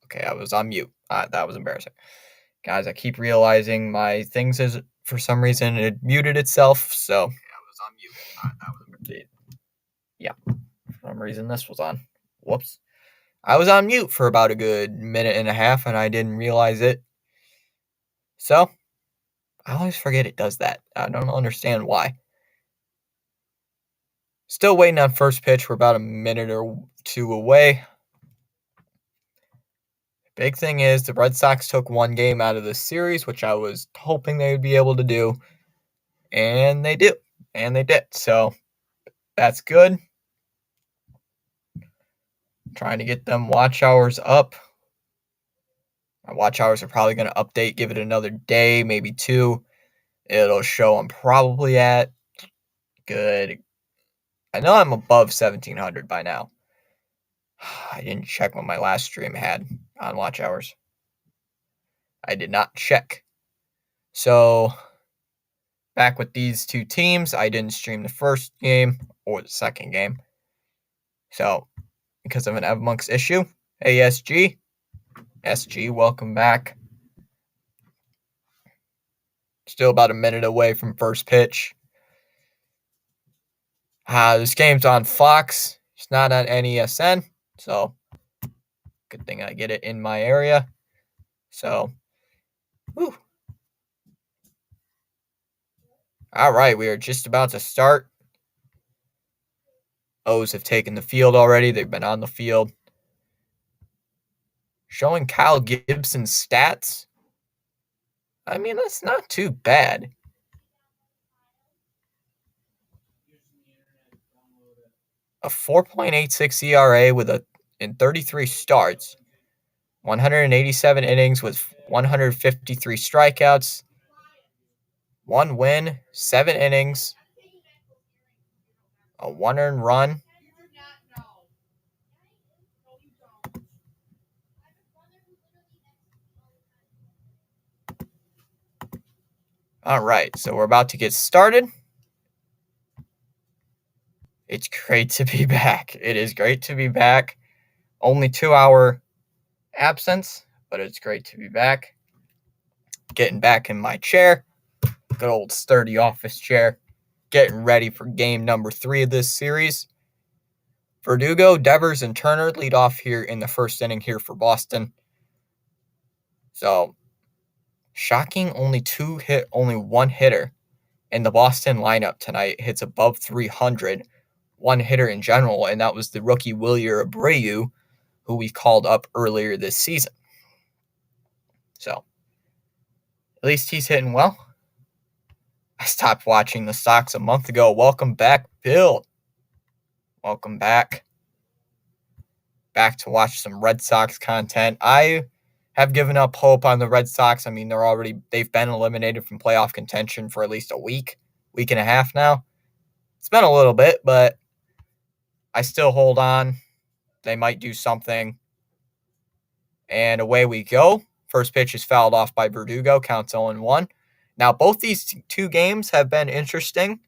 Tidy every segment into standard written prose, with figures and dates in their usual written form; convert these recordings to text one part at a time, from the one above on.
Okay, I was on mute. That was embarrassing. Guys, I keep realizing my things is for some reason it muted itself, so I was on mute. That was embarrassing. Yeah, for some reason this was on. Whoops. I was on mute for about a good minute and a half and I didn't realize it. So, I always forget it does that. I don't understand why. Still waiting on first pitch. We're about a minute or two away. Big thing is the Red Sox took one game out of this series, which I was hoping they would be able to do. And they do. And they did. So that's good. Trying to get them watch hours up. My watch hours are probably going to update, give it another day, maybe two. It'll show I'm probably at good. I know I'm above 1700 by now. I didn't check what my last stream had on watch hours. I did not check. So back with these two teams, I didn't stream the first game or the second game. So because of an amongst issue, ASG, SG, welcome back. Still about a minute away from first pitch. This game's on Fox. It's not on NESN, so good thing I get it in my area. So, whew. All right, we are just about to start. O's have taken the field already. They've been on the field. Showing Kyle Gibson's stats. I mean, that's not too bad. A 4.86 ERA in 33 starts, 187 innings with 153 strikeouts, 1 win, 7 innings, a 1 earned run. All right, so we're about to get started. It's great to be back. It is great to be back. Only 2-hour absence, but it's great to be back. Getting back in my chair, good old sturdy office chair. Getting ready for game number 3 of this series. Verdugo, Devers, and Turner lead off here in the first inning here for Boston. So, shocking, only one hitter in the Boston lineup tonight hits above 300. One hitter in general, and that was the rookie Wilyer Abreu, who we called up earlier this season. So, at least he's hitting well. I stopped watching the Sox a month ago. Welcome back, Bill. Welcome back. Back to watch some Red Sox content. I have given up hope on the Red Sox. I mean, they've been eliminated from playoff contention for at least a week and a half now. It's been a little bit, but I still hold on. They might do something. And away we go. First pitch is fouled off by Verdugo. Counts 0-1. Now, both these two games have been interesting.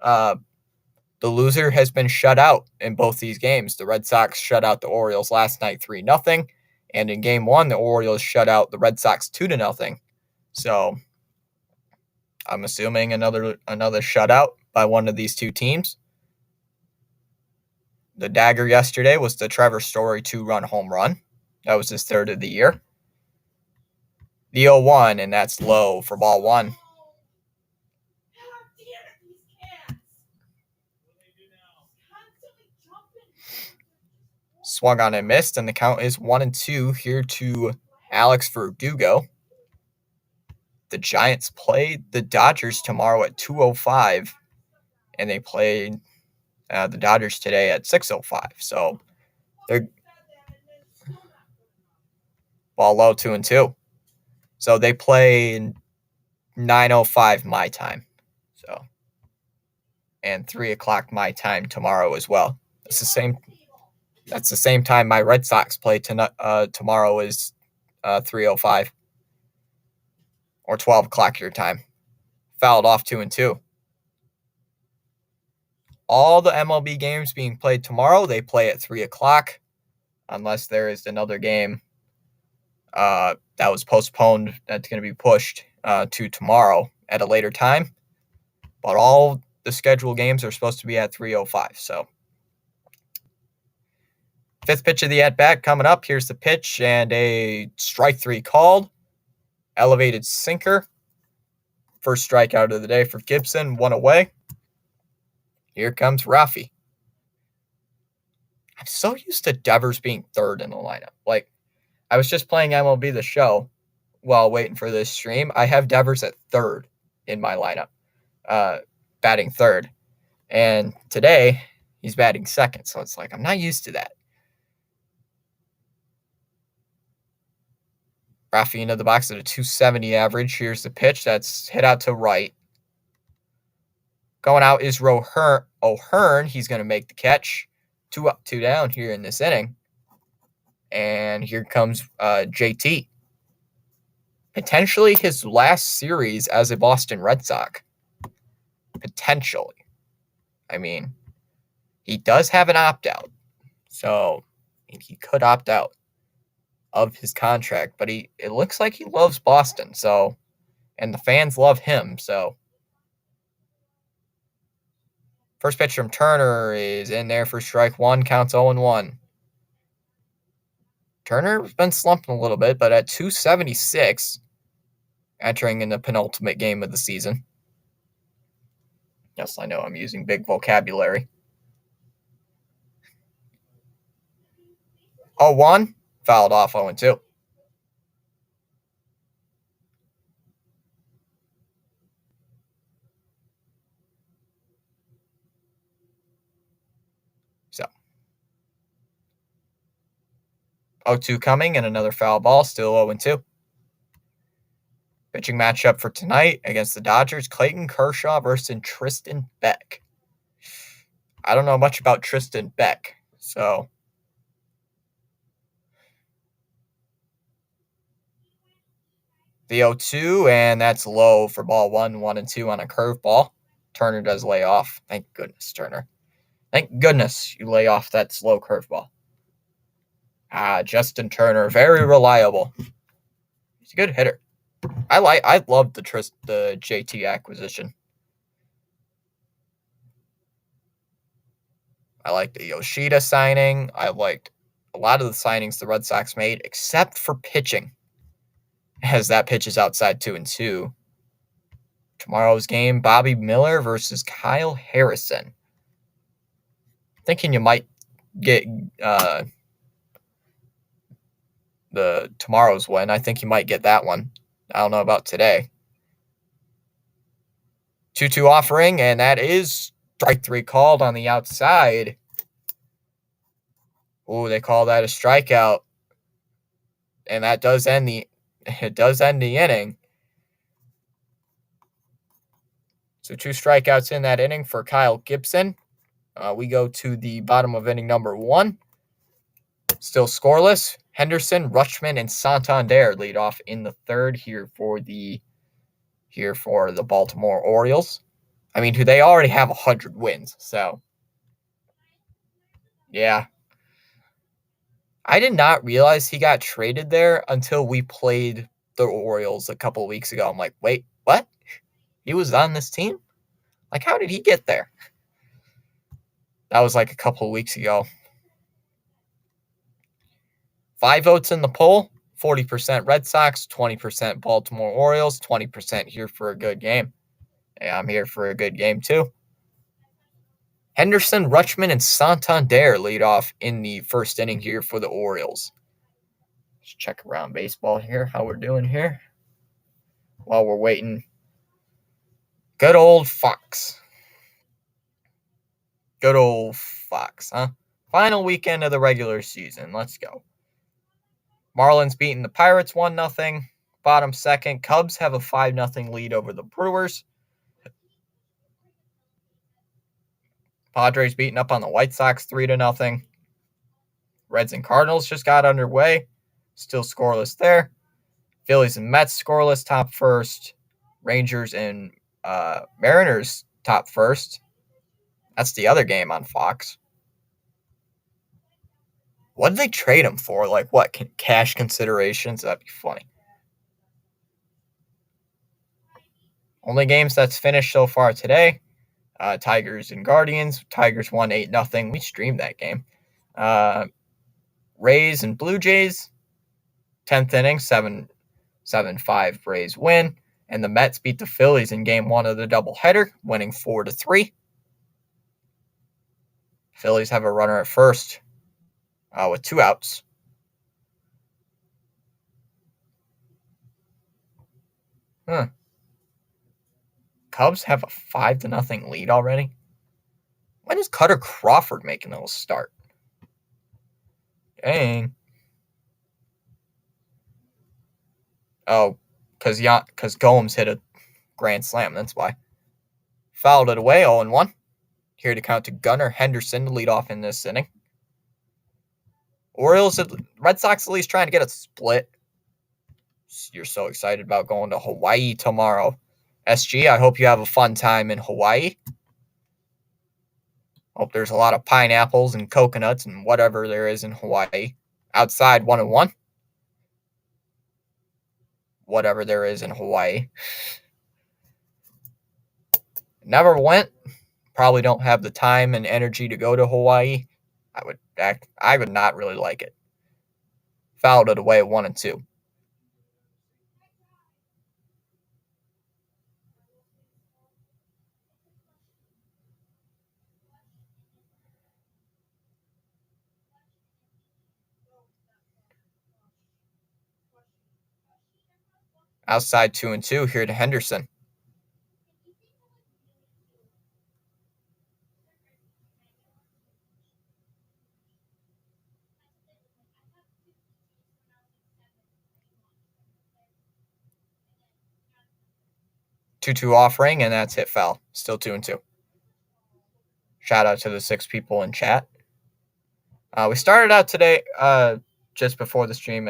The loser has been shut out in both these games. The Red Sox shut out the Orioles last night 3-0. And in game 1, the Orioles shut out the Red Sox 2-0. So I'm assuming another shutout by one of these two teams. The dagger yesterday was the Trevor Story 2-run home run. That was his third of the year. The 0-1, and that's low for ball 1. Swung on and missed, and the count is 1-2 here to Alex Verdugo. The Giants play the Dodgers tomorrow at 2:05, and they played the Dodgers today at 6:05. So they're ball low 2-2. So they play 9:05 my time. So and 3:00 my time tomorrow as well. That's the same time my Red Sox play tomorrow is 3:05 or 12:00 your time. Fouled off 2-2. All the MLB games being played tomorrow, they play at 3:00 unless there is another game that was postponed. That's going to be pushed to tomorrow at a later time. But all the scheduled games are supposed to be at 3:05. So, fifth pitch of the at-bat coming up. Here's the pitch and a strike three called. Elevated sinker. First strikeout of the day for Gibson. One away. Here comes Rafi. I'm so used to Devers being third in the lineup. Like, I was just playing MLB The Show while waiting for this stream. I have Devers at third in my lineup, batting third. And today, he's batting second. So it's like, I'm not used to that. Rafi into the box at a 270 average. Here's the pitch. That's hit out to right. Going out is O'Hearn. He's going to make the catch. 2 up, 2 down here in this inning. And here comes JT. Potentially his last series as a Boston Red Sox. Potentially. I mean, he does have an opt-out. So he could opt out of his contract. But it looks like he loves Boston. So, and the fans love him. So, first pitch from Turner is in there for strike one. Counts 0-1. Turner's been slumping a little bit, but at 276, entering in the penultimate game of the season. Yes, I know I'm using big vocabulary. 0-1, fouled off 0-2. So, 0-2 coming and another foul ball, still 0-2. Pitching matchup for tonight against the Dodgers, Clayton Kershaw versus Tristan Beck. I don't know much about Tristan Beck, so the 0-2, and that's low for ball 1-2 on a curveball. Turner does lay off. Thank goodness, Turner. Thank goodness you lay off that slow curveball. Justin Turner, very reliable. He's a good hitter. I love the JT acquisition. I like the Yoshida signing. I liked a lot of the signings the Red Sox made, except for pitching, as that pitch is outside 2-2. Tomorrow's game, Bobby Miller versus Kyle Harrison. Thinking you might get the tomorrow's win. I think you might get that one. I don't know about today. 2-2 offering, and that is strike three called on the outside. Ooh, they call that a strikeout. And that does end the inning. So 2 strikeouts in that inning for Kyle Gibson. We go to the bottom of inning number 1. Still scoreless. Henderson, Rutschman, and Santander lead off in the third here for the Baltimore Orioles. I mean, they already have 100 wins, so yeah. I did not realize he got traded there until we played the Orioles a couple of weeks ago. I'm like, wait, what? He was on this team? Like, how did he get there? That was like a couple of weeks ago. 5 votes in the poll, 40% Red Sox, 20% Baltimore Orioles, 20% here for a good game. Yeah, I'm here for a good game too. Henderson, Rutschman, and Santander lead off in the first inning here for the Orioles. Let's check around baseball here, how we're doing here while we're waiting. Good old Fox. Good old Fox, huh? Final weekend of the regular season. Let's go. Marlins beating the Pirates 1-0. Bottom second. Cubs have a 5-0 lead over the Brewers. Padres beating up on the White Sox 3-0. Reds and Cardinals just got underway. Still scoreless there. Phillies and Mets scoreless top first. Rangers and Mariners top first. That's the other game on Fox. What did they trade him for? Like what? Cash considerations? That'd be funny. Only games that's finished so far today. Tigers and Guardians. Tigers won 8-0. We streamed that game. Rays and Blue Jays. 10th inning, 7-5 Rays win. And the Mets beat the Phillies in game one of the doubleheader, winning 4-3. Phillies have a runner at first with 2 outs. Cubs have a 5-0 lead already. When is Cutter Crawford making a little start? Dang. Oh, because Gomes hit a grand slam. That's why. Fouled it away, 0-1. Here to count to Gunnar Henderson to lead off in this inning. Orioles, Red Sox at least trying to get a split. You're so excited about going to Hawaii tomorrow. SG, I hope you have a fun time in Hawaii. Hope there's a lot of pineapples and coconuts and whatever there is in Hawaii. Outside 1-1. Whatever there is in Hawaii. Never went. Probably don't have the time and energy to go to Hawaii. I would not really like it. Fouled it away 1-2. Outside 2-2 here to Henderson. Two offering, and that's hit foul. Still 2-2. Shout out to the 6 people in chat. We started out today just before the stream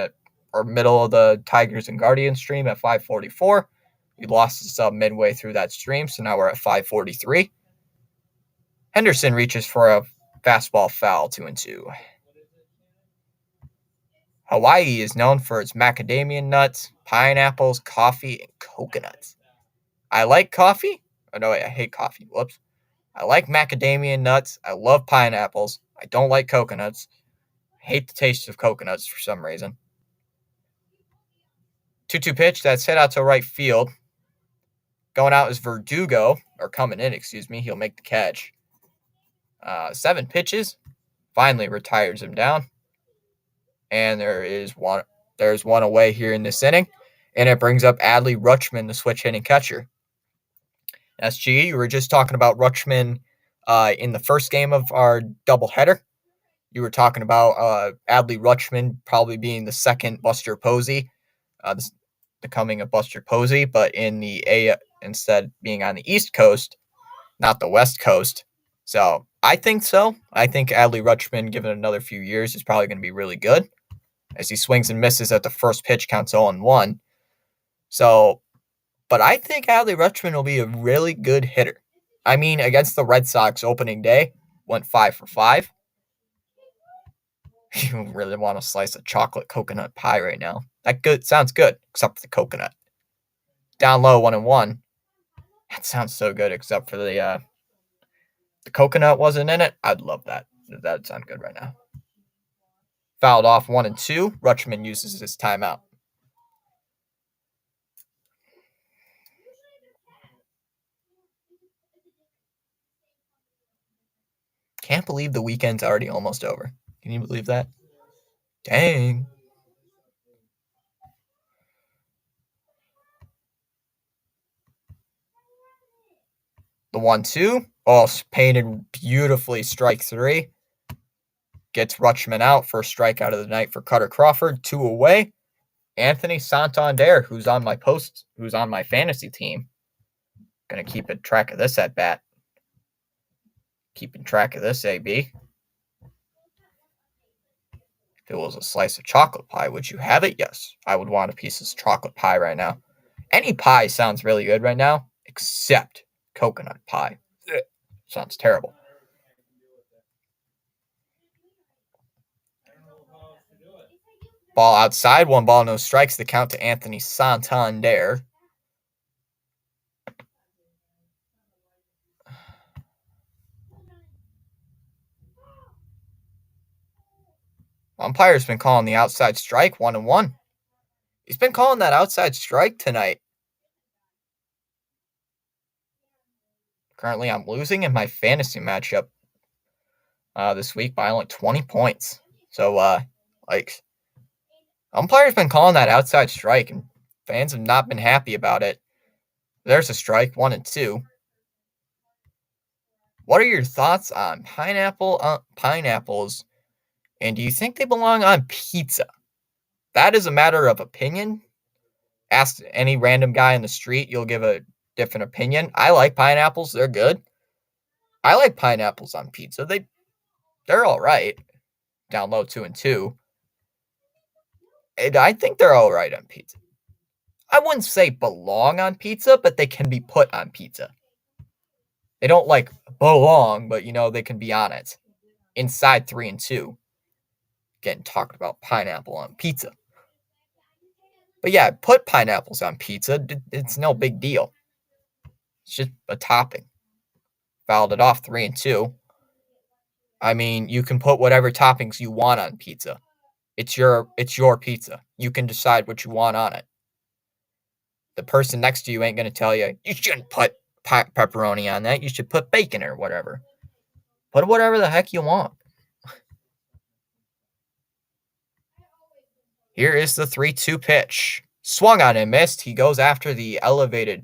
middle of the Tigers and Guardians stream at 5:44. We lost the sub midway through that stream, so now we're at 5:43. Henderson reaches for a fastball foul, 2-2. Hawaii is known for its macadamia nuts, pineapples, coffee, and coconuts. I like coffee. Oh, no, wait, I hate coffee. Whoops. I like macadamia nuts. I love pineapples. I don't like coconuts. I hate the taste of coconuts for some reason. 2-2 pitch. That's hit out to right field. Going out is Verdugo, or coming in, excuse me. He'll make the catch. 7 pitches. Finally retires him down. And there's one away here in this inning. And it brings up Adley Rutschman, the switch hitting catcher. SG, you were just talking about Rutschman in the first game of our doubleheader. You were talking about Adley Rutschman probably being the second Buster Posey, the coming of Buster Posey, but in the instead being on the East Coast, not the West Coast. So I think so. I think Adley Rutschman, given another few years, is probably going to be really good as he swings and misses at the first pitch, counts 0-1. So, but I think Adley Rutschman will be a really good hitter. I mean, against the Red Sox opening day, went 5 for 5. You really want a slice of chocolate coconut pie right now. That sounds good, except for the coconut. Down low, 1-1. That sounds so good, except for the coconut wasn't in it. I'd love that. That'd sound good right now. Fouled off 1-2. Rutschman uses his timeout. Can't believe the weekend's already almost over. Can you believe that? Dang. The 1-2. Oh, painted beautifully. Strike 3. Gets Rutschman out. First strikeout of the night for Cutter Crawford. 2 away. Anthony Santander, who's on my fantasy team. Gonna keep a track of this at bat. Keeping track of this, AB. If it was a slice of chocolate pie, would you have it? Yes. I would want a piece of chocolate pie right now. Any pie sounds really good right now, except coconut pie. Ugh, sounds terrible. Ball outside, 1 ball, no strikes. The count to Anthony Santander. Umpire's been calling the outside strike, 1-1. He's been calling that outside strike tonight. Currently, I'm losing in my fantasy matchup this week by only 20 points. So, umpire's been calling that outside strike, and fans have not been happy about it. There's a strike, 1-2. What are your thoughts on pineapples, and do you think they belong on pizza? That is a matter of opinion. Ask any random guy in the street, you'll give a different opinion. I like pineapples, they're good. I like pineapples on pizza. They're all right. Down low 2-2. And I think they're all right on pizza. I wouldn't say belong on pizza, but they can be put on pizza. They don't belong, but they can be on it. Inside 3-2. Getting talked about pineapple on pizza. But yeah, put pineapples on pizza. It's no big deal. It's just a topping. Fouled it off 3-2. I mean, you can put whatever toppings you want on pizza. It's your pizza. You can decide what you want on it. The person next to you ain't going to tell you shouldn't put pepperoni on that. You should put bacon or whatever. Put whatever the heck you want. Here is the 3-2 pitch. Swung on and missed. He goes after the elevated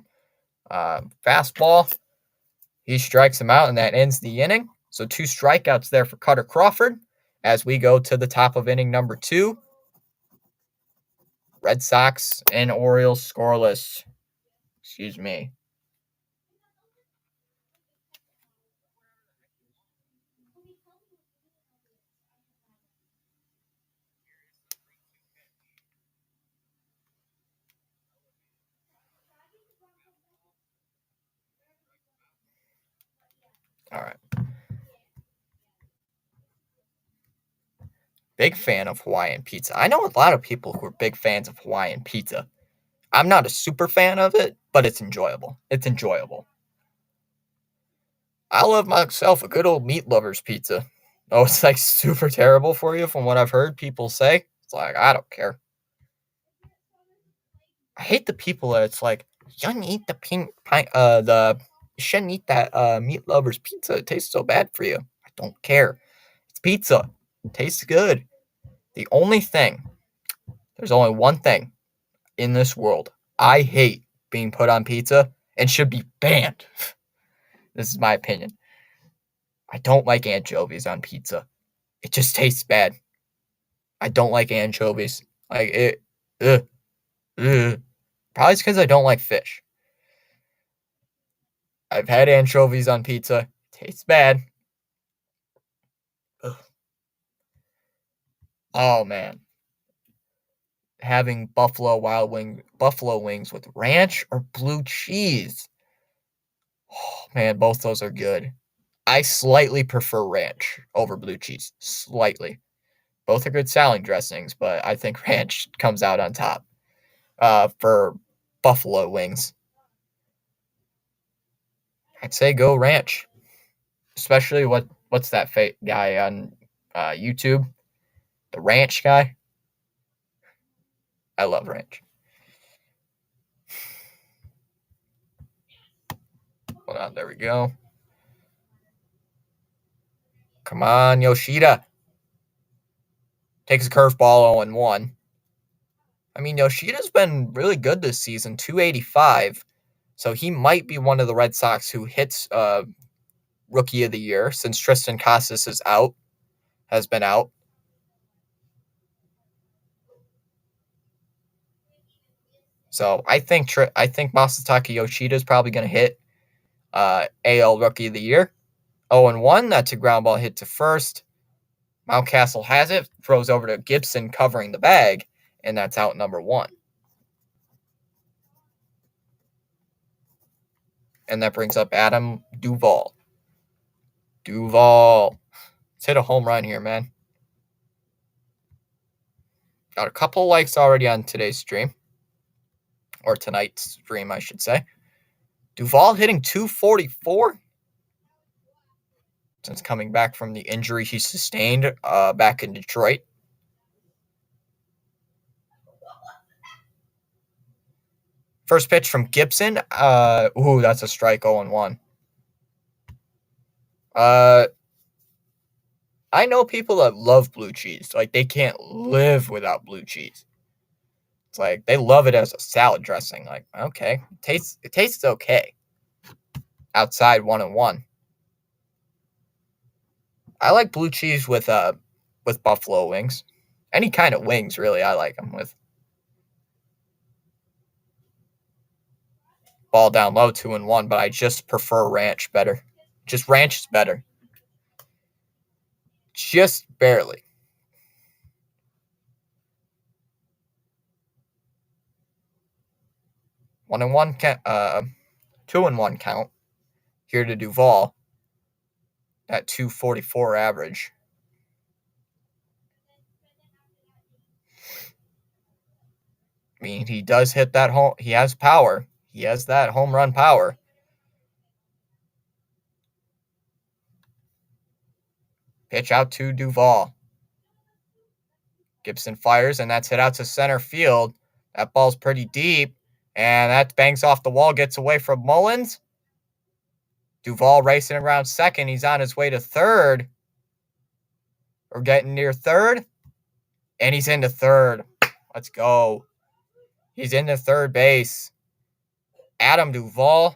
fastball. He strikes him out, and that ends the inning. So 2 strikeouts there for Cutter Crawford as we go to the top of inning number 2. Red Sox and Orioles scoreless. Excuse me. All right. Big fan of Hawaiian pizza. I know a lot of people who are big fans of Hawaiian pizza. I'm not a super fan of it, but it's enjoyable. It's enjoyable. I love myself a good old meat lover's pizza. Oh, it's super terrible for you from what I've heard people say. It's I don't care. I hate the people that it's you shouldn't eat you shouldn't eat that meat lover's pizza. It tastes so bad for you. I don't care. It's pizza. It tastes good. There's only one thing in this world I hate being put on pizza and should be banned. This is my opinion. I don't like anchovies on pizza. It just tastes bad. I don't like anchovies. Probably it's because I don't like fish. I've had anchovies on pizza. It tastes bad. Ugh. Oh man. Having buffalo wings with ranch or blue cheese. Oh man, both those are good. I slightly prefer ranch over blue cheese. Slightly. Both are good salad dressings, but I think ranch comes out on top for buffalo wings. I'd say go ranch. Especially what's that fake guy on YouTube? The ranch guy? I love ranch. Hold on, there we go. Come on, Yoshida. Takes a curveball 0-1. I mean, Yoshida's been really good this season, 285. So he might be one of the Red Sox who hits Rookie of the Year since Tristan Casas has been out. So I think Masataka Yoshida is probably going to hit AL Rookie of the Year. 0-1, that's a ground ball hit to first. Mountcastle has it, throws over to Gibson covering the bag, and that's out number 1. And that brings up Adam Duvall. Let's hit a home run here, man. Got a couple likes already on today's stream. Or tonight's stream, I should say. Duvall hitting 244 since coming back from the injury he sustained back in Detroit. First pitch from Gibson. That's a strike 0-1. I know people that love blue cheese. Like, they can't live without blue cheese. It's like they love it as a salad dressing. Like, okay, it tastes okay. Outside 1-1. I like blue cheese with buffalo wings. Any kind of wings, really, I like them with. Ball down low, 2-1, but I just prefer ranch better. Just ranch is better. Just barely. 1-1 2-1 count here to Duvall at 244 average. I mean, he does hit that home. He has power. He has that home run power. Pitch out to Duvall. Gibson fires, and that's hit out to center field. That ball's pretty deep, and that bangs off the wall, gets away from Mullins. Duvall racing around second. He's on his way to third. We're getting near third, and he's into third. Let's go. He's into third base. Adam Duvall.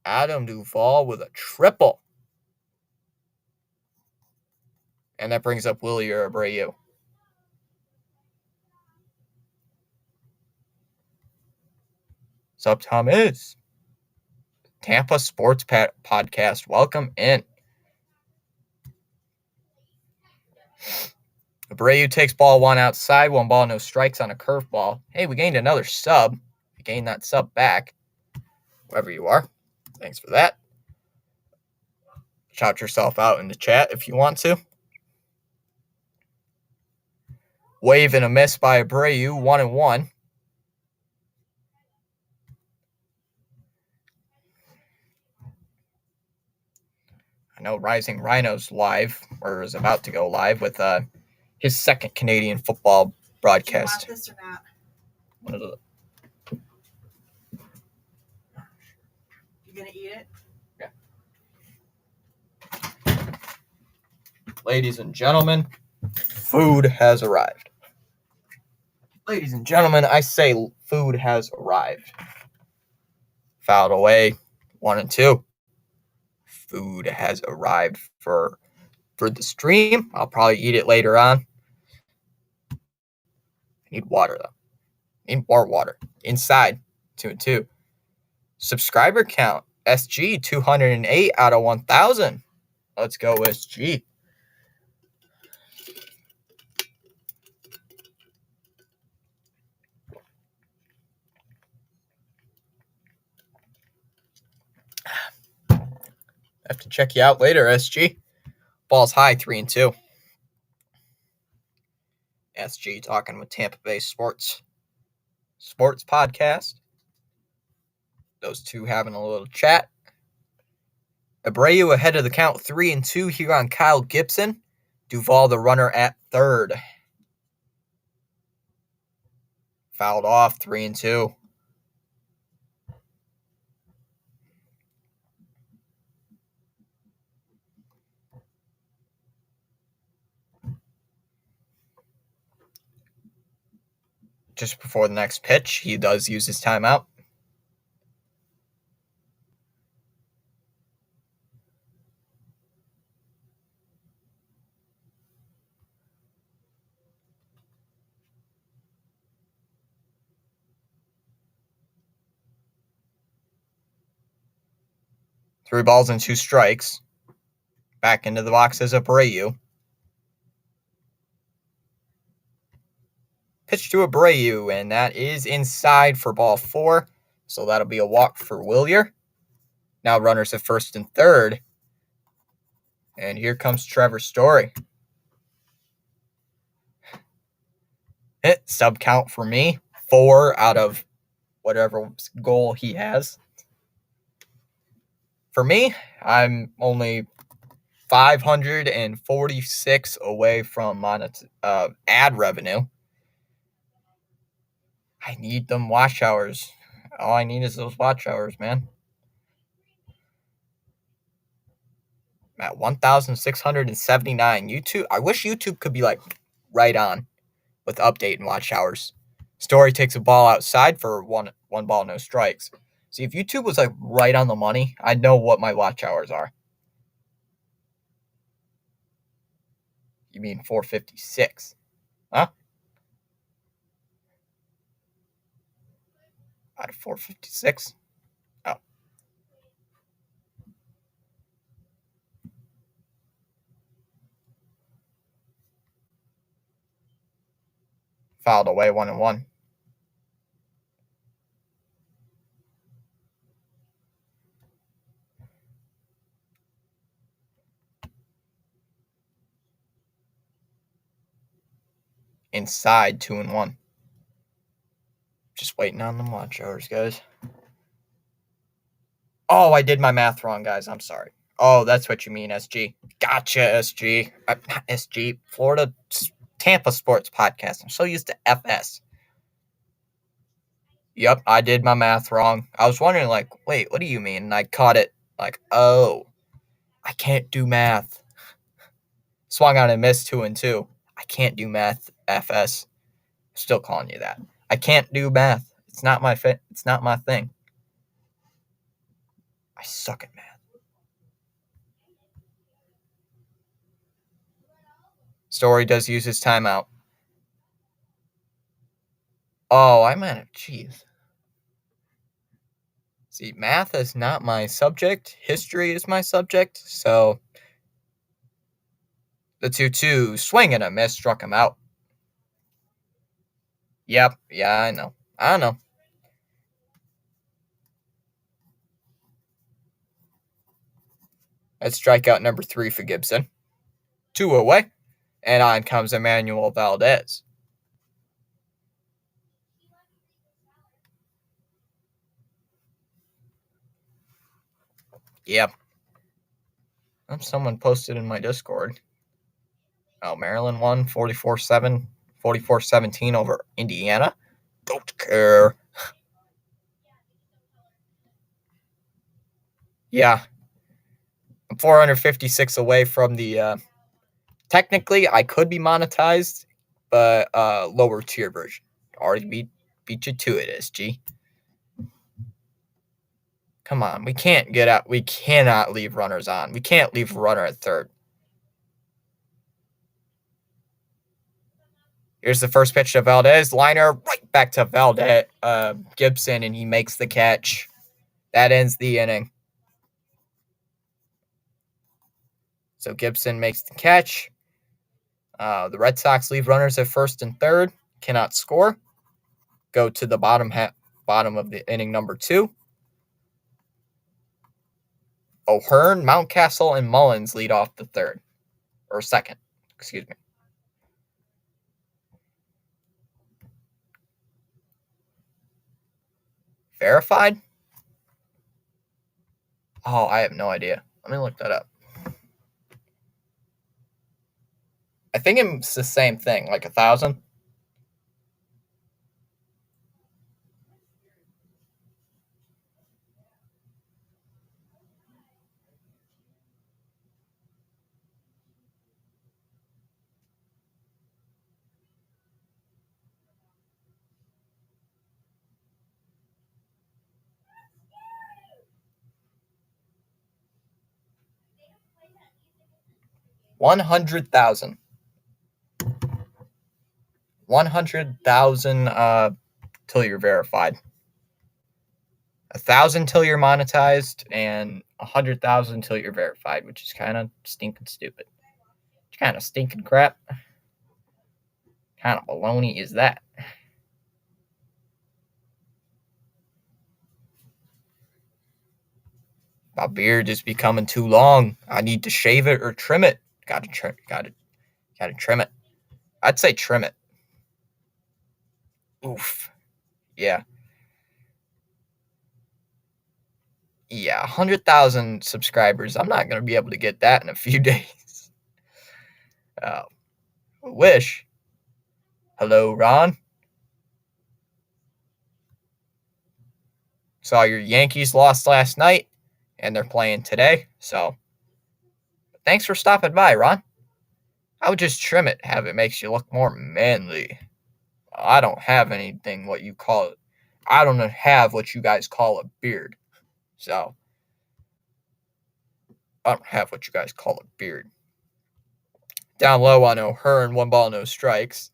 Adam Duvall with a triple. And that brings up Willie Abreu. What's up, Thomas? Tampa Sports Podcast. Welcome in. Abreu takes ball one outside. 1 ball, no strikes on a curveball. Hey, we gained another sub. We gained that sub back. Whoever you are. Thanks for that. Shout yourself out in the chat if you want to. Wave and a miss by Abreu. 1-1. I know Rising Rhino's live, or is about to go live with his second Canadian football broadcast. Do you want this or not? What is it? You gonna eat it? Yeah. Ladies and gentlemen, food has arrived. Ladies and gentlemen, I say food has arrived. Fouled away, 1-2. Food has arrived for the stream. I'll probably eat it later on. I need water, though. I need more water. Inside, 2-2. Subscriber count, SG, 208 out of 1,000. Let's go, SG. Have to check you out later, SG. Ball's high, 3-2. SG talking with Tampa Bay Sports Podcast. Those two having a little chat. Abreu ahead of the count, 3-2 here on Kyle Gibson. Duvall, the runner at third. Fouled off, 3-2. Just before the next pitch, he does use his timeout. Three balls and 2 strikes. Back into the box as Abreu. Pitch to Abreu, and that is inside for ball 4. So that'll be a walk for Willier. Now runners at first and third. And here comes Trevor Story. Sub count for me, 4 out of whatever goal he has. For me, I'm only 546 away from ad revenue. I need them watch hours. All I need is those watch hours, man. I'm at 1,679. YouTube. I wish YouTube could be like right on with update and watch hours. Story takes a ball outside for one ball, no strikes. See, if YouTube was like right on the money, I'd know what my watch hours are. You mean 456? Huh? Out of 456? Oh. Filed away 1-1. Inside 2-1. Just waiting on them watch hours, guys. Oh, I did my math wrong, guys. I'm sorry. Oh, that's what you mean, SG. Gotcha, SG. Not SG. Florida Tampa Sports Podcast. I'm so used to FS. Yep, I did my math wrong. I was wondering, like, wait, what do you mean? And I caught it, like, oh, I can't do math. Swung on and missed 2-2. I can't do math, FS. Still calling you that. I can't do math. It's not my It's not my thing. I suck at math. Story does use his timeout. Oh, I meant, jeez. See, math is not my subject. History is my subject. So the 2-2 swing and a miss struck him out. Yep. Yeah, I know. I know. That's strikeout number 3 for Gibson. 2 away. And on comes Emmanuel Valdez. Yep. Someone posted in my Discord. Oh, Maryland won 44-7, 44-17 over Indiana. Don't care. Yeah. I'm 456 away from the technically I could be monetized, but lower tier version. Already beat you to it, SG. Come on, we can't get out. We cannot leave runners on. We can't leave a runner at third. Here's the first pitch to Valdez. Liner right back to Valdez, Gibson, and he makes the catch. That ends the inning. So Gibson makes the catch. The Red Sox leave runners at first and third. Cannot score. Go to the bottom of the inning number 2. O'Hearn, Mountcastle, and Mullins lead off the third. Or second. Excuse me. Verified? Oh, I have no idea. Let me look that up. I think it's the same thing, like 1,000. $100,000. 100,000 till you're verified. 1,000 till you're monetized, and 100,000 till you're verified, which is kind of stinking stupid. Kind of stinking crap. Kind of baloney is that? My beard is becoming too long. I need to shave it or trim it. Gotta trim it. I'd say trim it. Oof. Yeah. Yeah, 100,000 subscribers. I'm not going to be able to get that in a few days. Uh, wish. Hello, Ron. Saw your Yankees lost last night, and they're playing today. So, thanks for stopping by, Ron. I would just trim it, have it makes you look more manly. I don't have anything what you call it. I don't have what you guys call a beard. So, I don't have what you guys call a beard. Down low, I know her and one ball, no strikes.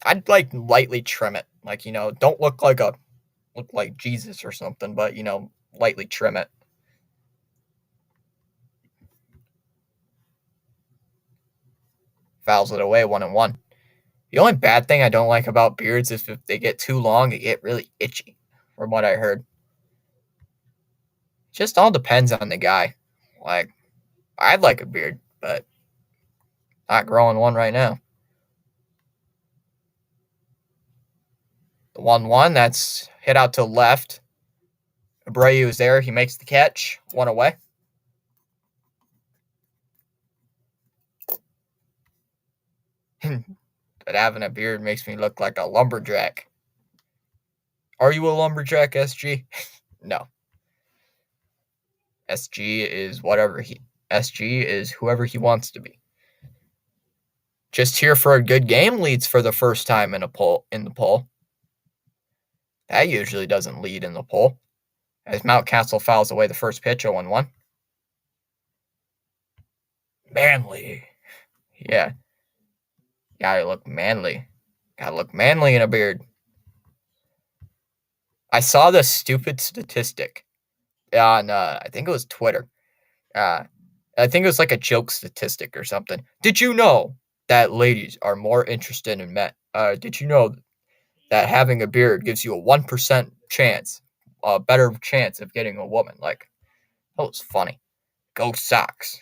I'd like lightly trim it. Like, don't look like Jesus or something, but lightly trim it. Fouls it away 1-1. The only bad thing I don't like about beards is if they get too long, they get really itchy, from what I heard. Just all depends on the guy. Like, I'd like a beard, but not growing one right now. The 1-1, that's hit out to left. Abreu is there. He makes the catch. One away. But having a beard makes me look like a lumberjack. Are you a lumberjack, SG? No. SG is whoever he wants to be. Just here for a good game leads for the first time in the poll. That usually doesn't lead in the poll. As Mountcastle fouls away the first pitch, 0-1. Manly. Yeah. Gotta look manly. Gotta look manly in a beard. I saw this stupid statistic on, I think it was Twitter. I think it was like a joke statistic or something. Did you know that ladies are more interested in men? Did you know that having a beard gives you a 1% chance, a better chance of getting a woman? Like, that was funny. Go Sox.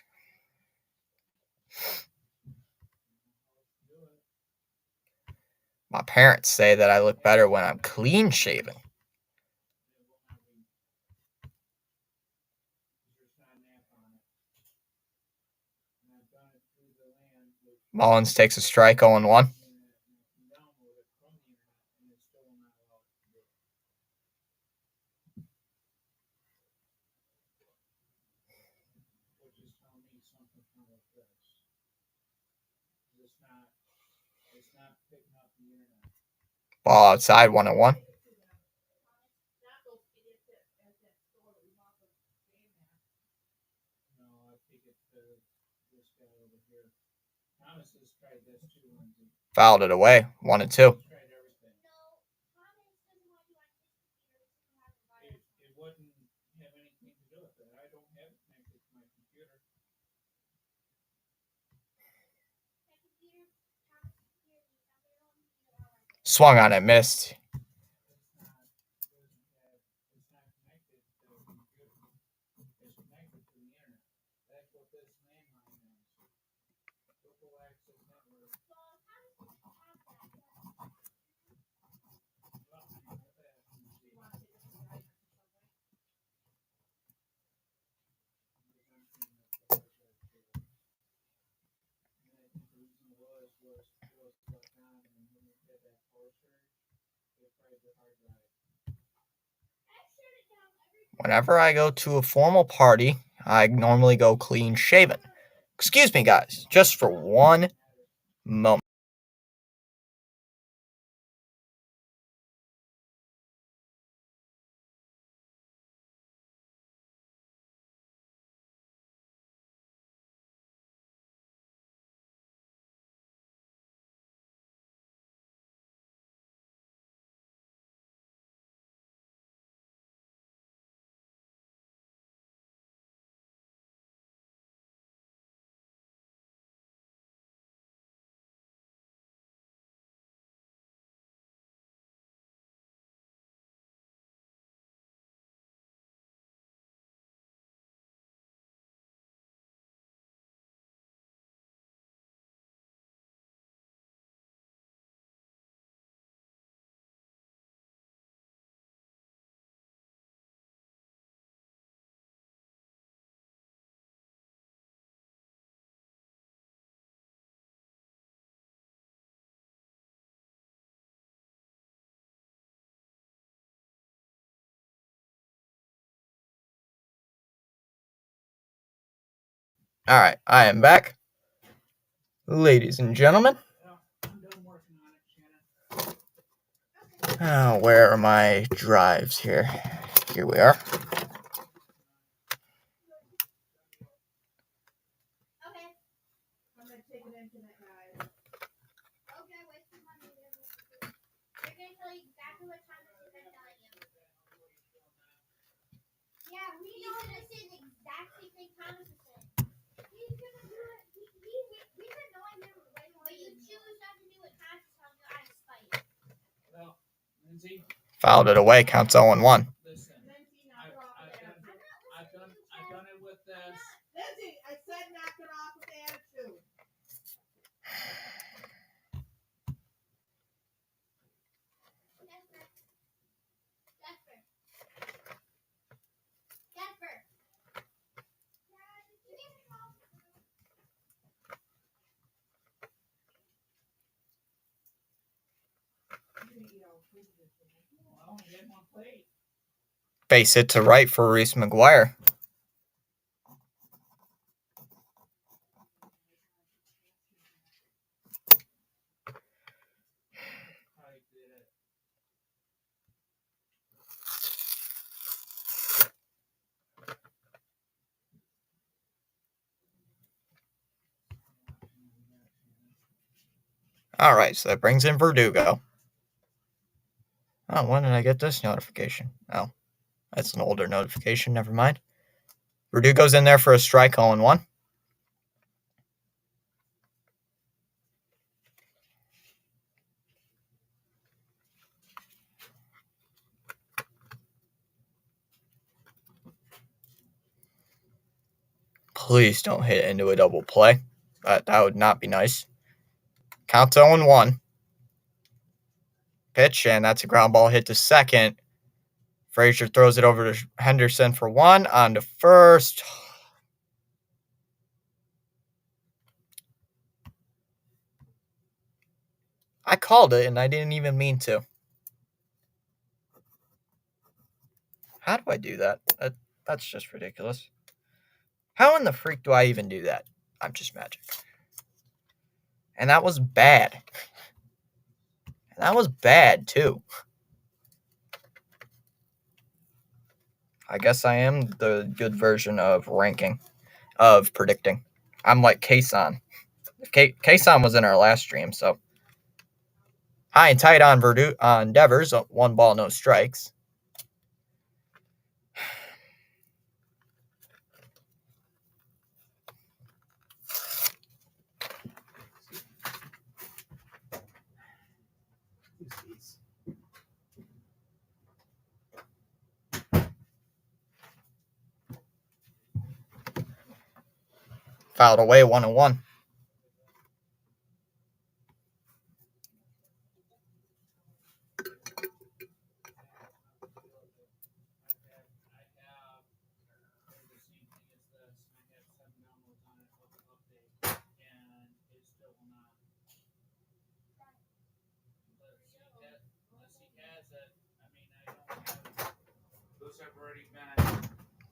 My parents say that I look better when I'm clean shaven. Mullins takes a strike, 0-1. Ball outside, 1-1. Fouled it away, 1-2. Swung on it, missed. Whenever I go to a formal party, I normally go clean shaven. Excuse me, guys, just for one moment. All right, I am back. Ladies and gentlemen. Oh, where are my drives here? Here we are. Fouled it away, counts 0-1. I said knock it off with attitude. Base hit to right for Reese McGuire. All right, so that brings in Verdugo. Oh, when did I get this notification? Oh, that's an older notification. Never mind. Verdugo's in there for a strike, 0-1. Please don't hit into a double play. That would not be nice. Counts 0-1. Pitch, and that's a ground ball hit to second. Frazier throws it over to Henderson for one. On to first. I called it, and I didn't even mean to. How do I do that? That's just ridiculous. How in the freak do I even do that? I'm just magic. And that was bad. And that was bad, too. I guess I am the good version of predicting. I'm like Kason. Kason was in our last stream, so. High and tight on Devers, 1 ball, no strikes. Fouled away, 1-1.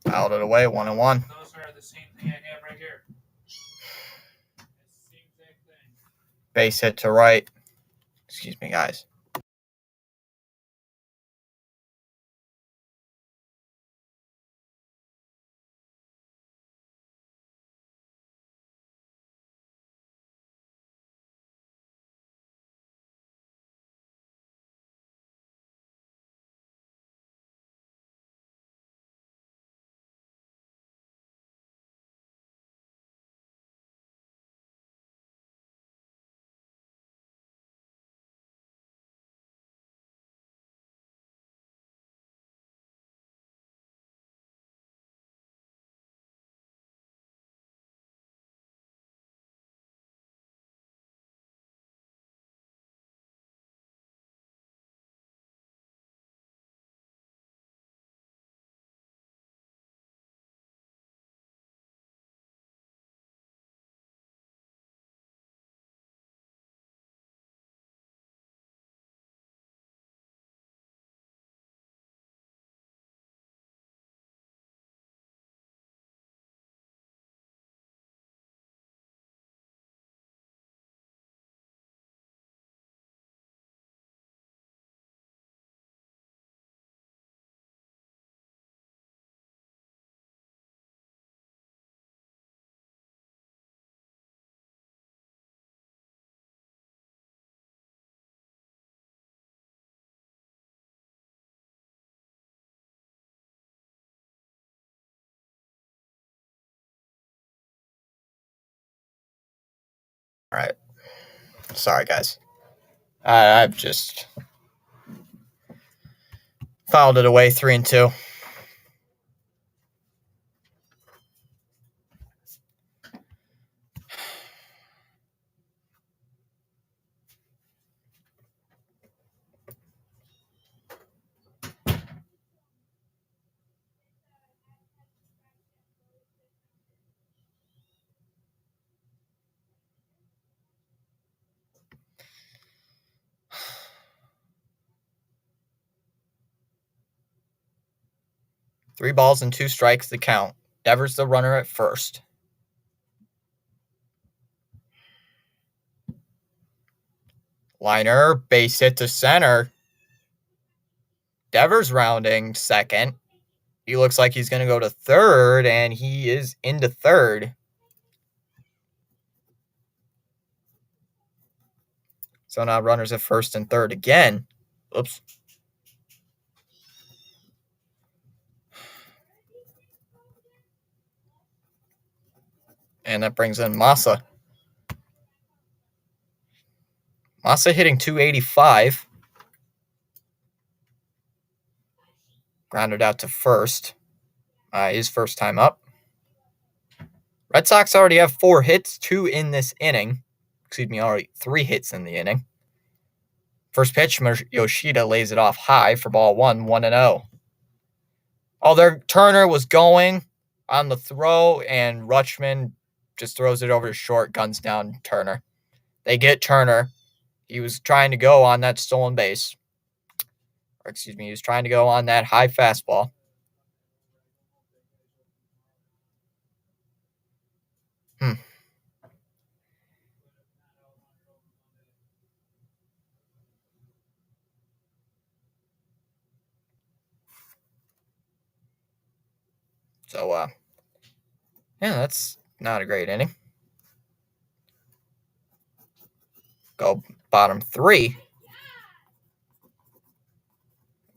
Fouled it away, 1-1. Those are the same thing I have right here. Base hit to right. Excuse me, guys. All right. Sorry, guys. I've just filed it away 3-2. Three balls and 2 strikes to count. Devers the runner at first. Liner, base hit to center. Devers rounding second. He looks like he's going to go to third, and he is into third. So now runners at first and third again. Oops. And that brings in Massa. Massa hitting .285. Grounded out to first. His first time up. Red Sox already have 4 hits, 2 in this inning. Already 3 hits in the inning. First pitch, Yoshida lays it off high for ball 1, 1-0. Oh, their Turner was going on the throw, and Rutschman just throws it over to short, guns down Turner. They get Turner. He was trying to go on that stolen base. He was trying to go on that high fastball. So, yeah, that's not a great inning. Go bottom 3.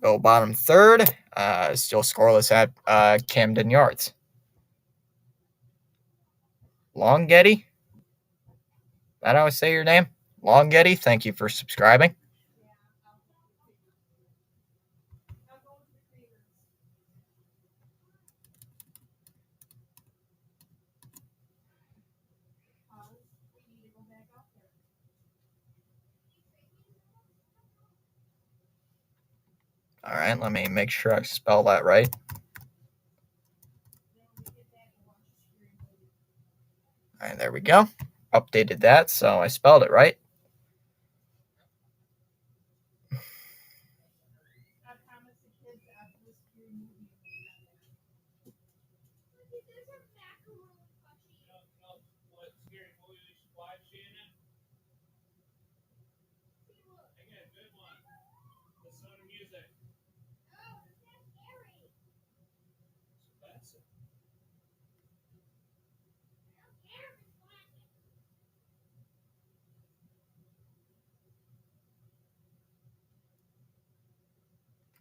Go bottom 3rd. Still scoreless at Camden Yards. Longgetti? That how I say your name? Longgetti, thank you for subscribing. All right, let me make sure I spell that right. All right, there we go. Updated that, so I spelled it right.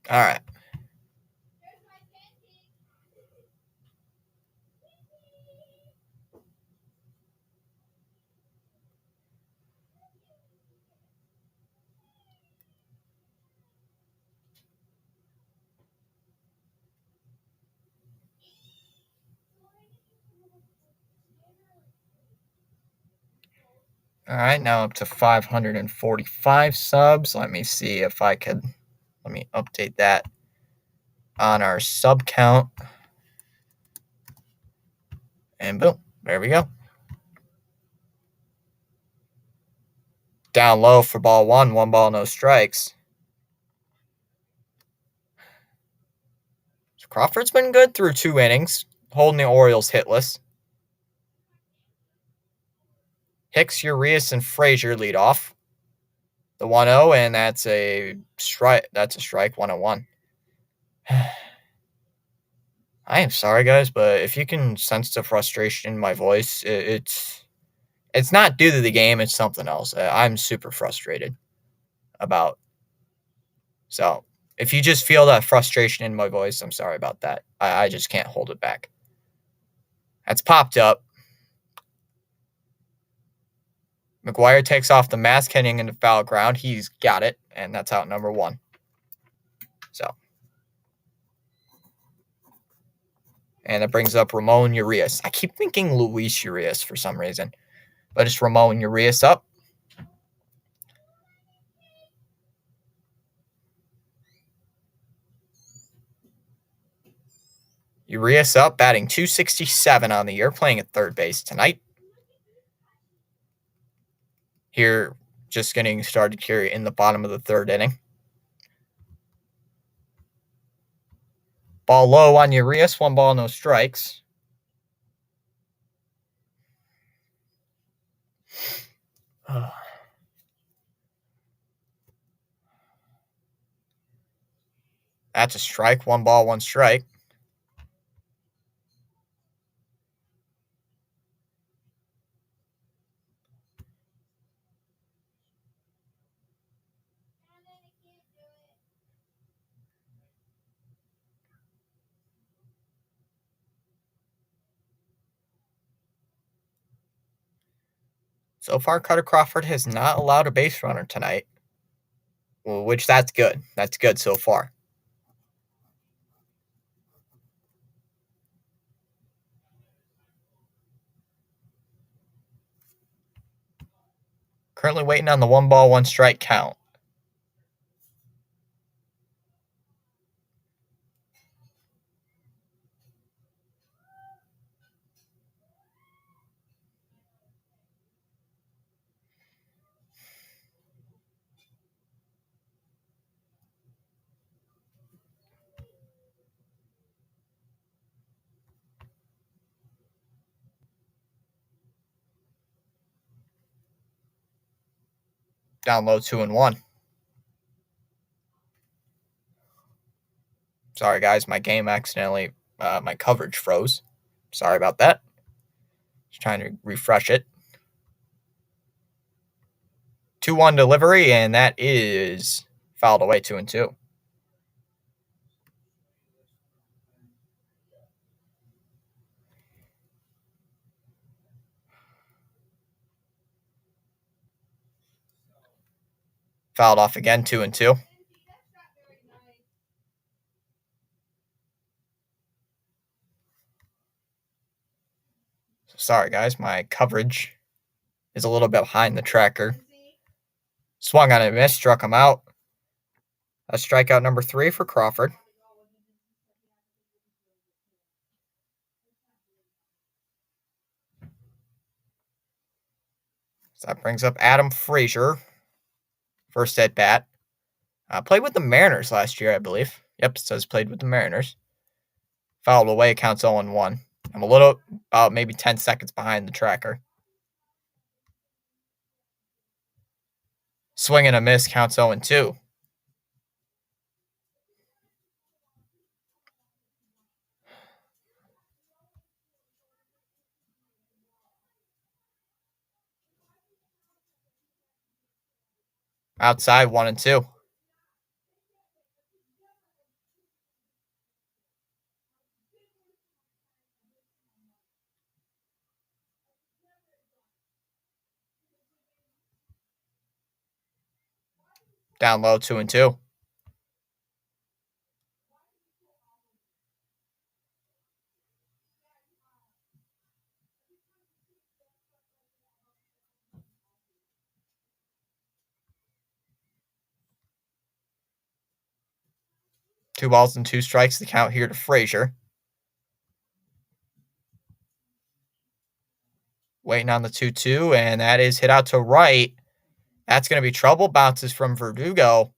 All right. All right, now up to 545 subs. Let me see if I could. Let me update that on our sub count. And boom, there we go. Down low for ball 1, 1 ball, no strikes. So Crawford's been good through 2 innings, holding the Orioles hitless. Hicks, Urias, and Frazier lead off. The 1-0, and that's a strike. That's a strike, 1-1. I am sorry, guys, but if you can sense the frustration in my voice, it's not due to the game. It's something else. I'm super frustrated about. So if you just feel that frustration in my voice, I'm sorry about that. I just can't hold it back. That's popped up. McGuire takes off the mask heading into foul ground. He's got it, and that's out number 1. So, and that brings up Ramon Urias. I keep thinking Luis Urias for some reason, but it's Ramon Urias up. Urias up, batting .267 on the year, playing at third base tonight. Here, just getting started here in the bottom of the third inning. Ball low on Urias, 1 ball, no strikes. That's a strike, 1 ball, 1 strike. So far, Cutter Crawford has not allowed a base runner tonight, which that's good. That's good so far. Currently waiting on the 1 ball, 1 strike count. Down low, 2-1. Sorry, guys, my game accidentally, my coverage froze. Sorry about that. Just trying to refresh it. 2-1 delivery, and that is fouled away, 2-2. Fouled off again, 2-2. Sorry, guys, my coverage is a little bit behind the tracker. Swung on a miss, struck him out. A strikeout number 3 for Crawford. So that brings up Adam Frazier. First at bat. Played with the Mariners last year, I believe. Yep, it says played with the Mariners. Fouled away, counts 0-1. I'm a little, about maybe 10 seconds behind the tracker. Swing and a miss, counts 0-2. Outside, 1-2. Down low, 2-2. Two balls and 2 strikes, the count here to Frazier. Waiting on the 2-2, and that is hit out to right. That's going to be trouble. Bounces from Verdugo.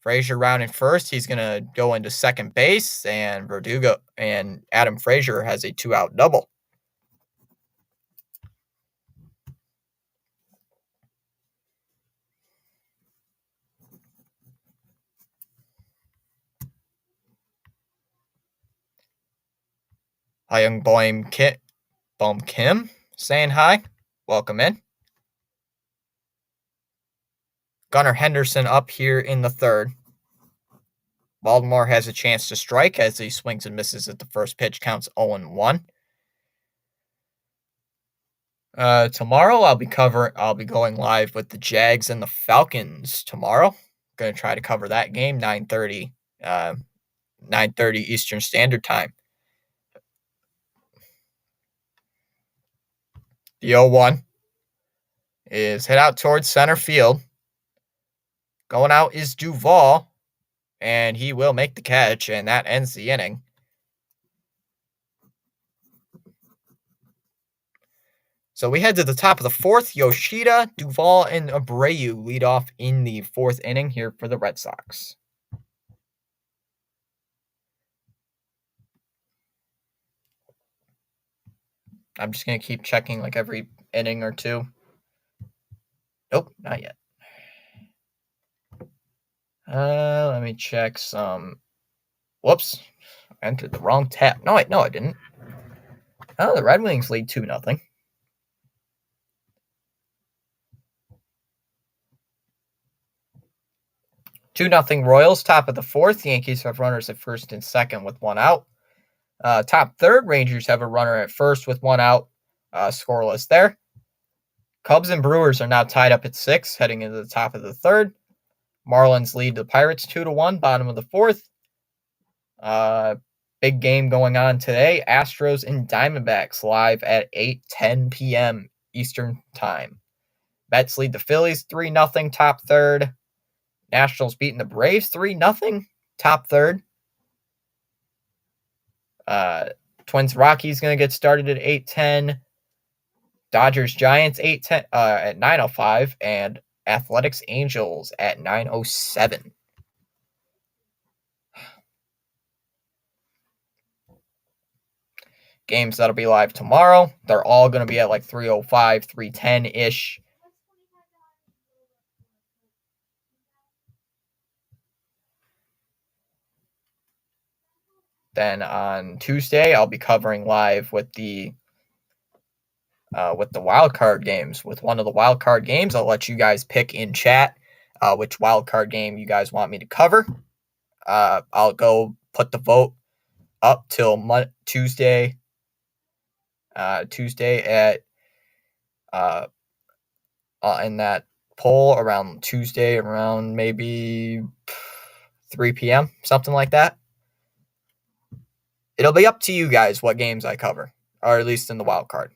Frazier rounding first. He's going to go into second base, and Verdugo and Adam Frazier has a 2-out double. Hi, young Boehm Kim saying hi. Welcome in. Gunnar Henderson up here in the third. Baltimore has a chance to strike as he swings and misses at the first pitch, counts 0-1. Tomorrow I'll be going live with the Jags and the Falcons tomorrow. Gonna try to cover that game 9:30 9:30 Eastern Standard Time. The 0-1 is hit out towards center field. Going out is Duvall, and he will make the catch, and that ends the inning. So we head to the top of the fourth. Yoshida, Duvall, and Abreu lead off in the fourth inning here for the Red Sox. I'm just going to keep checking like every inning or two. Nope, not yet. Let me check some. Whoops. I entered the wrong tab. No, I didn't. Oh, the Red Wings lead 2-0. 2-0 Royals, top of the fourth. Yankees have runners at first and second with one out. Top third, Rangers have a runner at first with one out. Scoreless there. Cubs and Brewers are now tied up at 6, heading into the top of the third. Marlins lead the Pirates 2-1, bottom of the fourth. Big game going on today. Astros and Diamondbacks live at 8:10 p.m. Eastern Time. Mets lead the Phillies 3-0, top third. Nationals beating the Braves 3-0, top third. Twins Rockies going to get started at 8:10. Dodgers Giants 8:10 at 9:05, and Athletics Angels at 9:07. Games that'll be live tomorrow. They're all going to be at like 3:05, 3:10 ish. Then on Tuesday, I'll be covering live with the wild card games. With one of the wild card games, I'll let you guys pick in chat which wild card game you guys want me to cover. I'll go put the vote up till Tuesday. Tuesday at in that poll around Tuesday around maybe 3 p.m. something like that. It'll be up to you guys what games I cover, or at least in the wild card.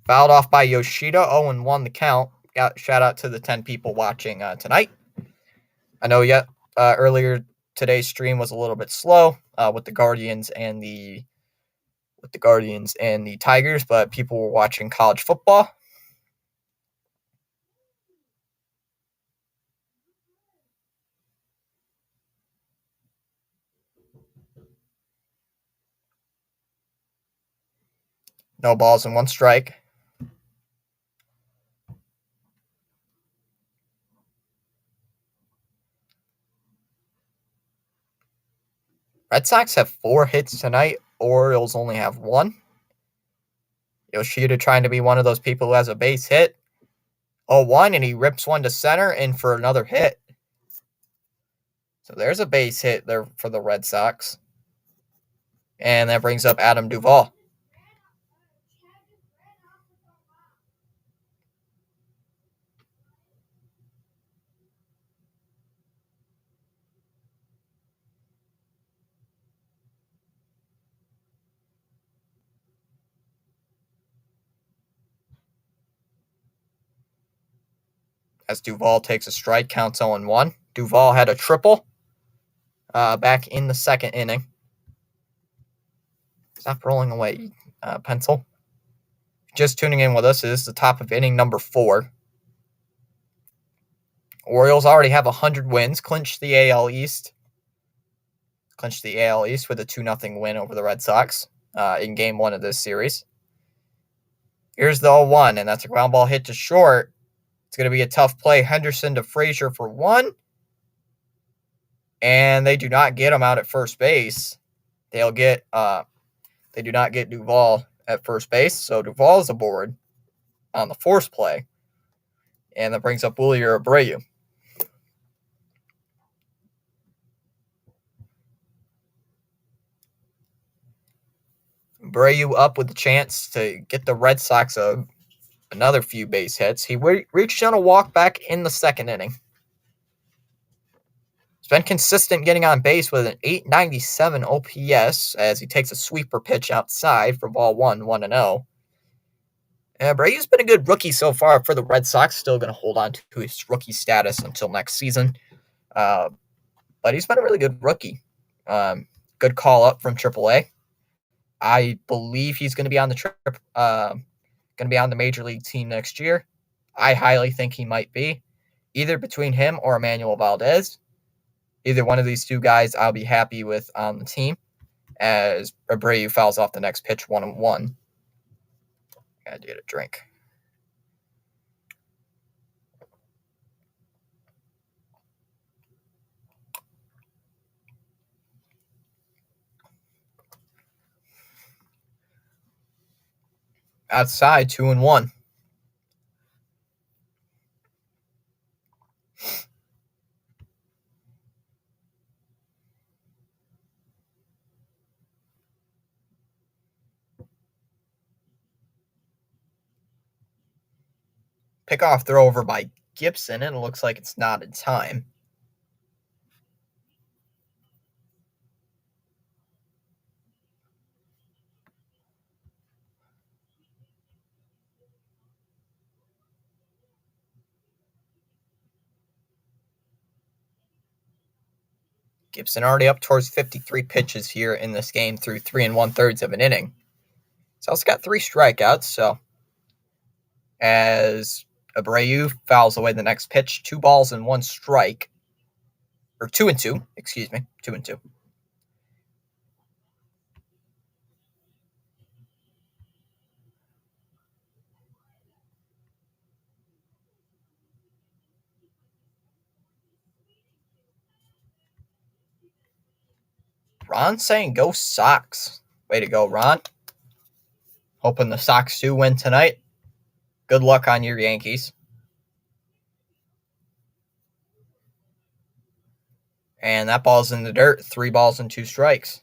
Fouled off by Yoshida, 0-1 the count. Shout out to the 10 people watching tonight. I know earlier today's stream was a little bit slow with the Guardians and the Tigers, but people were watching college football. No balls and one strike. Red Sox have 4 hits tonight. Orioles only have 1. Yoshida trying to be one of those people who has a base hit. 0-1, and he rips one to center and for another hit. So there's a base hit there for the Red Sox. And that brings up Adam Duvall. As Duvall takes a strike, counts 0-1. Duvall had a triple back in the second inning. Stop rolling away, pencil. Just tuning in with us, is the top of inning number 4. Orioles already have 100 wins, clinched the AL East. Clinched the AL East with a 2-0 win over the Red Sox in Game 1 of this series. Here's the 0-1, and that's a ground ball hit to short. It's going to be a tough play. Henderson to Frazier for 1. And they do not get him out at first base. They do not get Duvall at first base, so Duvall is aboard on the force play. And that brings up Wilyer Abreu. Abreu up with the chance to get the Red Sox another few base hits. He reached on a walk back in the second inning. He's been consistent getting on base with an 897 OPS as he takes a sweeper pitch outside for ball 1-0. Abreu's been a good rookie so far for the Red Sox. Still going to hold on to his rookie status until next season. But he's been a really good rookie. Good call up from AAA. I believe he's going to be on the major league team next year. I highly think he might be, either between him or Emmanuel Valdez. Either one of these two guys, I'll be happy with on the team. As Abreu fouls off the next pitch, 1-1. Gotta get a drink. Outside, 2-1. Pickoff throw over by Gibson, and it looks like it's not in time. Gibson already up towards 53 pitches here in this game through 3 1/3 of an inning. He's also got 3 strikeouts, so as Abreu fouls away the next pitch, 2 balls and 1 strike. Or 2-2, excuse me, 2-2. Ron saying go Sox. Way to go, Ron. Hoping the Sox do win tonight. Good luck on your Yankees. And that ball's in the dirt. 3 balls and 2 strikes.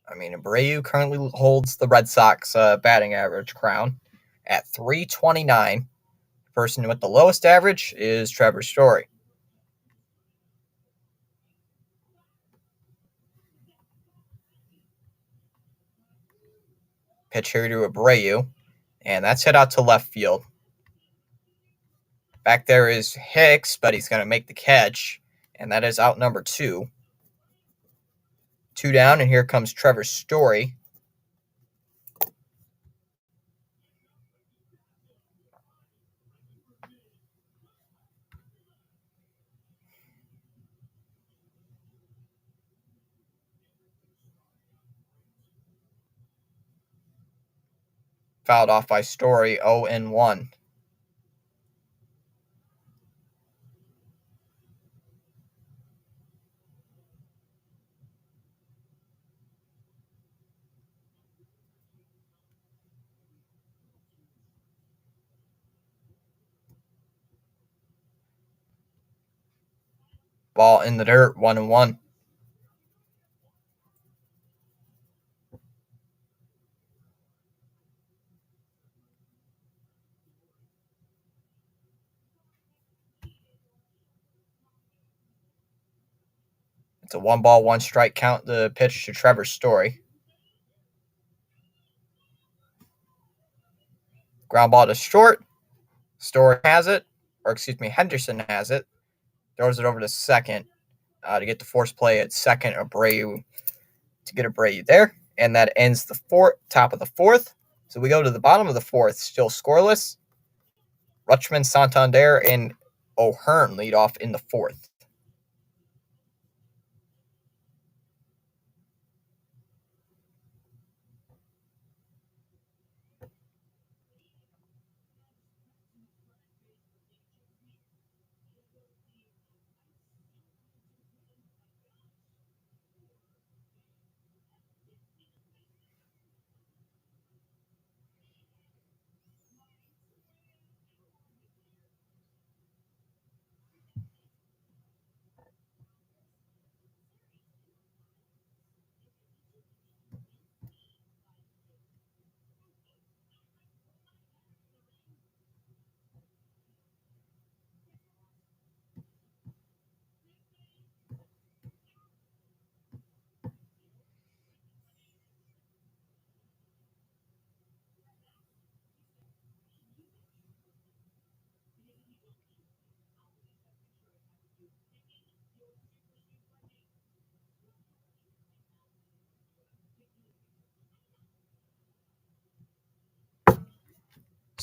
I mean, Abreu currently holds the Red Sox batting average crown at 329. The person with the lowest average is Trevor Story. Pitch here to Abreu, and that's hit out to left field. Back there is Hicks, but he's going to make the catch, and that is out number 2. 2 down, and here comes Trevor Story. Fouled off by Story, 0-1. Ball in the dirt, 1-1. It's a 1 ball, 1 strike count. The pitch to Trevor Story. Ground ball to short. Story has it, or excuse me, Henderson has it. Throws it over to second to get the force play at second. Abreu to get Abreu there, and that ends the top of the 4th. So we go to the bottom of the 4th, still scoreless. Rutschman, Santander, and O'Hearn lead off in the 4th.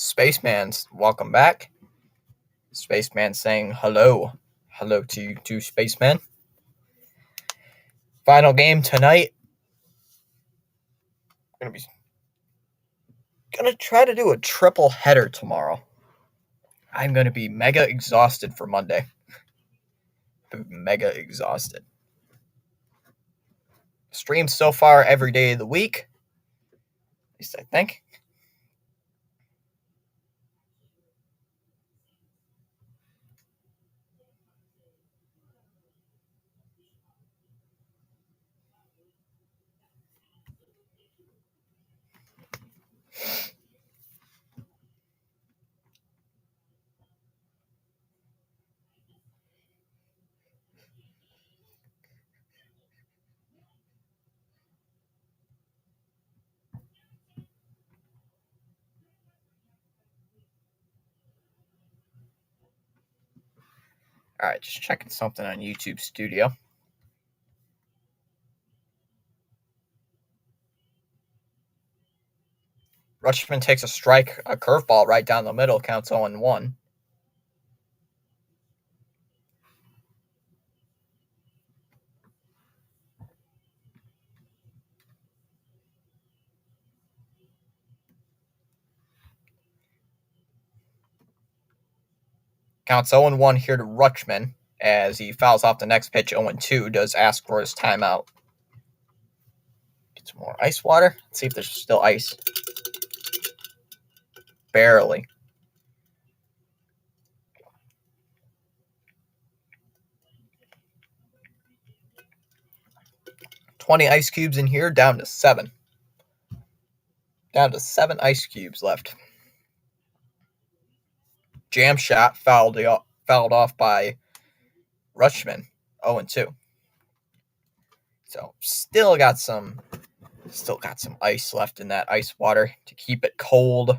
Spaceman's welcome back. Spaceman saying hello. Hello to you too, Spaceman. Final game tonight. Gonna try to do a triple header tomorrow. I'm gonna be mega exhausted for Monday. Mega exhausted. Stream so far every day of the week. At least I think. All right, just checking something on YouTube Studio. Rutschman takes a curveball right down the middle, counts 0-1. Counts 0-1 here to Rutschman as he fouls off the next pitch 0-2, does ask for his timeout. Get some more ice water. Let's see if there's still ice. Barely. $20 ice cubes in here, down to 7. Down to 7 ice cubes left. Jam shot fouled off by Rutschman, 0-2. So still got some ice left in that ice water to keep it cold.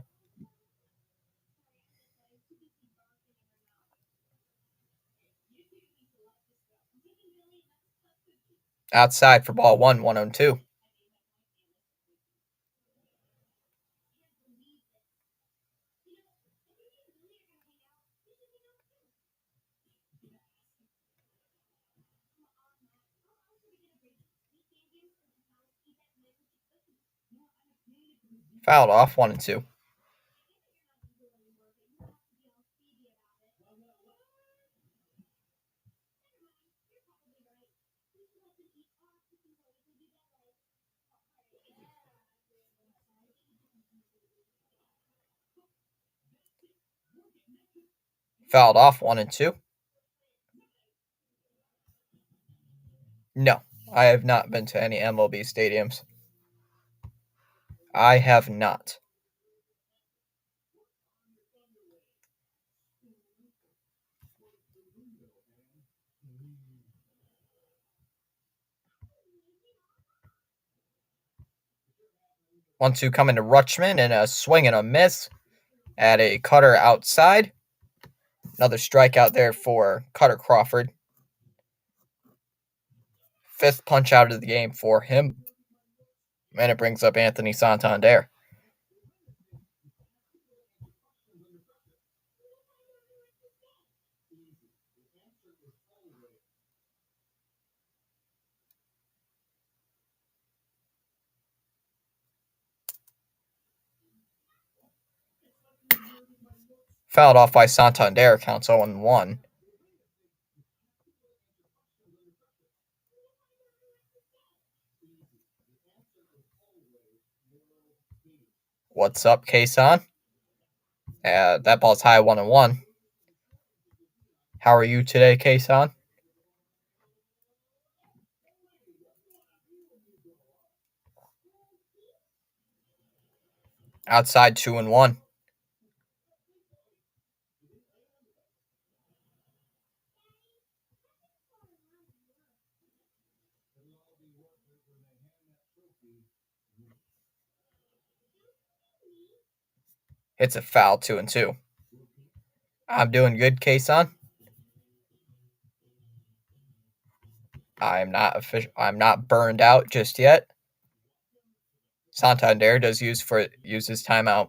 Outside for ball 1, 1-2. Fouled off 1-2. Fouled off 1-2. No, I have not been to any MLB stadiums. I have not. One two coming to Rutschman and a swing and a miss at a cutter outside. Another strikeout there for Cutter Crawford. 5th punch out of the game for him. And it brings up Anthony Santander. Fouled off by Santander, counts 0-1. What's up, Kason? That ball's high 1-1. How are you today, Kason? Outside 2-1. Hits a foul 2-2. I'm doing good, Kason. I'm not burned out just yet. Santander does use his timeout.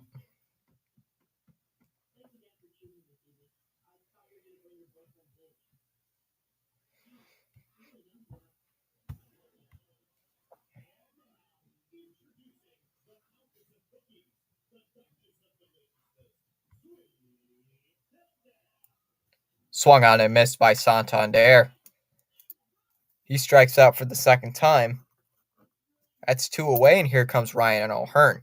Swung on and missed by Santander. He strikes out for the second time. That's 2 away, and here comes Ryan O'Hearn.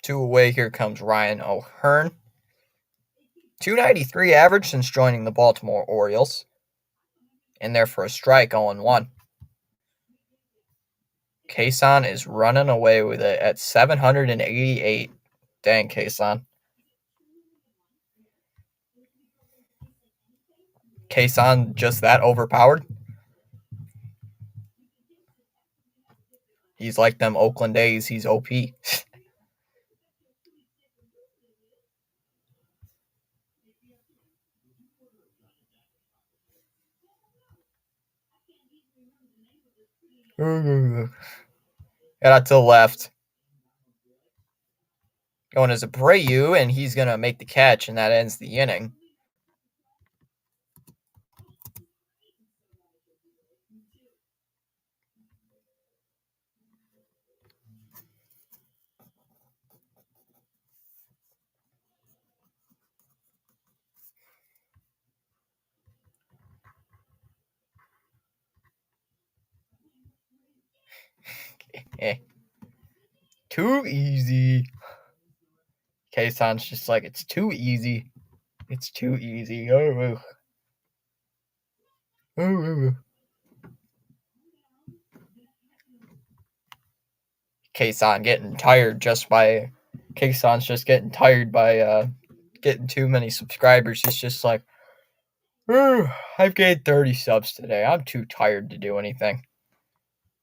Two away, here comes Ryan O'Hearn. 293 average since joining the Baltimore Orioles. In there for a strike, 0-1. Kason is running away with it at 788. Dang, Kason. Kason just that overpowered? He's like them Oakland A's. He's OP. Get out to the left. Going as Abreu, and he's going to make the catch, and that ends the inning. Too easy. Kason's just like, it's too easy. It's too easy. Kason's just getting tired by getting too many subscribers. He's just like, I've gained 30 subs today. I'm too tired to do anything.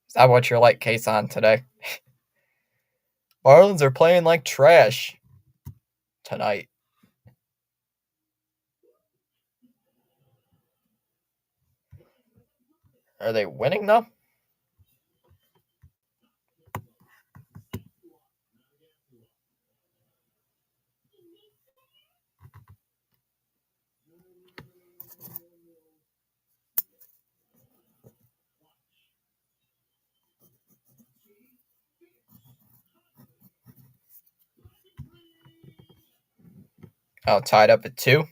Is that what you're like, Kason, today? Marlins are playing like trash tonight. Are they winning, though? Oh, tied up at 2.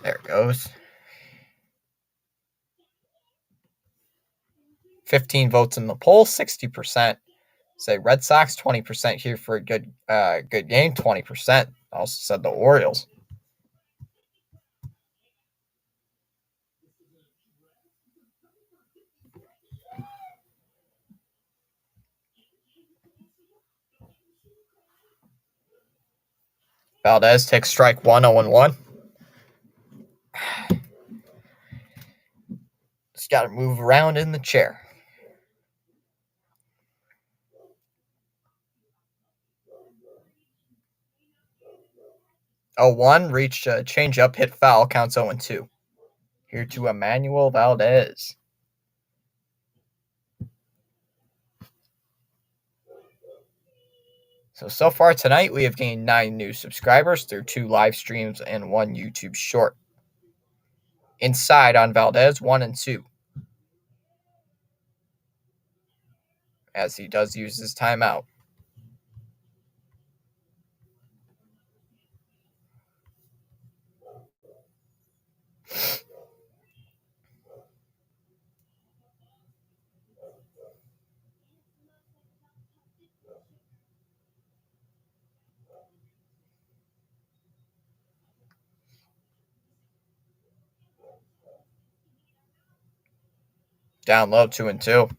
There it goes. 15 votes in the poll, 60%. Say Red Sox, 20% here for a good game, 20%. Also said the Orioles. Valdez takes strike 1, 0-1. Just got to move around in the chair. 0-1, reached a changeup, hit foul, counts 0-2. Here to Emmanuel Valdez. So far tonight, we have gained 9 new subscribers through 2 live streams and 1 YouTube short. Inside on Valdez, 1 and 2. As he does use his timeout. Down low, 2 and 2.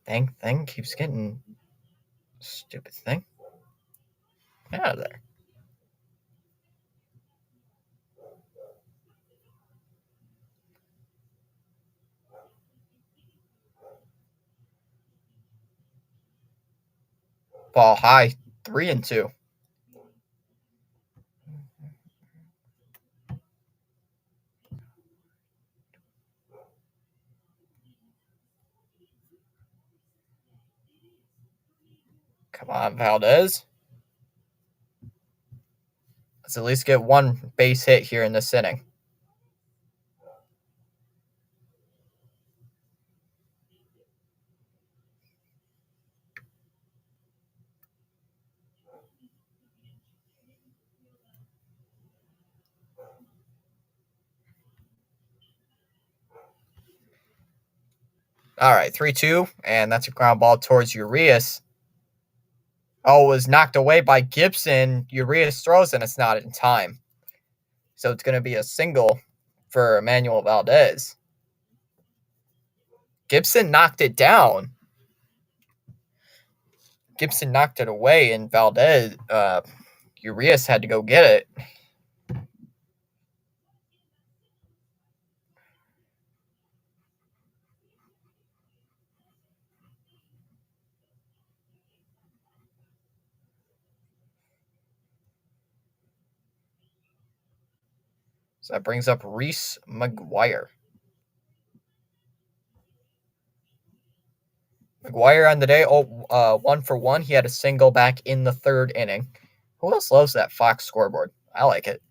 Dang thing keeps getting stupid thing. Get out of there. Ball high, 3-2. Come on, Valdez. Let's at least get one base hit here in this inning. All right, 3-2, and that's a ground ball towards Urias. Oh, it was knocked away by Gibson. Urias throws, and it's not in time. So it's going to be a single for Emmanuel Valdez. Gibson knocked it down. Gibson knocked it away, and Valdez, Urias had to go get it. So that brings up Reese McGuire. McGuire on the day, 1 for 1. He had a single back in the third inning. Who else loves that Fox scoreboard? I like it.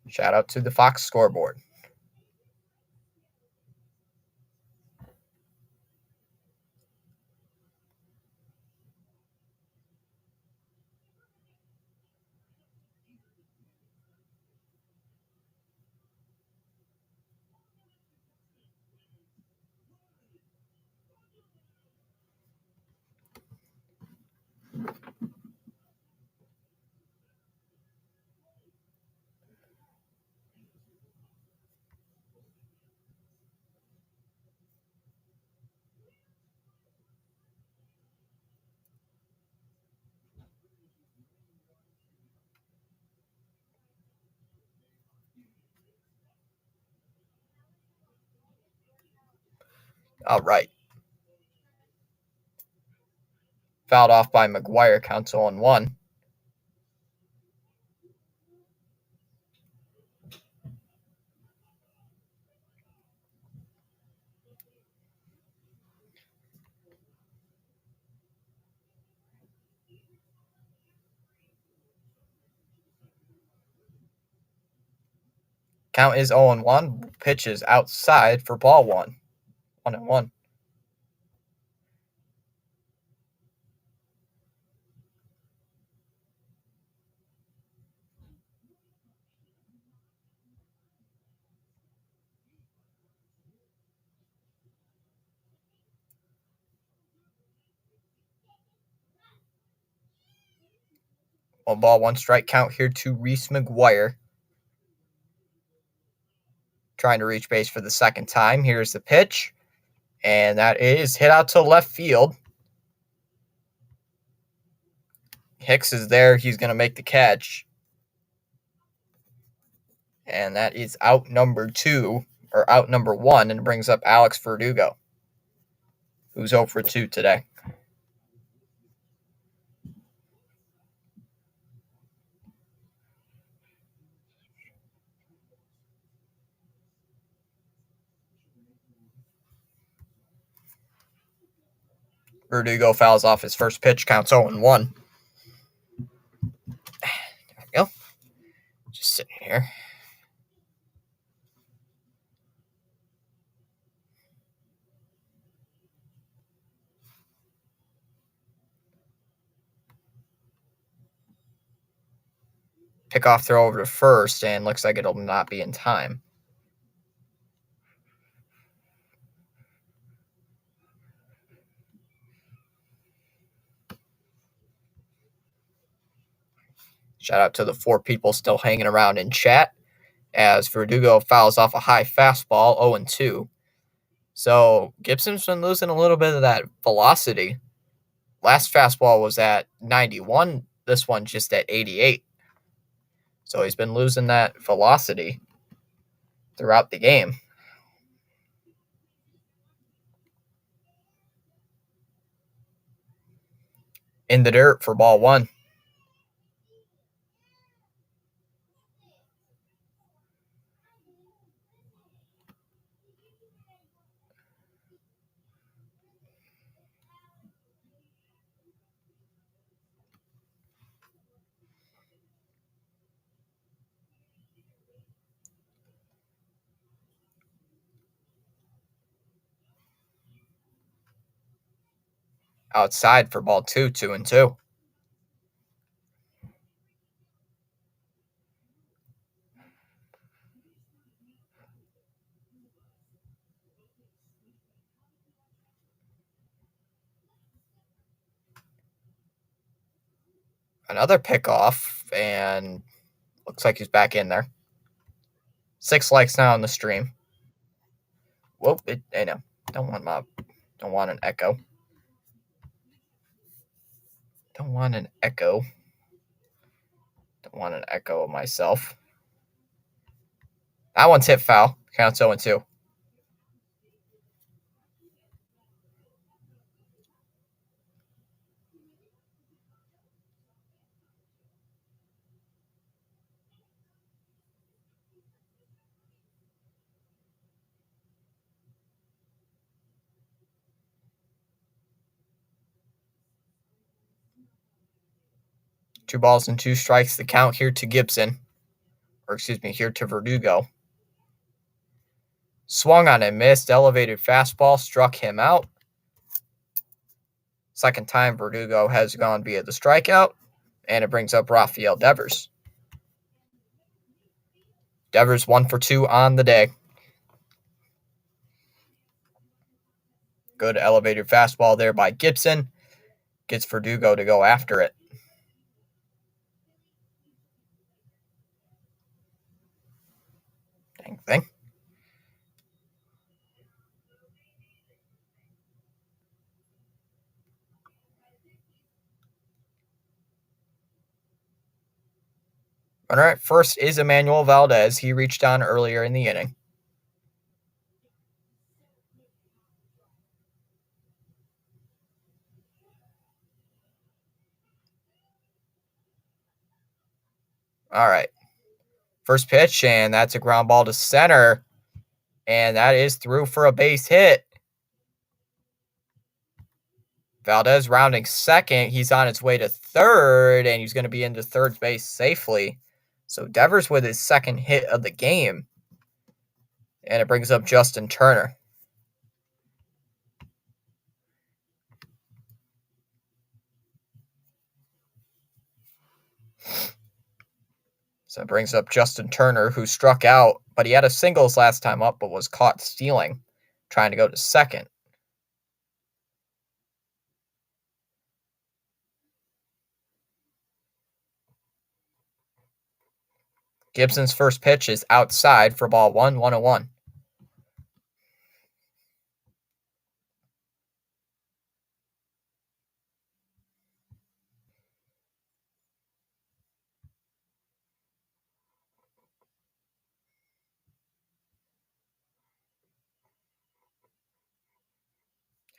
Shout out to the Fox scoreboard. All right. Fouled off by McGuire, counts 0-1. Count is 0-1. Pitch is outside for ball 1. 1-1. One ball, one strike count here to Reese McGuire. Trying to reach base for the second time. Here's the pitch. And that is hit out to left field. Hicks is there. He's going to make the catch. And that is out number 2, or out number 1, and brings up Alex Verdugo, who's 0 for 2 today. Verdugo fouls off his first pitch, counts 0-1. There we go. Just sitting here. Pickoff throw over to first, and looks like it'll not be in time. Shout out to the 4 people still hanging around in chat, as Verdugo fouls off a high fastball, 0-2. So Gibson's been losing a little bit of that velocity Last fastball was at 91. This one just at 88. So he's been losing that velocity throughout the game. In the dirt for ball one. Outside for ball two, 2-2. Another pickoff, and looks like he's back in there. 6 likes now on the stream. Whoop! I know. Don't want an echo. Don't want an echo. Don't want an echo of myself. That one's hit foul. Counts 0-2. Two balls and 2 strikes. The count here to Gibson. Or excuse me, here to Verdugo. Swung on and missed. Elevated fastball struck him out. Second time Verdugo has gone via the strikeout. And it brings up Rafael Devers. Devers 1 for 2 on the day. Good elevated fastball there by Gibson. Gets Verdugo to go after it. Dang thing. Runner at first is Emmanuel Valdez. He reached on earlier in the inning. All right. First pitch, and that's a ground ball to center. And that is through for a base hit. Valdez rounding second. He's on his way to third, and he's going to be into third base safely. So Devers with his second hit of the game. And it brings up Justin Turner. So it brings up Justin Turner, who struck out, but he had a singles last time up, but was caught stealing, trying to go to second. Gibson's first pitch is outside for ball 1, 1-1.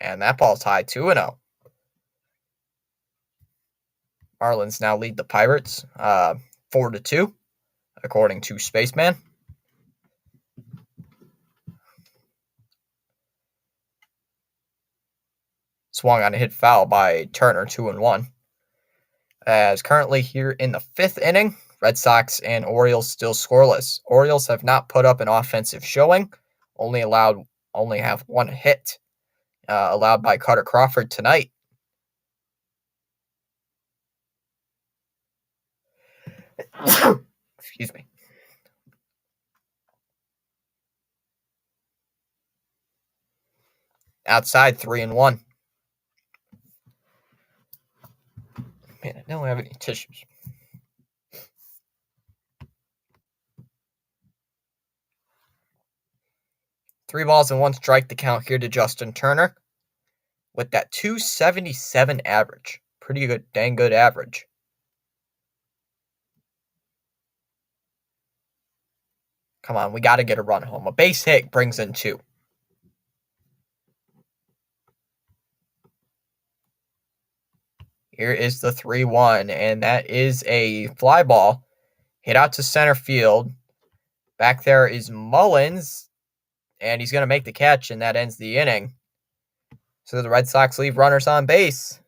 And that ball's high, 2-0. Marlins now lead the Pirates 4-2, according to Spaceman. Swung on a hit foul by Turner, 2-1. As currently here in the 5th inning, Red Sox and Orioles still scoreless. Orioles have not put up an offensive showing, only have 1 hit allowed by Carter Crawford tonight. Excuse me. Outside 3-1. Man, I don't have any tissues. Three balls and 1 strike, the count here to Justin Turner. with that 277 average. Pretty good, dang good average. Come on, we got to get a run home. A base hit brings in 2. Here is the 3-1, and that is a fly ball hit out to center field. Back there is Mullins, and he's going to make the catch, and that ends the inning. So the Red Sox leave runners on base.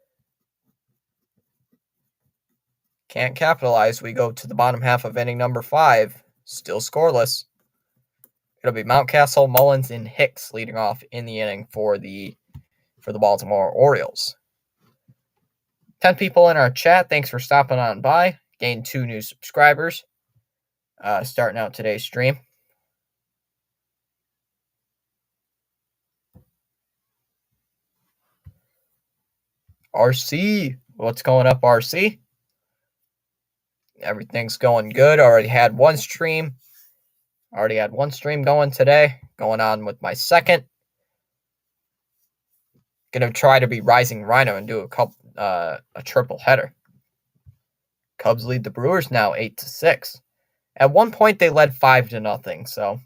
Can't capitalize. We go to the bottom half of inning number 5. Still scoreless. It'll be Mountcastle, Mullins, and Hicks leading off in the inning for the Baltimore Orioles. 10 people in our chat. Thanks for stopping on by. Gained 2 new subscribers. Starting out today's stream. RC, what's going up, RC? Everything's going good. Already had one stream going today. Going on with my second. Gonna try to be Rising Rhino and do a triple header. Cubs lead the Brewers now 8-6. At one point they led 5-0. So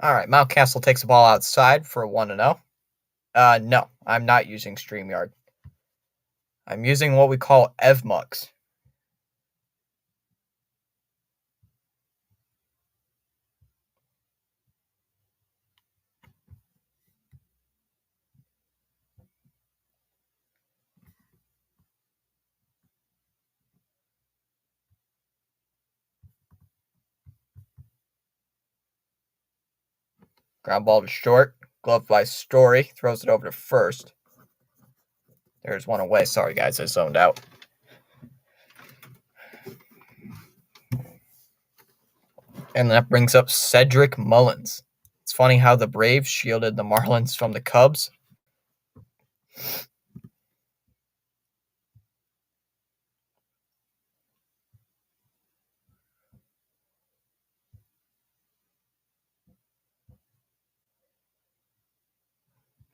all right, Mountcastle takes the ball outside for a 1-0. No, I'm not using StreamYard. I'm using what we call EvMux. Ground ball to short. Glove by Story. Throws it over to first. There's one away. Sorry, guys. I zoned out. And that brings up Cedric Mullins. It's funny how the Braves shielded the Marlins from the Cubs.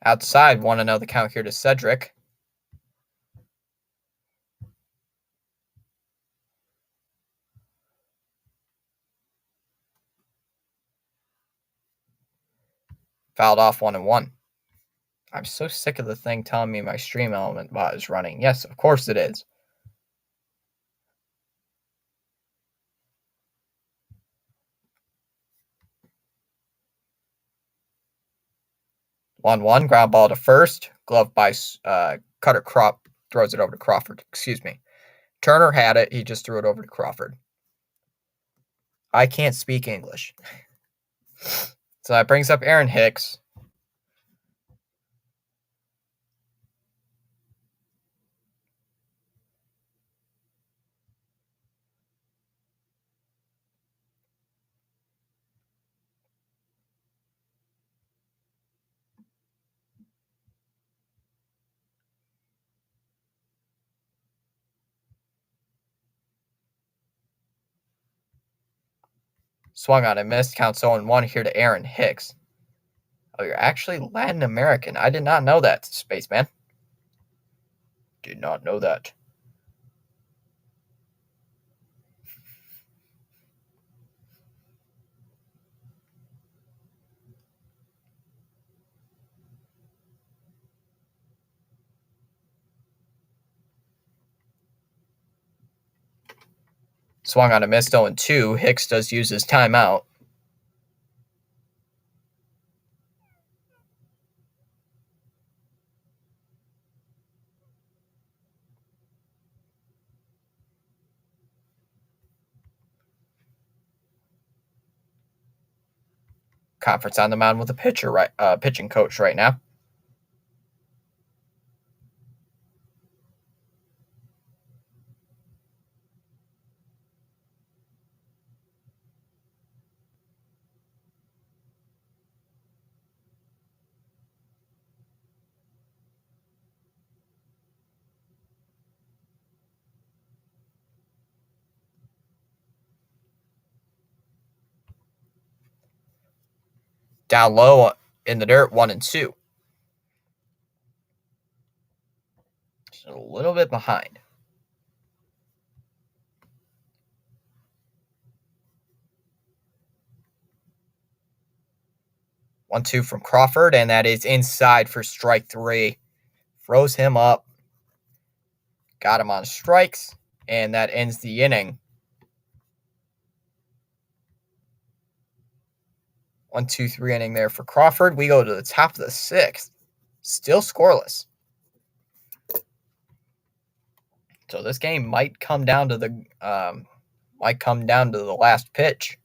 Outside, 1-0 the count here to Cedric. Fouled off 1-1. I'm so sick of the thing telling me my stream element bot is running. Yes, of course it is. One ground ball to first. Glove by Cutter Crop throws it over to Crawford. Excuse me. Turner had it. He just threw it over to Crawford. I can't speak English. So that brings up Aaron Hicks. Swung on and missed. Count 0-1 here to Aaron Hicks. Oh, you're actually Latin American. I did not know that, Spaceman. Did not know that. Swung on a missed 0-2. Hicks does use his timeout. Conference on the mound with a pitching coach right now. Down low in the dirt, 1-2. Just a little bit behind. One, two from Crawford, and that is inside for strike 3. Froze him up. Got him on strikes, and that ends the inning. 1-2-3 inning there for Crawford. We go to the top of the 6th. Still scoreless. So this game might come down to the last pitch.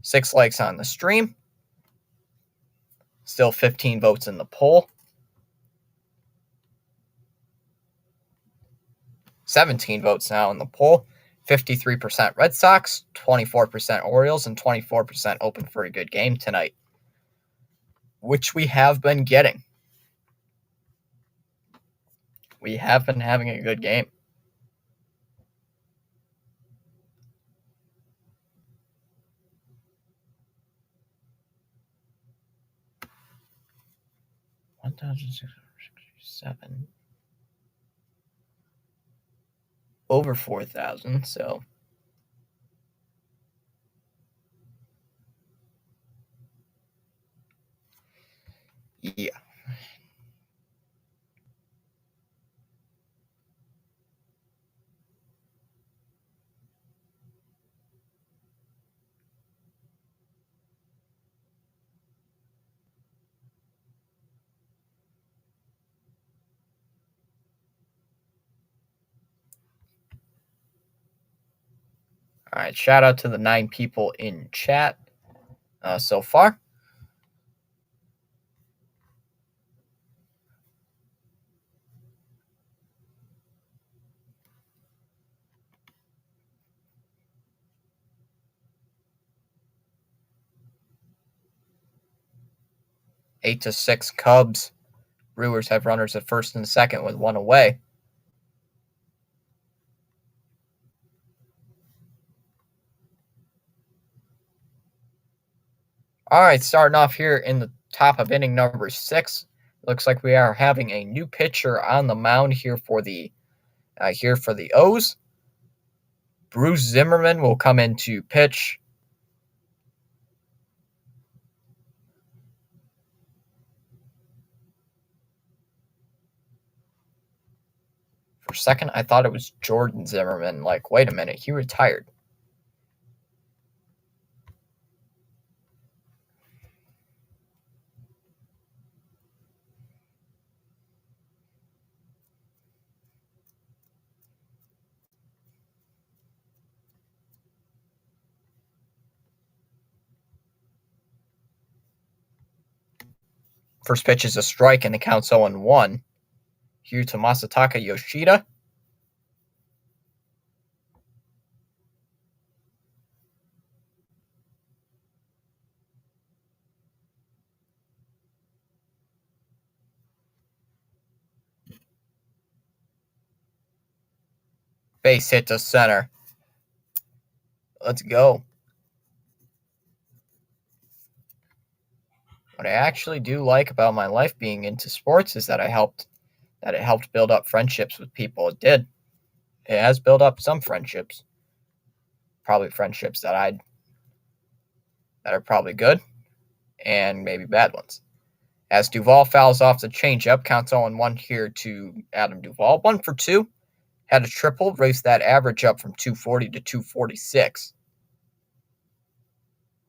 6 likes on the stream. Still 15 votes in the poll. 17 votes now in the poll. 53% Red Sox, 24% Orioles, and 24% open for a good game tonight, which we have been getting. We have been having a good game. $1,667. Over 4,000, so yeah. All right, shout out to the 9 people in chat so far. Eight to 6 Cubs. Brewers have runners at first and second with 1 away. All right, starting off here in the top of inning number 6. Looks like we are having a new pitcher on the mound here for the O's. Bruce Zimmerman will come in to pitch. For a second, I thought it was Jordan Zimmerman. Like, wait a minute, he retired. First pitch is a strike, and the count's 0-1. Here to Masataka Yoshida. Base hit to center. Let's go. What I actually do like about my life being into sports is that it helped build up friendships with people. It did. It has built up some friendships. Probably friendships that are probably good and maybe bad ones. As Duvall fouls off the changeup, counts 0-1 here to Adam Duvall. 1 for 2. Had a triple, raised that average up from 240 to 246.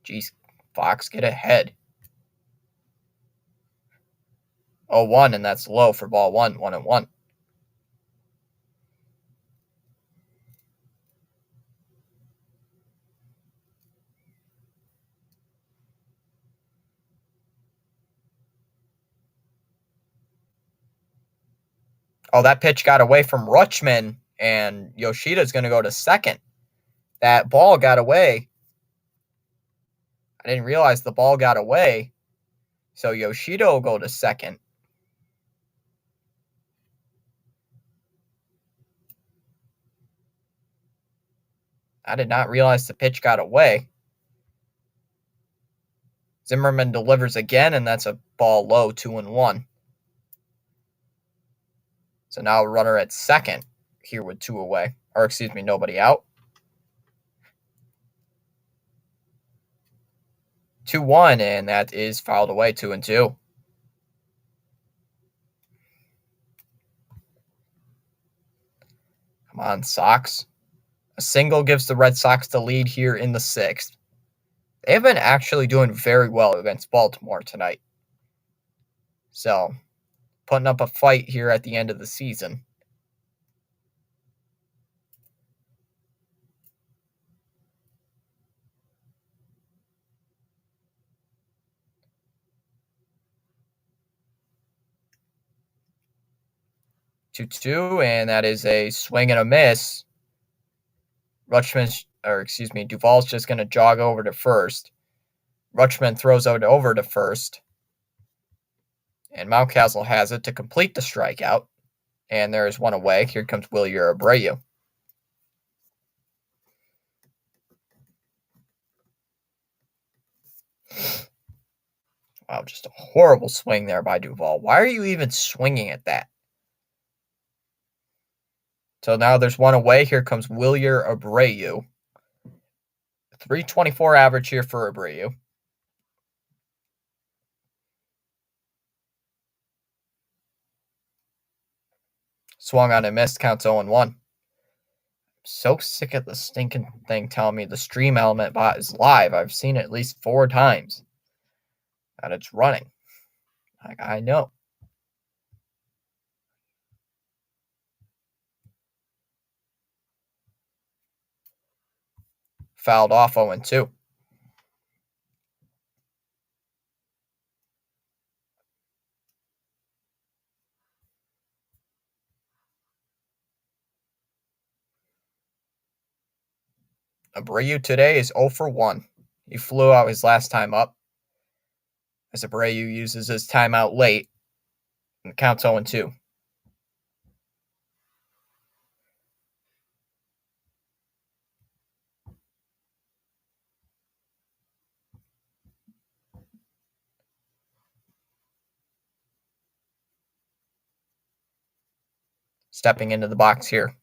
Geez, Fox, get ahead. 0-1, and that's low for ball 1, 1-1. Oh, that pitch got away from Rutschman, and Yoshida's going to go to second. That ball got away. I didn't realize the ball got away. So Yoshida will go to second. I did not realize the pitch got away. Zimmerman delivers again, and that's a ball low, 2-1. So now a runner at second here with 2 away. Or excuse me, nobody out. 2-1, and that is fouled away, 2-2. Come on, Sox. A single gives the Red Sox the lead here in the 6th. They have been actually doing very well against Baltimore tonight. So, putting up a fight here at the end of the season. Two, and that is a swing and a miss. Duvall's just going to jog over to first. Rutschman throws it over to first. And Mountcastle has it to complete the strikeout. And there is one away. Here comes Wilyer Abreu. Wow, just a horrible swing there by Duvall. Why are you even swinging at that? So now there's one away. Here comes Wilyer Abreu. 324 average here for Abreu. Swung on and missed, counts 0-1. So sick of the stinking thing telling me the stream element bot is live. I've seen it at least 4 times that it's running. Like, I know. Fouled off 0-2. Abreu today is 0 for 1. He flew out his last time up, as Abreu uses his timeout late and counts 0-2. Stepping into the box here.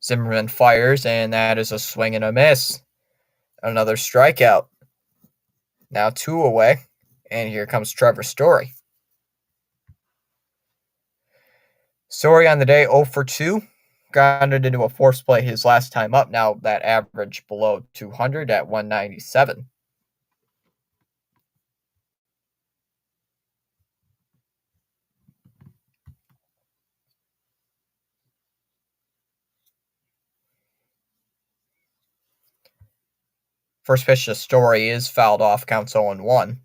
Zimmerman fires, and that is a swing and a miss. Another strikeout. Now 2 away, and here comes Trevor Story. Story on the day 0 for 2. Grounded into a force play his last time up. Now that average below 200 at 197. First pitch to Story is fouled off, counts 0-1.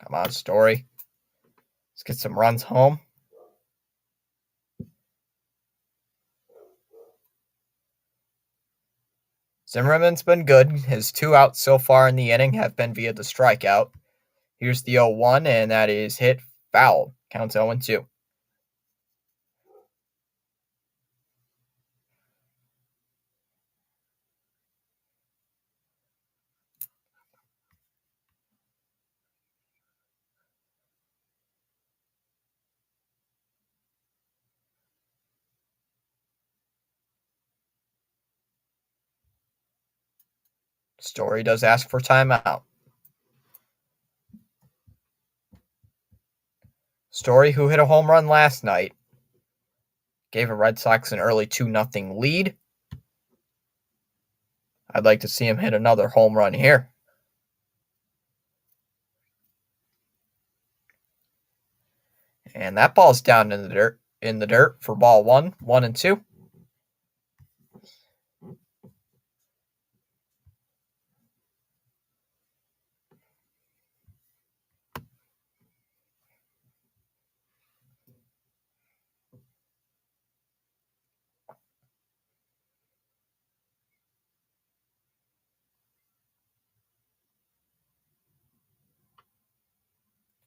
Come on, Story. Let's get some runs home. Zimmerman's been good. His 2 outs so far in the inning have been via the strikeout. Here's the 0-1, and that is hit foul. Counts 0-2. Story does ask for timeout. Story, who hit a home run last night, gave the Red Sox an early 2-0 lead. I'd like to see him hit another home run here. And that ball's down in the dirt for ball 1-2.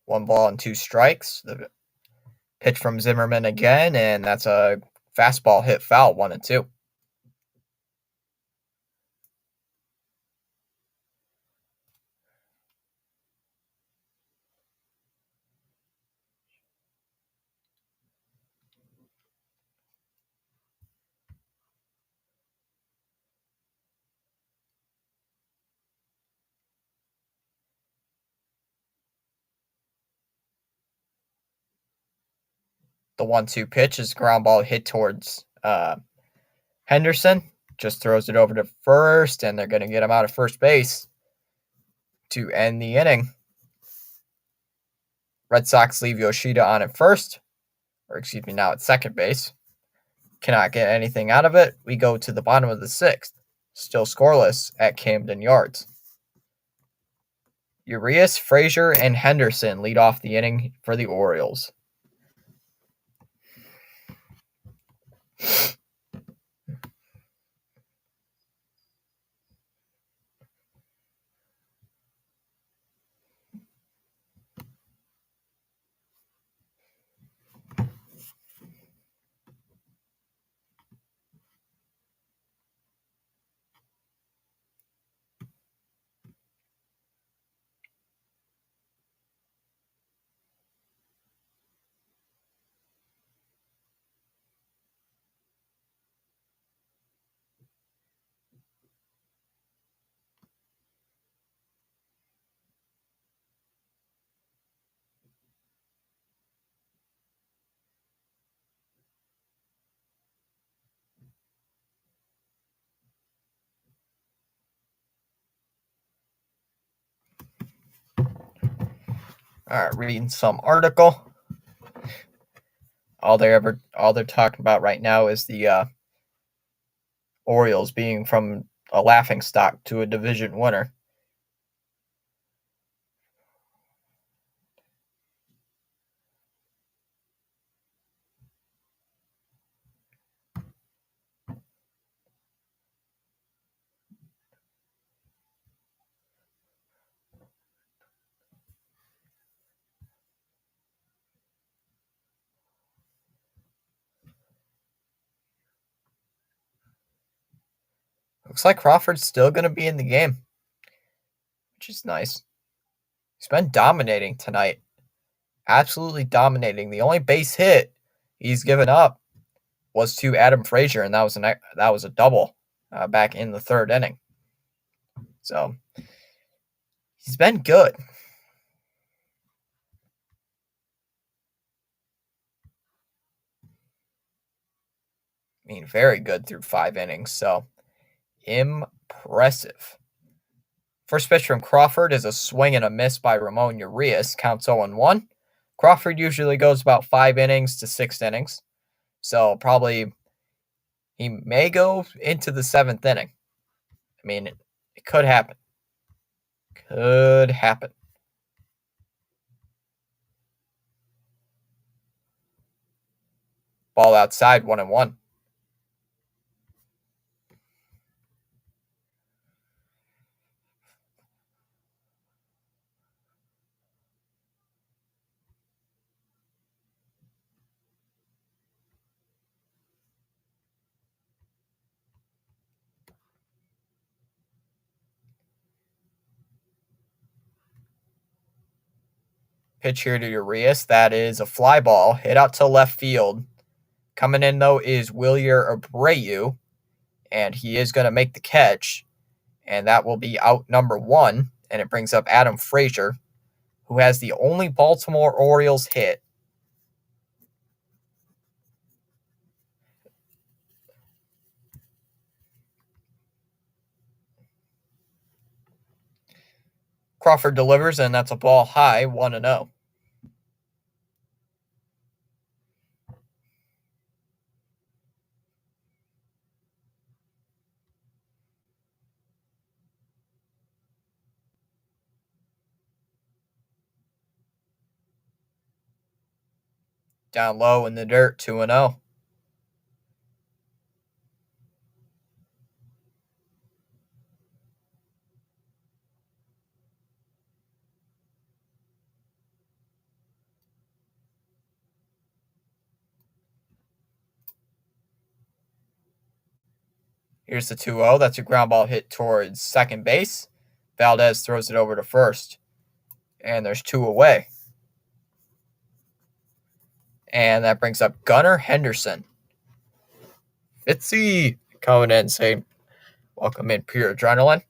One ball and 2 strikes. The pitch from Zimmerman again, and that's a fastball hit foul, 1-2. The 1-2 pitch is ground ball hit towards Henderson. Just throws it over to first, and they're going to get him out of first base to end the inning. Red Sox leave Yoshida on at first, now at second base. Cannot get anything out of it. We go to the bottom of the 6th, still scoreless at Camden Yards. Urias, Frazier, and Henderson lead off the inning for the Orioles. All right, reading some article. All they're talking about right now is the Orioles being from a laughing stock to a division winner. Looks like Crawford's still going to be in the game, which is nice. He's been dominating tonight. Absolutely dominating. The only base hit he's given up was to Adam Frazier, and that was a double back in the 3rd inning. So he's been good. I mean, very good through 5 innings. So impressive. First pitch from Crawford is a swing and a miss by Ramon Urias. Counts 0-1. Crawford usually goes about 5 innings to 6 innings. So probably he may go into the 7th inning. I mean, it could happen. Could happen. Ball outside, 1-1. Pitch here to Urias. That is a fly ball hit out to left field. Coming in, though, is Wilyer Abreu, and he is going to make the catch, and that will be out number 1, and it brings up Adam Frazier, who has the only Baltimore Orioles hit. Crawford delivers, and that's a ball high, 1-0. Down low in the dirt, 2-0. Here's the 2-0. That's a ground ball hit towards second base. Valdez throws it over to first, and there's 2 away. And that brings up Gunnar Henderson. Fitzy coming in saying, welcome in, pure adrenaline.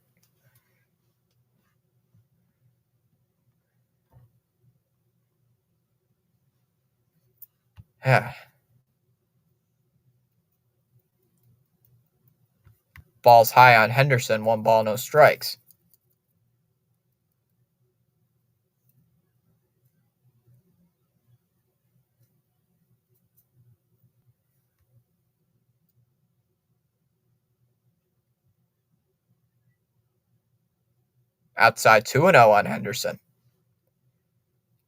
Ball's high on Henderson, 1 ball, no strikes. Outside 2-0 on Henderson.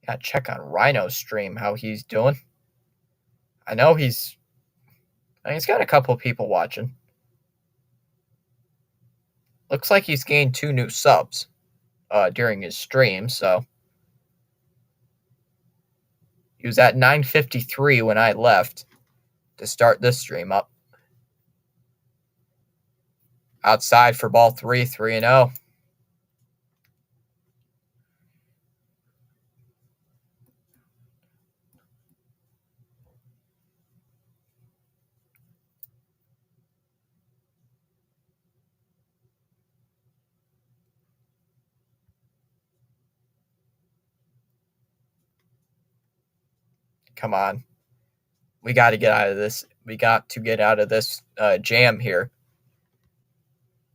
Gotta check on Rhino's stream, how he's doing. I know he's got a couple people watching. Looks like he's gained 2 new subs during his stream, so he was at 953 when I left to start this stream up. Outside for ball 3, 3-0. Come on. We got to get out of this. We got to get out of this jam here.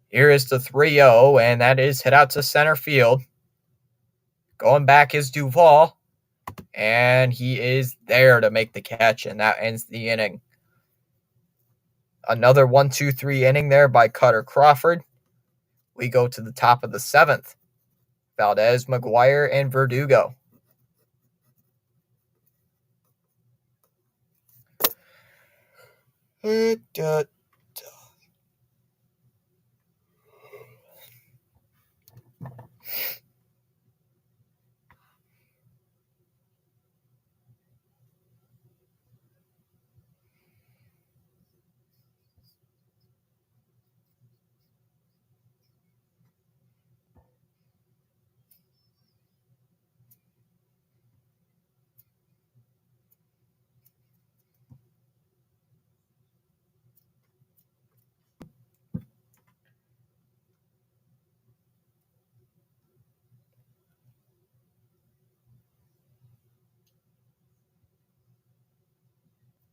Here is the 3-0, and that is hit out to center field. Going back is Duvall, and he is there to make the catch, and that ends the inning. Another 1-2-3 inning there by Cutter Crawford. We go to the top of the 7th. Valdez, McGuire, and Verdugo.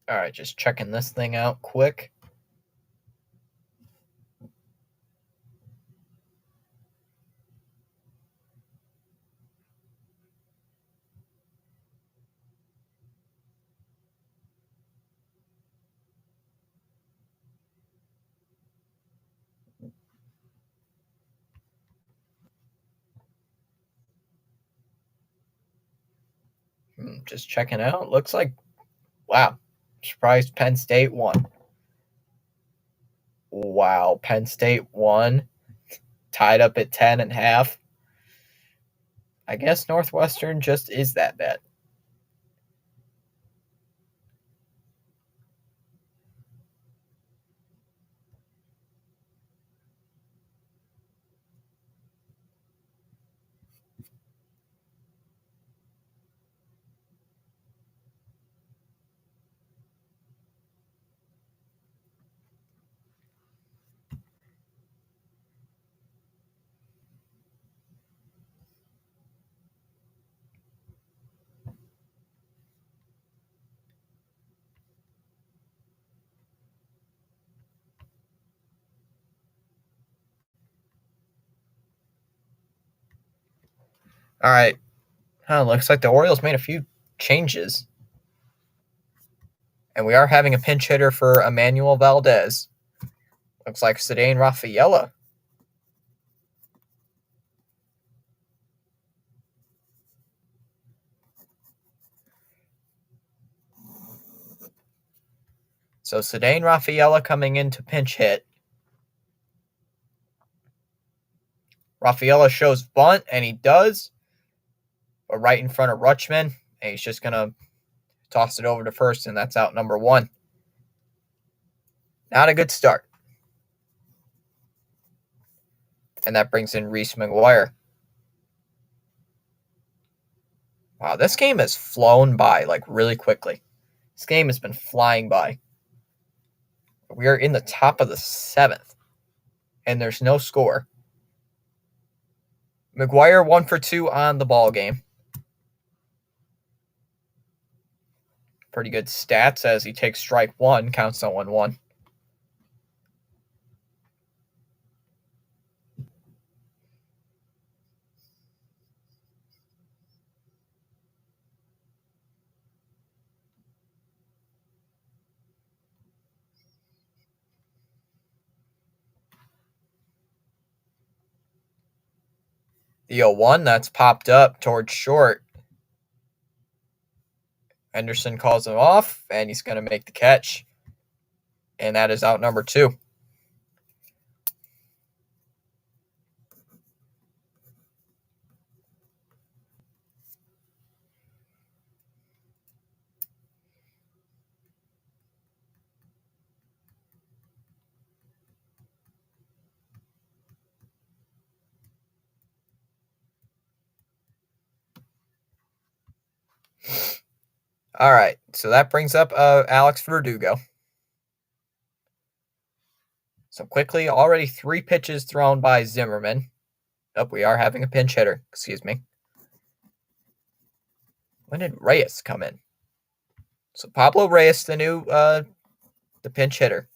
All right, just checking this thing out quick. Just checking out. Looks like, wow, surprised Penn State won. Wow, Penn State won. Tied up at 10.5. I guess Northwestern just is that bad. All right. Looks like the Orioles made a few changes. And we are having a pinch hitter for Emmanuel Valdez. Looks like Ceddanne Rafaela. So Ceddanne Rafaela coming in to pinch hit. Rafaela shows bunt, and he does. But right in front of Rutschman. And he's just going to toss it over to first, and that's out number one. Not a good start. And that brings in Reese McGuire. Wow, this game has flown by like really quickly. This game has been flying by. We are in the top of the seventh, and there's no score. McGuire 1 for 2 on the ball game. Pretty good stats as he takes strike one, counts 0-1. The 0-1 that's popped up towards short. Henderson calls him off, and he's going to make the catch. And that is out number two. All right, so that brings up Alex Verdugo. So quickly, already 3 pitches thrown by Zimmerman. Oh, we are having a pinch hitter. Excuse me. When did Reyes come in? So Pablo Reyes, the new the pinch hitter.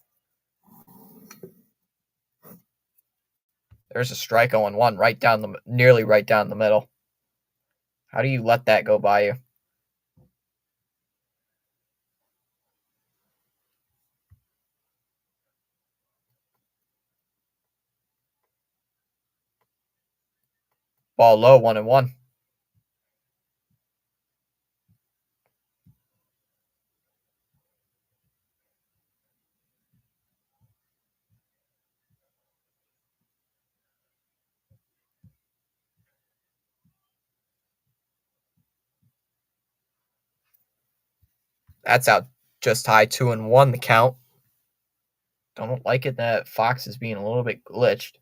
There's a strike 0-1 nearly right down the middle. How do you let that go by you? Ball low, 1-1. That's out just high, 2-1 the count. Don't like it that Fox is being a little bit glitched.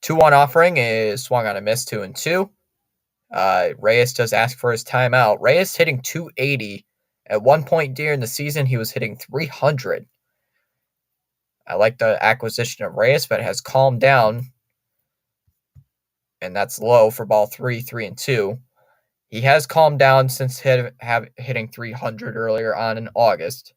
2-1 offering is swung on a miss, 2-2. Reyes does ask for his timeout. Reyes hitting 280. At one point during the season, he was hitting 300. I like the acquisition of Reyes, but it has calmed down. And that's low for ball 3, 3-2. He has calmed down since hitting 300 earlier on in August.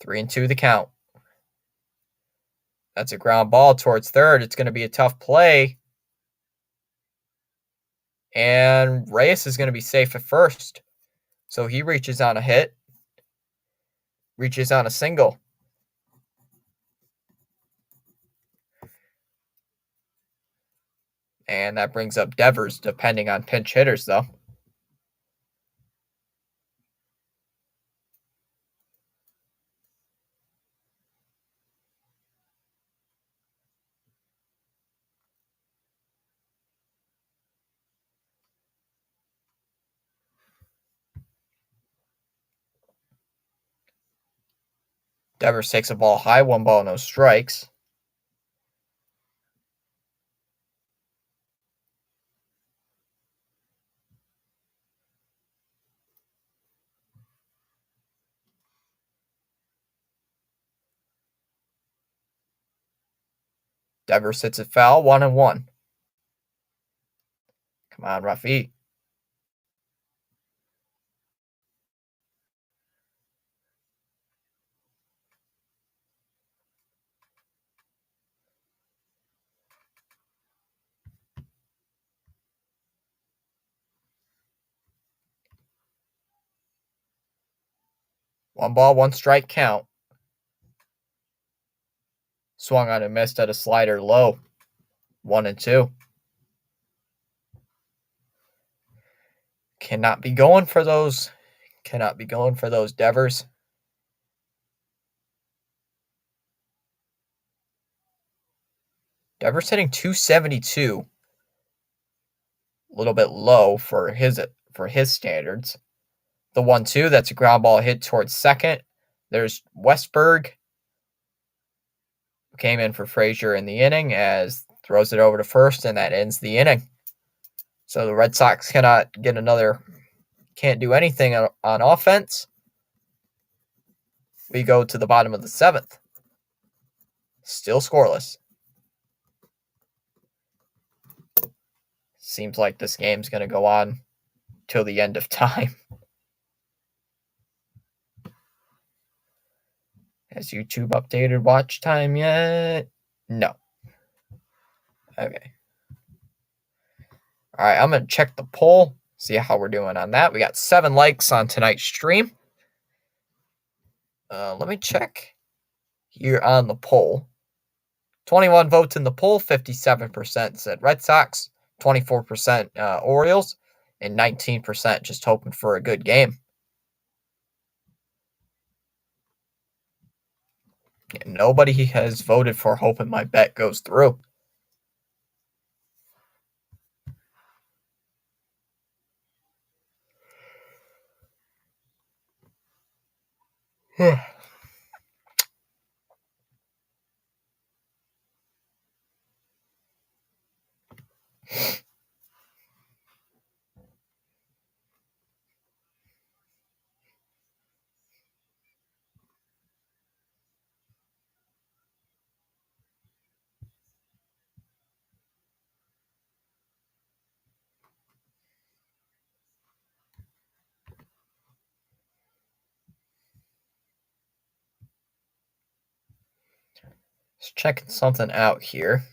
Three and two the count. That's a ground ball towards third. It's going to be a tough play. And Reyes is going to be safe at first. So he reaches on a hit. Reaches on a single. And that brings up Devers, depending on pinch hitters, though. Devers takes a ball high, 1 ball, no strikes. Devers hits it foul, 1-1. Come on, Rafi. One ball, one strike count. Swung on and missed at a slider low. 1-2. Cannot be going for those. Cannot be going for those Devers. Devers hitting 272. A little bit low for his standards. The 1-2, that's a ground ball hit towards second. There's Westberg. Came in for Frazier in the inning as throws it over to first, and that ends the inning. So the Red Sox can't do anything on offense. We go to the bottom of the 7th. Still scoreless. Seems like this game's going to go on till the end of time. Has YouTube updated watch time yet? No. Okay. All right, I'm going to check the poll, see how we're doing on that. We got 7 likes on tonight's stream. Let me check here on the poll. 21 votes in the poll, 57% said Red Sox, 24% Orioles, and 19% just hoping for a good game. And nobody has voted for hoping my bet goes through. Just checking something out here.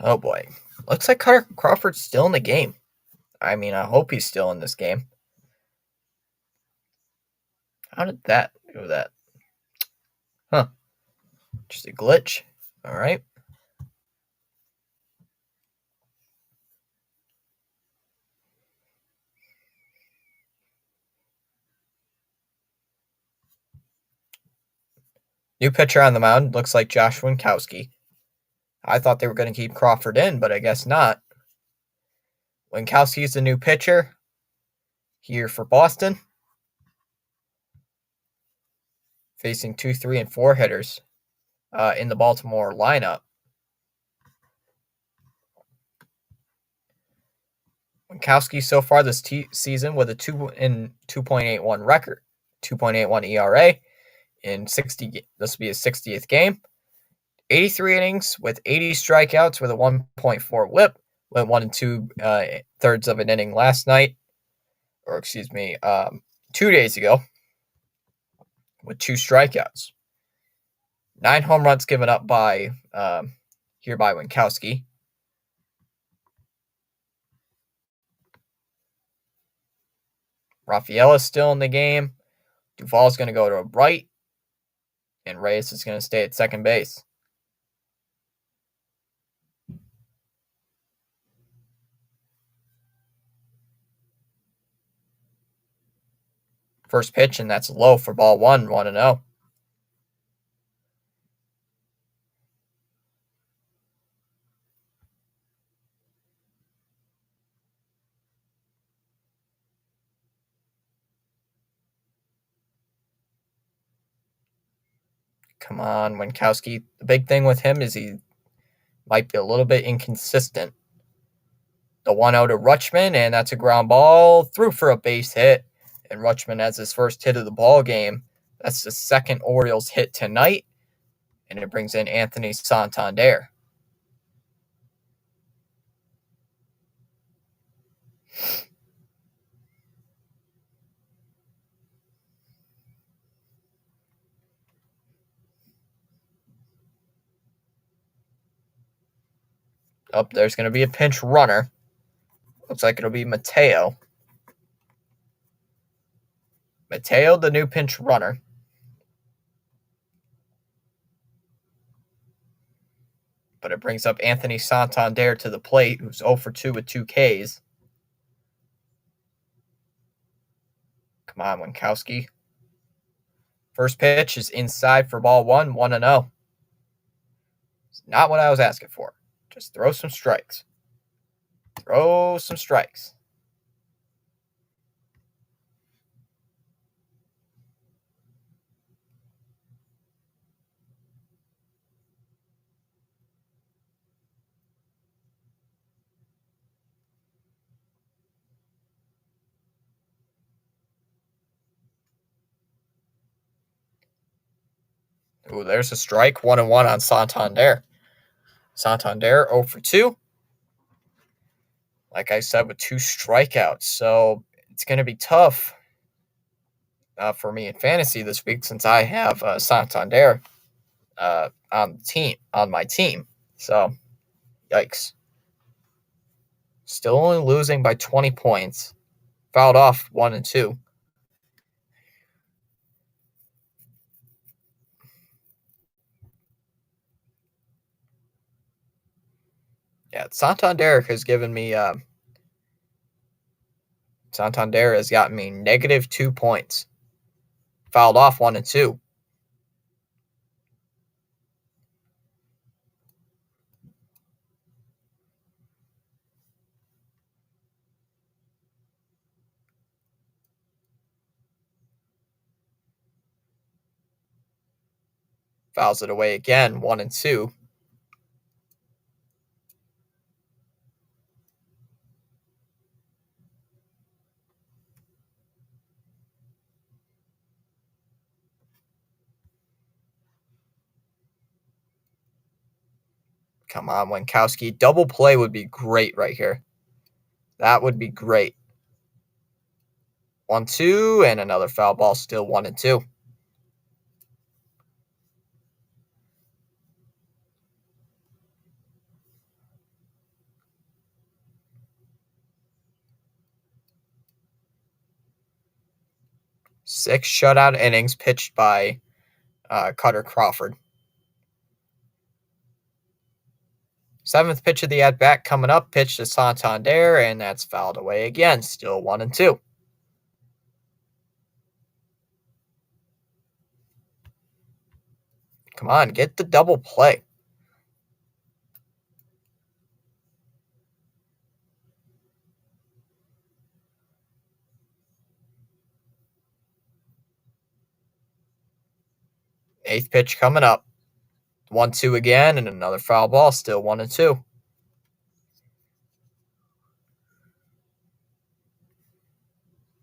Oh boy. Looks like Carter Crawford's still in the game. I mean, I hope he's still in this game. How did that do that? Huh. Just a glitch. All right. New pitcher on the mound looks like Josh Winkowski. I thought they were going to keep Crawford in, but I guess not. Winkowski's the new pitcher here for Boston, facing 2, 3, and 4 hitters in the Baltimore lineup. Winkowski so far this season with a 2.81 record, 2.81 ERA in 60. This will be his 60th game. 83 innings with 80 strikeouts with a 1.4 WHIP. Went 1 2/3 of an inning last night, or 2 days ago, with 2 strikeouts. 9 home runs given up by Winkowski. Rafael is still in the game. Duvall is going to go to right, and Reyes is going to stay at second base. First pitch, and that's low for ball 1, 1-0. Come on, Winkowski. The big thing with him is he might be a little bit inconsistent. The 1-0 to Rutschman, and that's a ground ball through for a base hit. And Rutschman has his first hit of the ball game. That's the second Orioles hit tonight, and it brings in Anthony Santander. Up there's going to be a pinch runner. Looks like it'll be Mateo. Mateo, the new pinch runner. But it brings up Anthony Santander to the plate, who's 0 for 2 with 2 Ks. Come on, Winkowski. First pitch is inside for ball 1, 1-0. It's not what I was asking for. Just throw some strikes. Throw some strikes. Ooh, there's a strike. 1-1 on Santander. Santander 0 for 2. Like I said, with 2 strikeouts. So it's going to be tough for me in fantasy this week since I have Santander on my team. So, yikes. Still only losing by 20 points. Fouled off 1 and 2. Yeah, Santander has given me Santander has gotten me negative 2 points. Fouled off 1 and 2. Fouls it away again, 1 and 2. Come on, Winkowski. Double play would be great right here. That would be great. 1-2, and another foul ball, still 1 and 2. Six shutout innings pitched by Cutter Crawford. 7th pitch of the at-bat coming up, pitch to Santander, and that's fouled away again, still 1 and 2. Come on, get the double play. Eighth pitch coming up. 1-2 again, and another foul ball, still 1 and 2.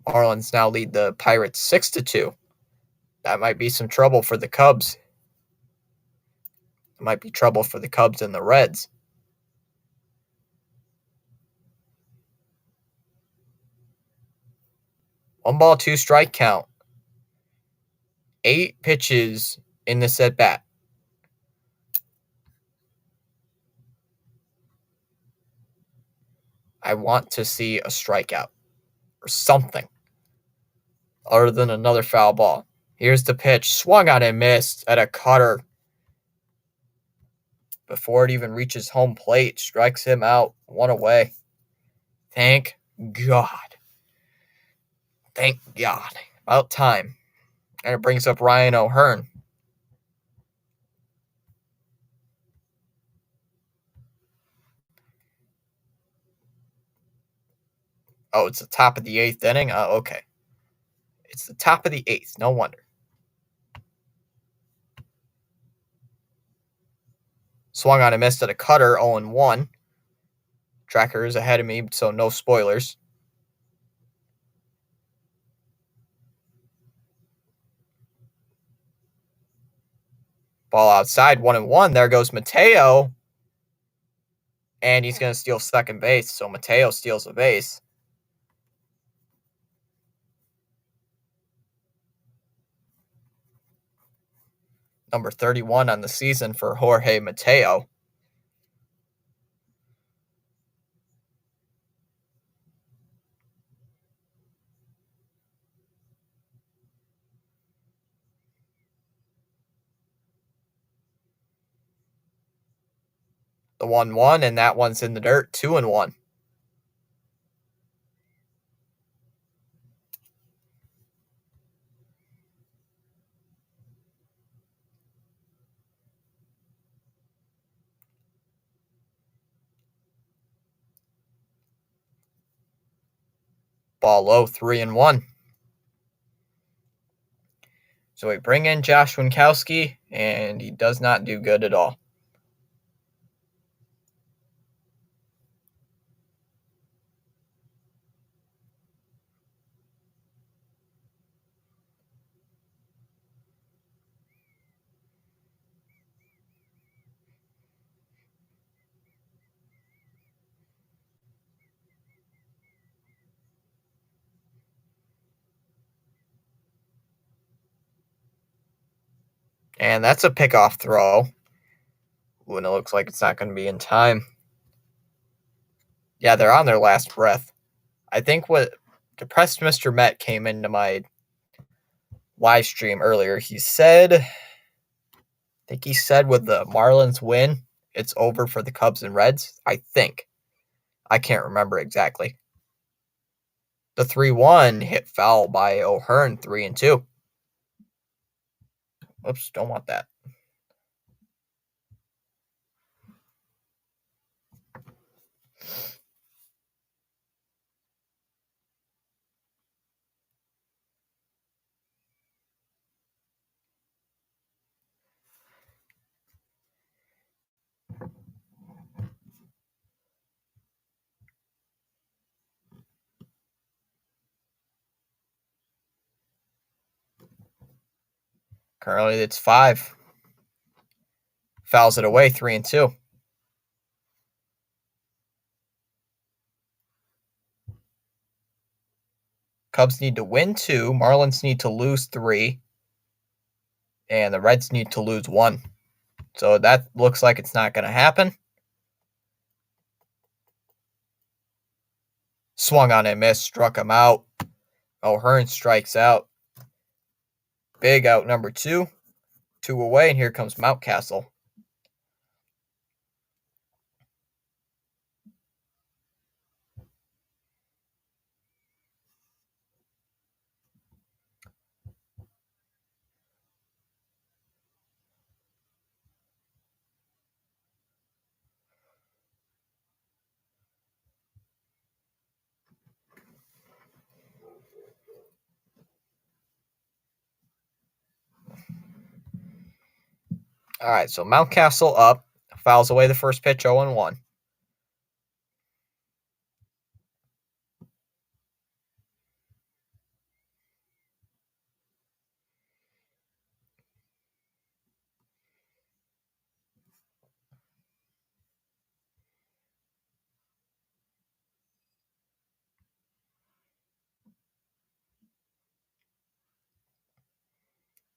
Marlins now lead the Pirates 6-2. That might be some trouble for the Cubs. It might be trouble for the Cubs and the Reds. 1 ball, 2 strike count. 8 pitches in this at bat. I want to see a strikeout or something other than another foul ball. Here's the pitch. Swung on and missed at a cutter before it even reaches home plate. Strikes him out. 1 away. Thank God. Thank God. About time. And it brings up Ryan O'Hearn. Oh, it's the top of the 8th inning? Oh, okay. It's the top of the 8th. No wonder. Swung on and missed at a cutter, 0-1. Tracker is ahead of me, so no spoilers. Ball outside, 1-1. There goes Mateo. And he's going to steal second base, so Mateo steals a base. Number 31 on the season for Jorge Mateo. The 1-1, and that one's in the dirt, 2-1. Ball low, 3-1. So we bring in Josh Winkowski, and he does not do good at all. And that's a pickoff throw. Ooh, and it looks like it's not going to be in time. Yeah, they're on their last breath. I think what depressed Mr. Met came into my live stream earlier. He said, I think he said with the Marlins win, it's over for the Cubs and Reds. I think. I can't remember exactly. The 3-1 hit foul by O'Hearn, 3-2. Oops, don't want that. Currently, it's 5. Fouls it away, 3-2. Cubs need to win 2. Marlins need to lose 3. And the Reds need to lose 1. So that looks like it's not going to happen. Swung on and missed, struck him out. O'Hearn strikes out. Big out number 2. 2 away, and here comes Mountcastle. All right, so Mountcastle up. Fouls away the first pitch, 0-1.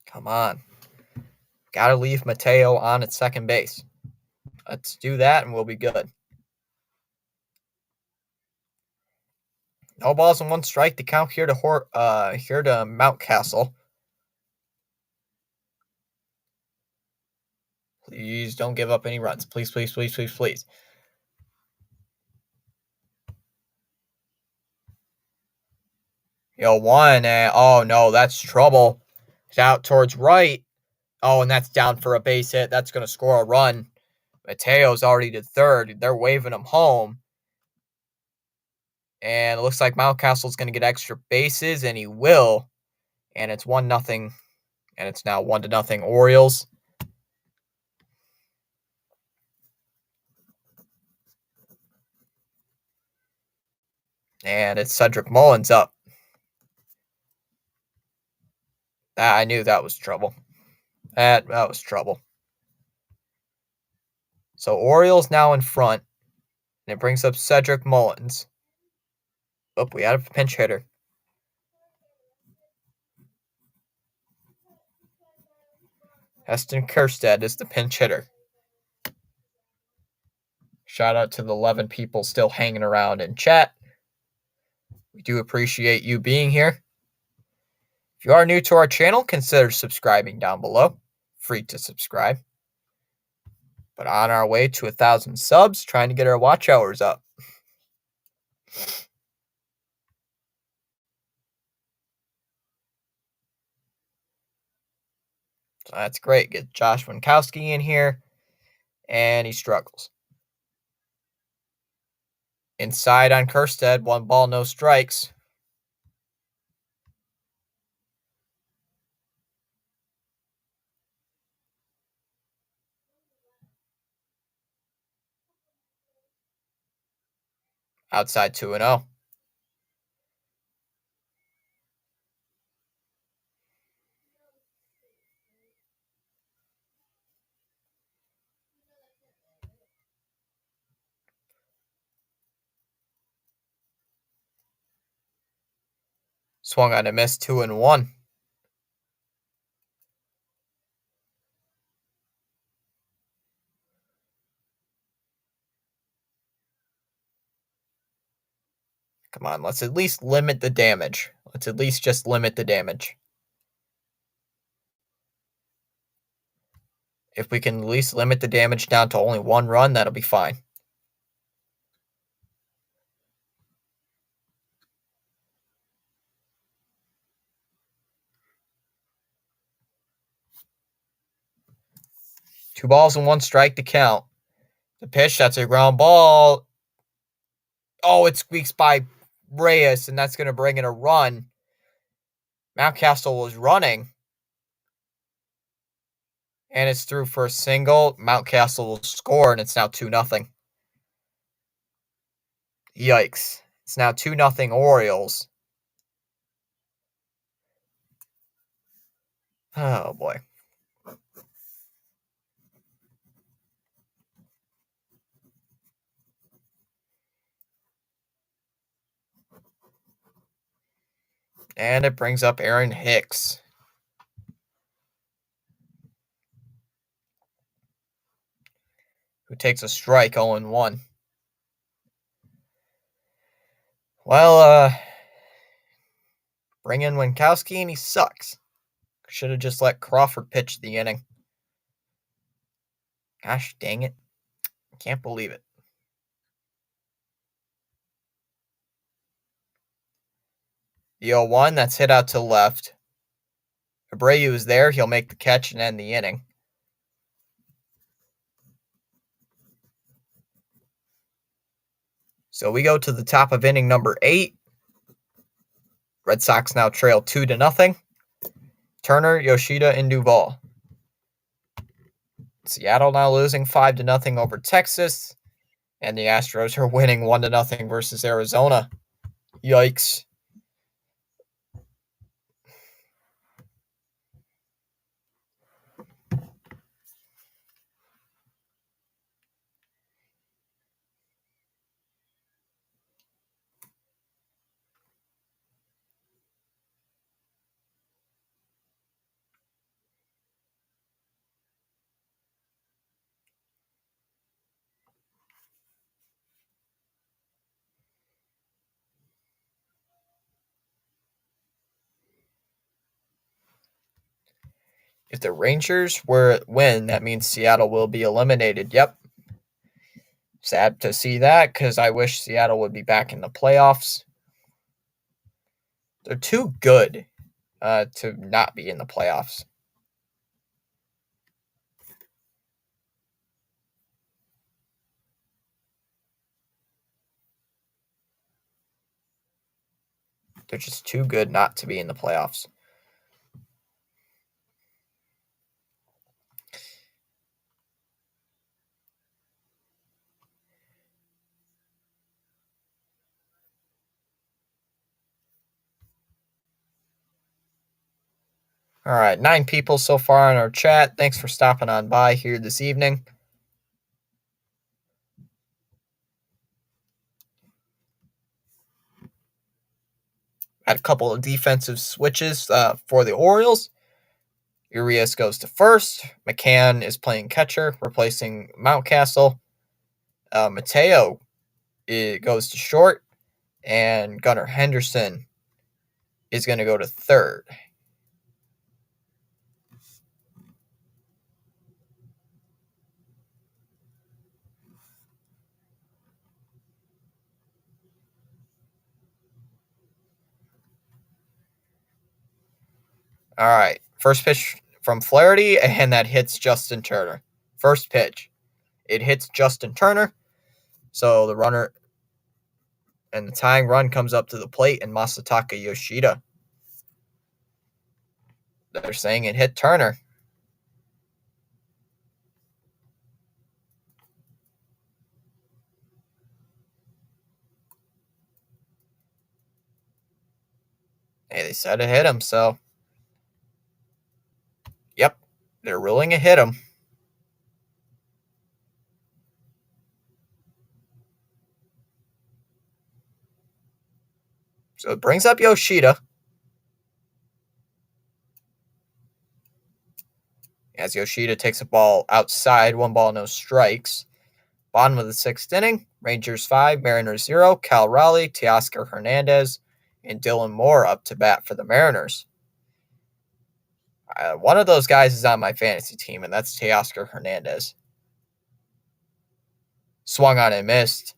Come on. Got to leave Mateo on at second base. Let's do that, and we'll be good. No balls and 1 strike. The count here to Mountcastle. Please don't give up any runs. Please, please, please, please, please. Yo, 1. Oh, no, that's trouble. It's out towards right. Oh, and that's down for a base hit. That's going to score a run. Mateo's already to third. They're waving him home. And it looks like Mountcastle's going to get extra bases, and he will. And it's 1-0. And it's now 1-0 Orioles. And it's Cedric Mullins up. I knew that was trouble. That was trouble. So Orioles now in front, and it brings up Cedric Mullins. Oh, we had a pinch hitter. Heston Kjerstad is the pinch hitter. Shout out to the 11 people still hanging around in chat. We do appreciate you being here. If you are new to our channel, consider subscribing down below. Free to subscribe. But on our way to 1,000 subs, trying to get our watch hours up. So that's great. Get Josh Winkowski in here, and he struggles. Inside on Kjerstad, 1 ball, no strikes. Outside 2-0. Swung on a miss, 2-1. Come on, let's at least limit the damage. Let's at least just limit the damage. If we can at least limit the damage down to only 1 run, that'll be fine. Two balls and 1 strike to count. The pitch, that's a ground ball. Oh, it squeaks by Reyes, and that's going to bring in a run. Mountcastle was running. And it's through for a single. Mountcastle will score, and it's now 2-0. Yikes. It's now 2-0 Orioles. Oh, boy. And it brings up Aaron Hicks. Who takes a strike 0-1. Well, bring in Winkowski, and he sucks. Should have just let Crawford pitch the inning. Gosh dang it. Can't believe it. The 0-1, that's hit out to left. Abreu is there. He'll make the catch and end the inning. So we go to the top of inning number 8. Red Sox now trail 2-0. Turner, Yoshida, and Duvall. Seattle now losing 5-0 over Texas. And the Astros are winning 1-0 versus Arizona. Yikes. If the Rangers win, that means Seattle will be eliminated. Yep. Sad to see that because I wish Seattle would be back in the playoffs. They're too good to not be in the playoffs. They're just too good not to be in the playoffs. All right, 9 people so far in our chat. Thanks for stopping on by here this evening. Had a couple of defensive switches for the Orioles. Urias goes to first. McCann is playing catcher, replacing Mountcastle. Mateo goes to short, and Gunnar Henderson is going to go to third. All right, first pitch from Flaherty, and that hits Justin Turner. First pitch, it hits Justin Turner, so the runner and the tying run comes up to the plate, and Masataka Yoshida. They're saying it hit Turner. Hey, they said it hit him, so yep, they're ruling it hit him. So it brings up Yoshida. As Yoshida takes a ball outside, 1 ball, no strikes. Bottom of the 6th inning, Rangers 5, Mariners 0, Cal Raleigh, Teoscar Hernandez, and Dylan Moore up to bat for the Mariners. One of those guys is on my fantasy team, and that's Teoscar Hernandez. Swung on and missed.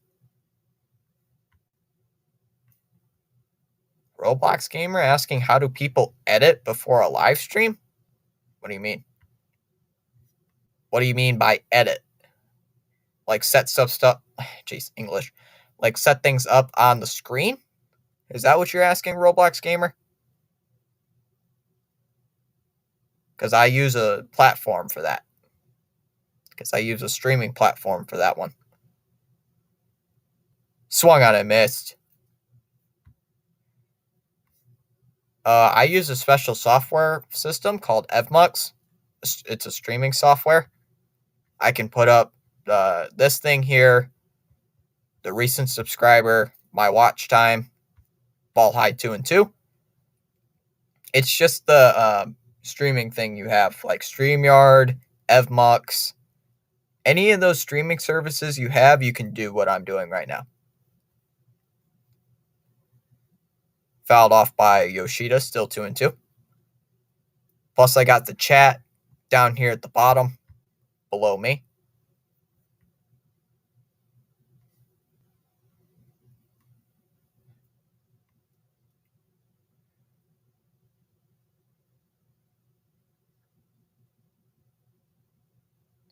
Roblox Gamer asking, how do people edit before a live stream? What do you mean? What do you mean by edit? Like set stuff, jeez, English. Like set things up on the screen? Is that what you're asking, Roblox Gamer? Because I use a platform for that. Because I use a streaming platform for that one. Swung on and missed. I use a special software system called Evmux. It's a streaming software. I can put up this thing here, the recent subscriber, my watch time, ball high 2 and 2. It's just the streaming thing you have, like StreamYard, Evmux. Any of those streaming services you have, you can do what I'm doing right now. Fouled off by Yoshida, still 2 and 2. Plus, I got the chat down here at the bottom below me.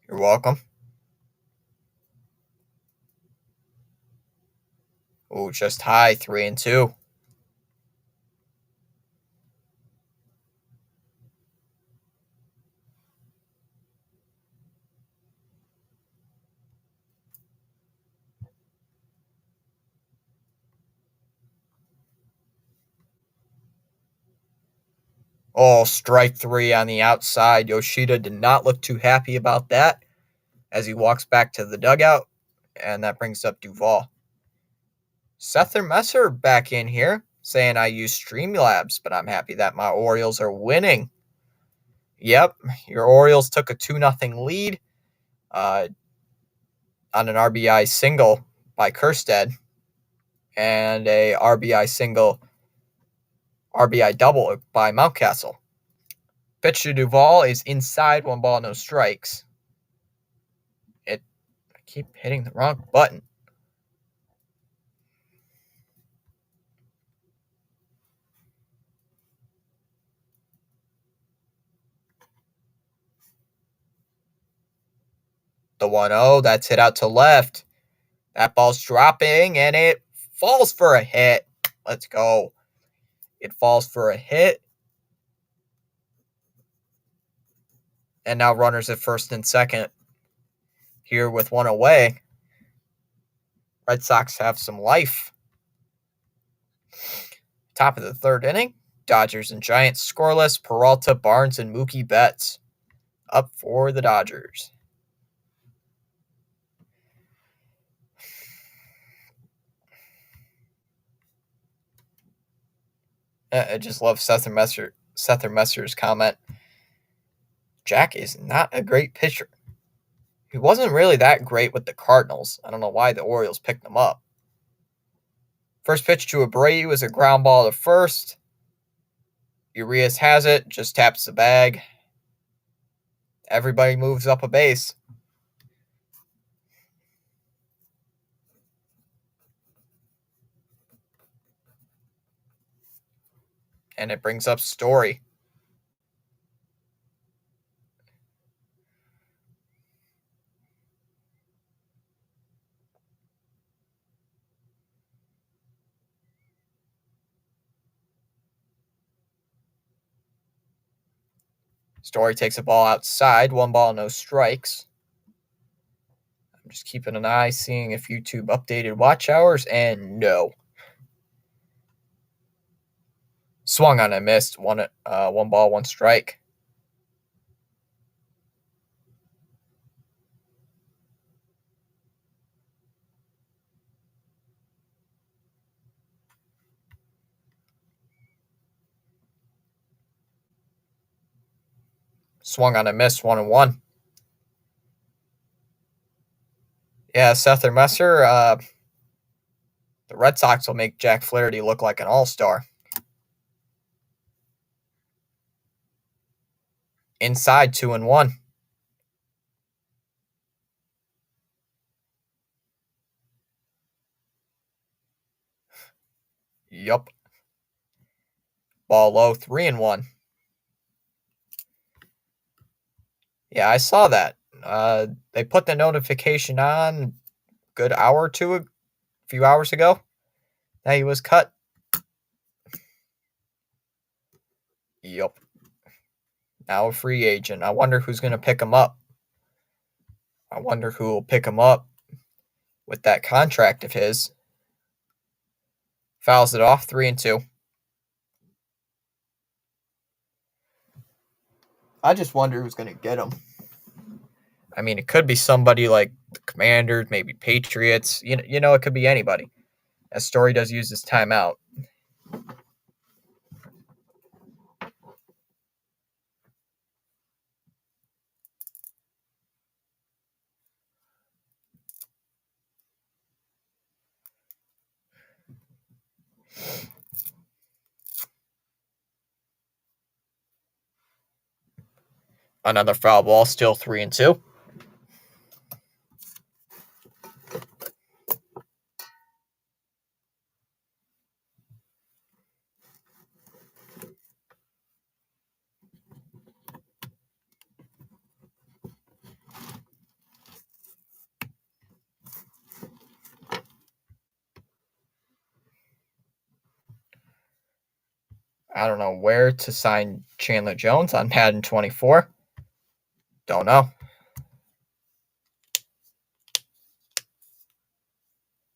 You're welcome. Ooh, just high, 3 and 2. Oh, strike 3 on the outside. Yoshida did not look too happy about that as he walks back to the dugout, and that brings up Duvall. Sether Messer back in here saying I use Streamlabs, but I'm happy that my Orioles are winning. Yep, your Orioles took a 2-0 lead on an RBI single by Kerstead and a RBI double by Mountcastle. Pitch to Duvall is inside, 1 ball, no strikes. I keep hitting the wrong button. The 1-0, that's hit out to left. That ball's dropping, and it falls for a hit. Let's go. It falls for a hit. And now runners at first and second. Here with 1 away. Red Sox have some life. Top of the 3rd inning. Dodgers and Giants scoreless. Peralta, Barnes, and Mookie Betts up for the Dodgers. I just love Seth Messer's comment. Jack is not a great pitcher. He wasn't really that great with the Cardinals. I don't know why the Orioles picked him up. First pitch to Abreu was a ground ball to first. Urias has it, just taps the bag. Everybody moves up a base. And it brings up Story. Story takes a ball outside. 1 ball, no strikes. I'm just keeping an eye, seeing if YouTube updated watch hours, and no. Swung on and missed. 1 ball, 1 strike. Swung on and missed. 1-1. Yeah, Seth Messer. The Red Sox will make Jack Flaherty look like an all-star. Inside, 2-1. Yup. Ball low, 3-1. Yeah, I saw that. They put the notification on a good hour or two, a few hours ago, that he was cut. Yup. Now a free agent. I wonder who's going to pick him up. I wonder who will pick him up with that contract of his. Fouls it off, 3-2. I just wonder who's going to get him. I mean, it could be somebody like the Commanders, maybe Patriots. You know, it could be anybody. As Story does use his timeout. Another foul ball, still 3-2. I don't know where to sign Chandler Jones on Madden 24. Don't know.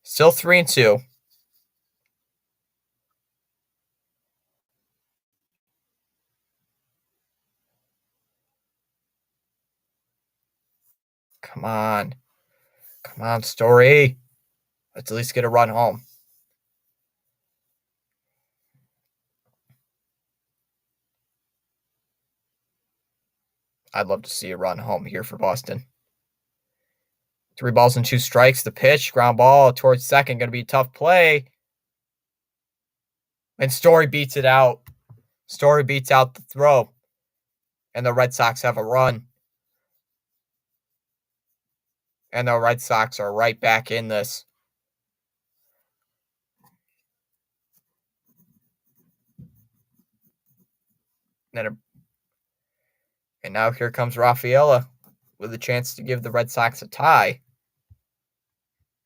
Still 3-2. Come on. Come on, Story. Let's at least get a run home. I'd love to see a run home here for Boston. 3 balls and 2 strikes. The pitch, ground ball towards second. Going to be a tough play. And Story beats it out. Story beats out the throw. And the Red Sox have a run. And the Red Sox are right back in this. And now here comes Rafaela with a chance to give the Red Sox a tie.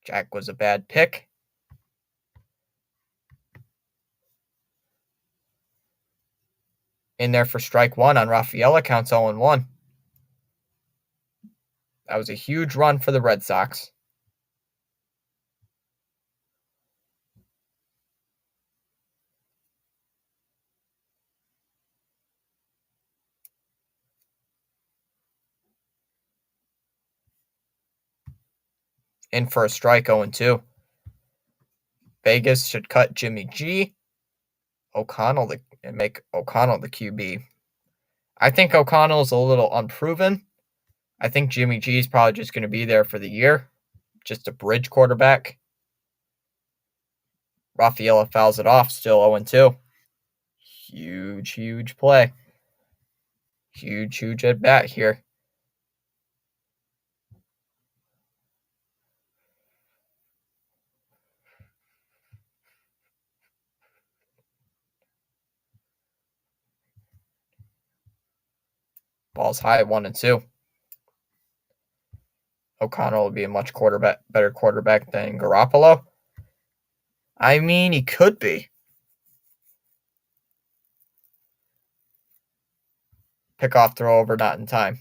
Jack was a bad pick. In there for strike 1 on Rafaela, counts 0-1. That was a huge run for the Red Sox. In for a strike, 0-2. Vegas should cut Jimmy G. And make O'Connell the QB. I think O'Connell's a little unproven. I think Jimmy G is probably just going to be there for the year. Just a bridge quarterback. Rafaela fouls it off, still 0-2. Huge play. Huge at bat here. Ball's high at 1-2. O'Connell will be a much better quarterback than Garoppolo. I mean, he could be. Pickoff throw over, not in time.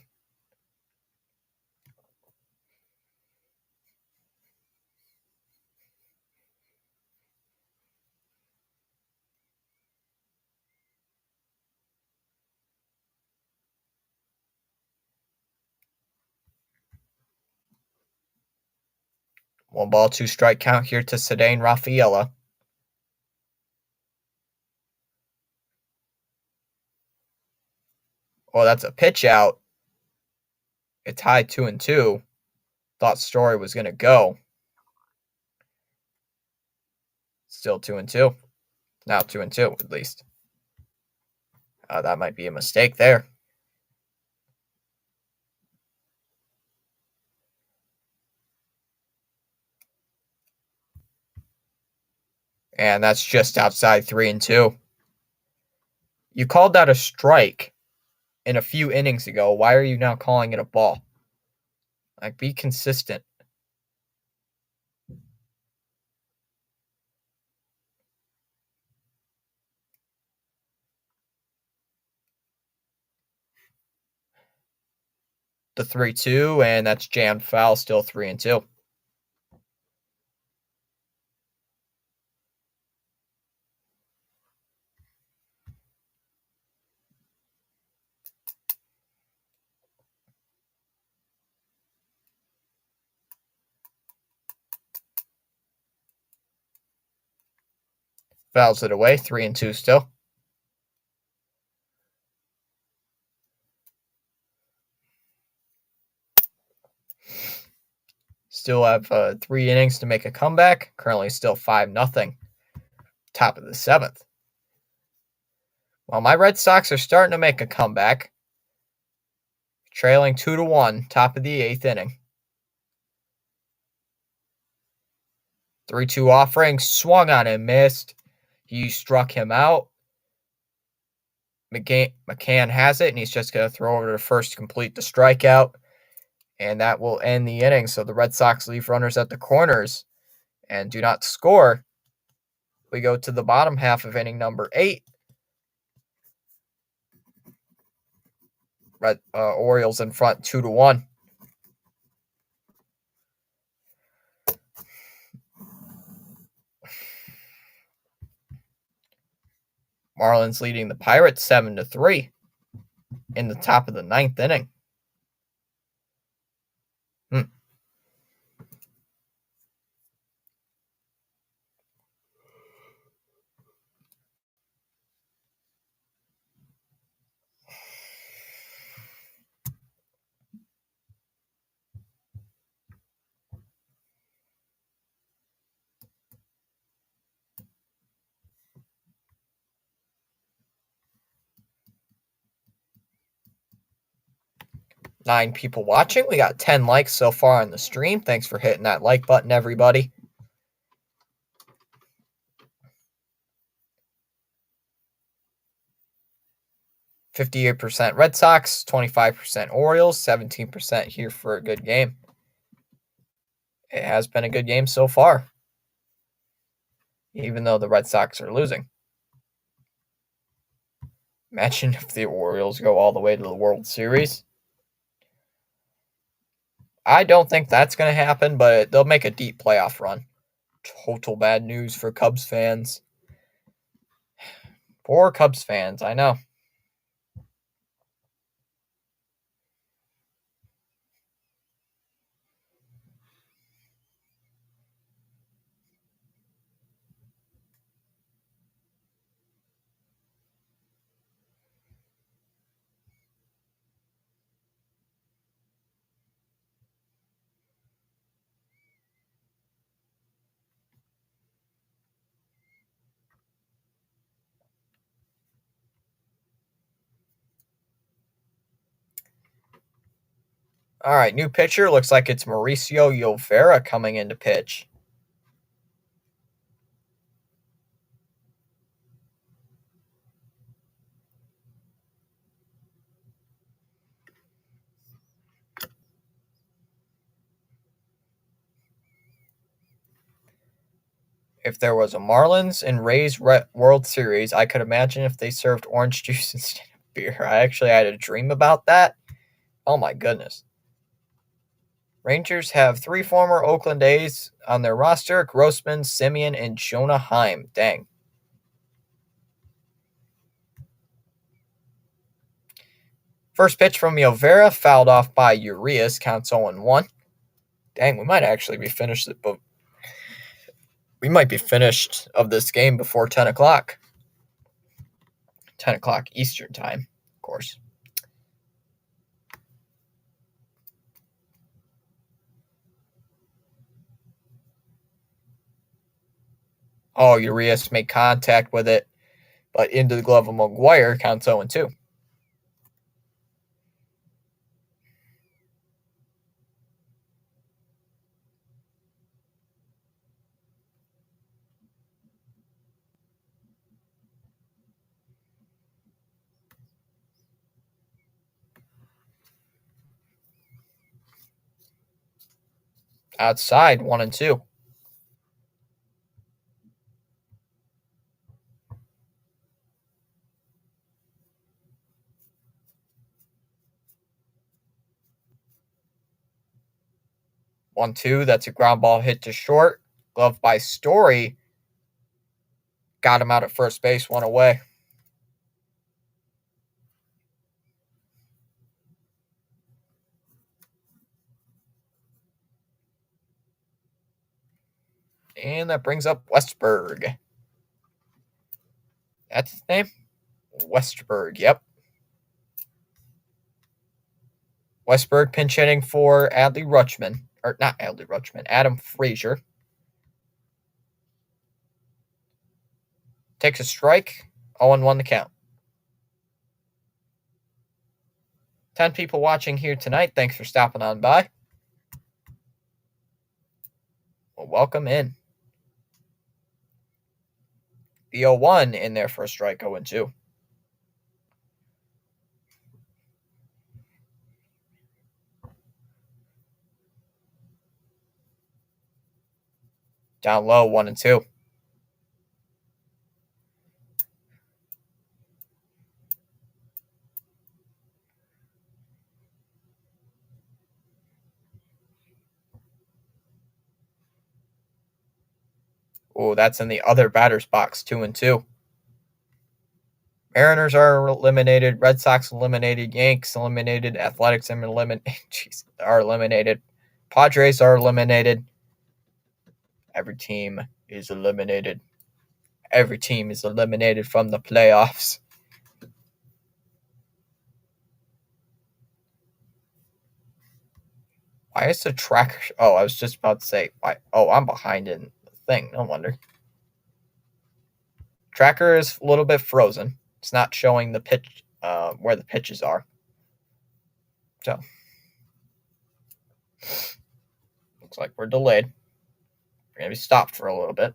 One ball, two strike count here to Cedane Rafaela. Well, that's a pitch out. It tied 2-2. Thought Story was going to go. Still 2-2. Now 2-2 at least. That might be a mistake there. And that's just outside 3-2. You called that a strike in a few innings ago. Why are you now calling it a ball? Like, be consistent. The 3-2, and that's jammed foul, still 3-2. Fouls it away, 3-2 still. Still have 3 innings to make a comeback. Currently still 5-0. Top of the 7th. Well, my Red Sox are starting to make a comeback. Trailing 2-1, top of the 8th inning. 3-2 offering, swung on and missed. He struck him out. McCann has it, and he's just going to throw over to first to complete the strikeout. And that will end the inning. So the Red Sox leave runners at the corners and do not score. We go to the bottom half of inning number 8. Orioles in front 2-1. Marlins leading the Pirates 7-3 in the top of the 9th inning. 9 people watching. We got 10 likes so far on the stream. Thanks for hitting that like button, everybody. %58% Red Sox, 25% Orioles, 17% here for a good game. It has been a good game so far, even though the Red Sox are losing. Imagine if the Orioles go all the way to the World Series. I don't think that's going to happen, but they'll make a deep playoff run. Total bad news for Cubs fans. Poor Cubs fans, I know. All right, new pitcher. Looks like it's Mauricio Llovera coming in to pitch. If there was a Marlins and Rays World Series, I could imagine if they served orange juice instead of beer. I actually had a dream about that. Oh my goodness. Rangers have 3 former Oakland A's on their roster: Grossman, Simeon, and Jonah Heim. Dang. First pitch from Llovera, fouled off by Urias, counts 0-1. Dang, we might actually be finished. We might be finished of this game before 10 o'clock. 10 o'clock Eastern time, of course. Oh, Urias made contact with it, but into the glove of McGuire, counts 0-2. Outside, 1-2. 1-2. That's a ground ball hit to short. Glove by Story. Got him out at first base, 1 away. And that brings up Westberg. That's his name? Westberg, yep. Westberg pinch hitting for Adley Rutschman. Or not Adley Rutschman, Adam Frazier. Takes a strike, 0-1 the count. 10 people watching here tonight. Thanks for stopping on by. Well, welcome in. The 0-1 in there for a strike, 0-2. Down low, 1-2. Oh, that's in the other batter's box, 2-2. Mariners are eliminated. Red Sox eliminated. Yanks eliminated. Athletics are eliminated. Padres are eliminated. Every team is eliminated. Every team is eliminated from the playoffs. Why is the tracker? Oh, I was just about to say, why? Oh, I'm behind in the thing. No wonder. Tracker is a little bit frozen. It's not showing the pitch, where the pitches are. So, looks like we're delayed. We're going to be stopped for a little bit.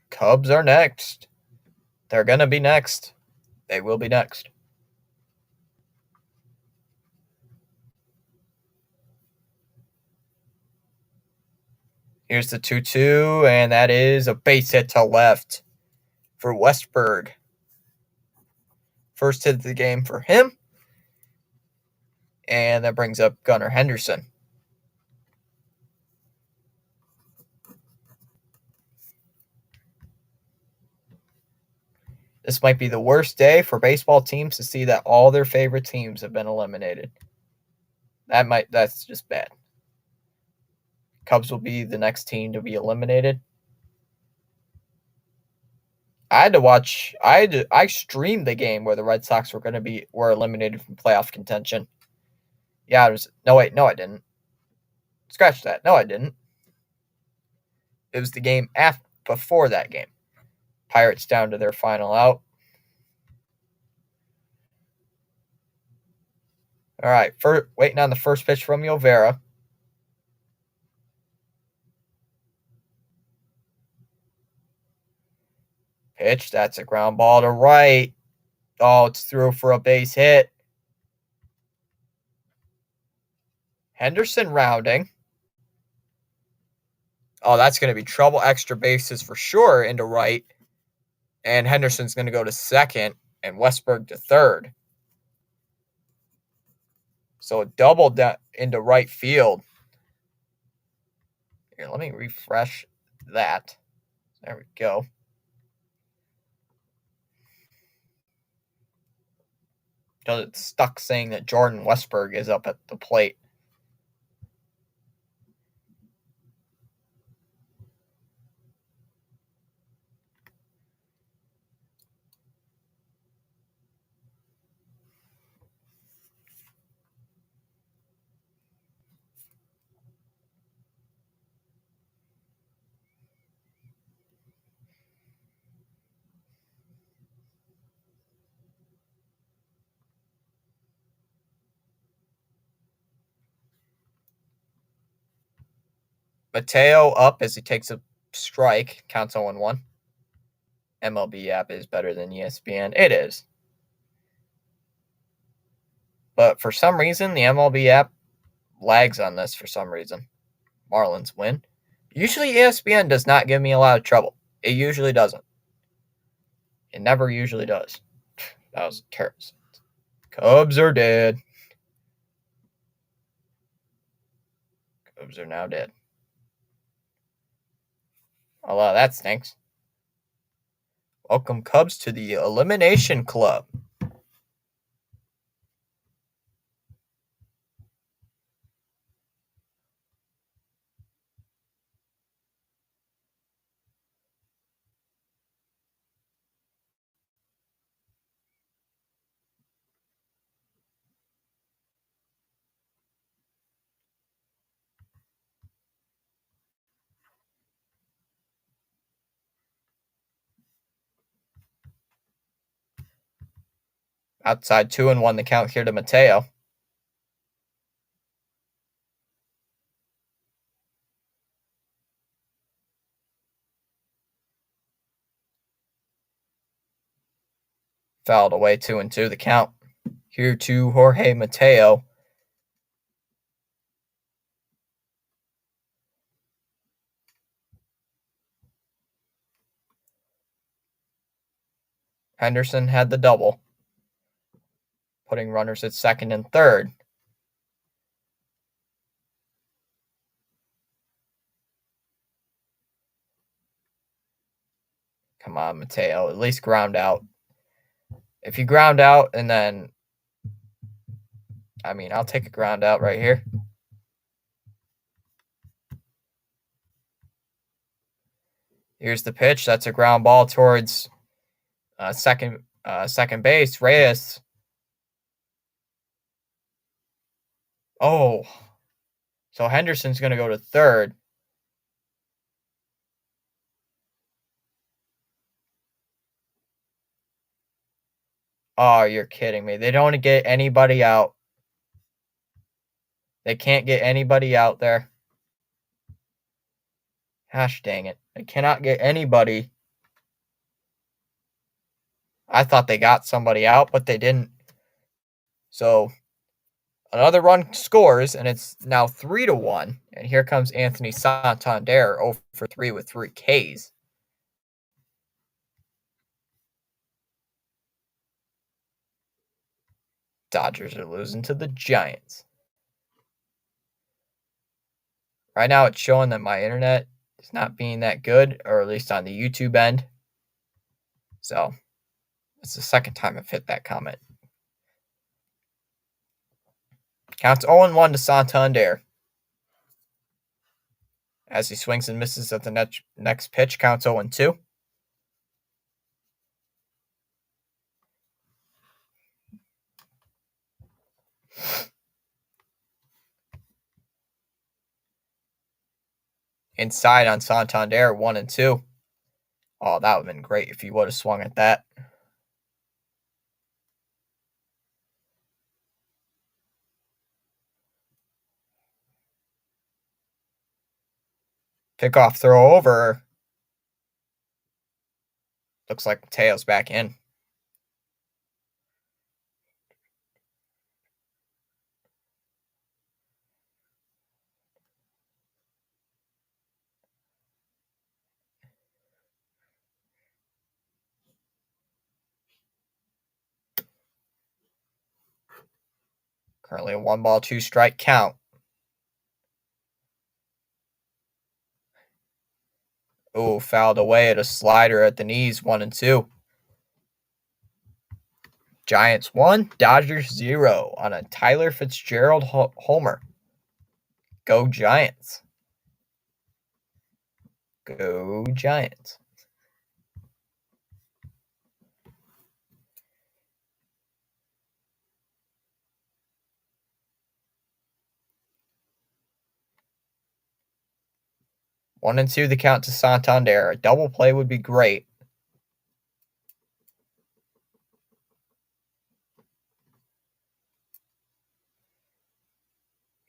Cubs are next. They're going to be next. They will be next. Here's the 2-2, and that is a base hit to left for Westberg. First hit of the game for him. And that brings up Gunnar Henderson. This might be the worst day for baseball teams to see that all their favorite teams have been eliminated. That's just bad. Cubs will be the next team to be eliminated. I streamed the game where the Red Sox were eliminated from playoff contention. Yeah, no I didn't. Scratch that. No, I didn't. It was the game before that game. Pirates down to their final out. All right, waiting on the first pitch from Yovera. Pitch, that's a ground ball to right. Oh, it's through for a base hit. Henderson rounding. Oh, that's going to be trouble. Extra bases for sure into right. And Henderson's going to go to second and Westberg to third. So a double into right field. Here, let me refresh that. There we go. Because it's stuck saying that Jordan Westberg is up at the plate. Mateo up as he takes a strike. Counts 0-1. MLB app is better than ESPN. It is. But for some reason, the MLB app lags on this for some reason. Marlins win. Usually ESPN does not give me a lot of trouble. It usually doesn't. It never usually does. That was terrible. Cubs are dead. Cubs are now dead. Oh, wow, that stinks. Welcome, Cubs, to the Elimination Club. Outside 2-1 the count here to Mateo. Fouled away 2-2 the count. Here to Jorge Mateo. Henderson had the double, putting runners at second and third. Come on, Mateo. At least ground out. If you ground out and then, I'll take a ground out right here. Here's the pitch. That's a ground ball towards second base. Reyes. Oh. So Henderson's going to go to third. Oh, you're kidding me. They don't get anybody out. They can't get anybody out there. Gosh dang it. They cannot get anybody. I thought they got somebody out, but they didn't. So another run scores, and it's now 3-1. And here comes Anthony Santander, 0 for 3 with 3 Ks. Dodgers are losing to the Giants. Right now, it's showing that my internet is not being that good, or at least on the YouTube end. So it's the second time I've hit that comment. Counts 0-1 to Santander. As he swings and misses at the next pitch, counts 0-2. Inside on Santander, 1-2. Oh, that would have been great if he would have swung at that. Pickoff throw over. Looks like Mateo's back in. Currently a 1-ball, 2-strike count. Ooh, fouled away at a slider at the knees, 1-2. Giants 1, Dodgers 0 on a Tyler Fitzgerald homer. Go Giants. Go Giants. One and two, the count to Santander. A double play would be great.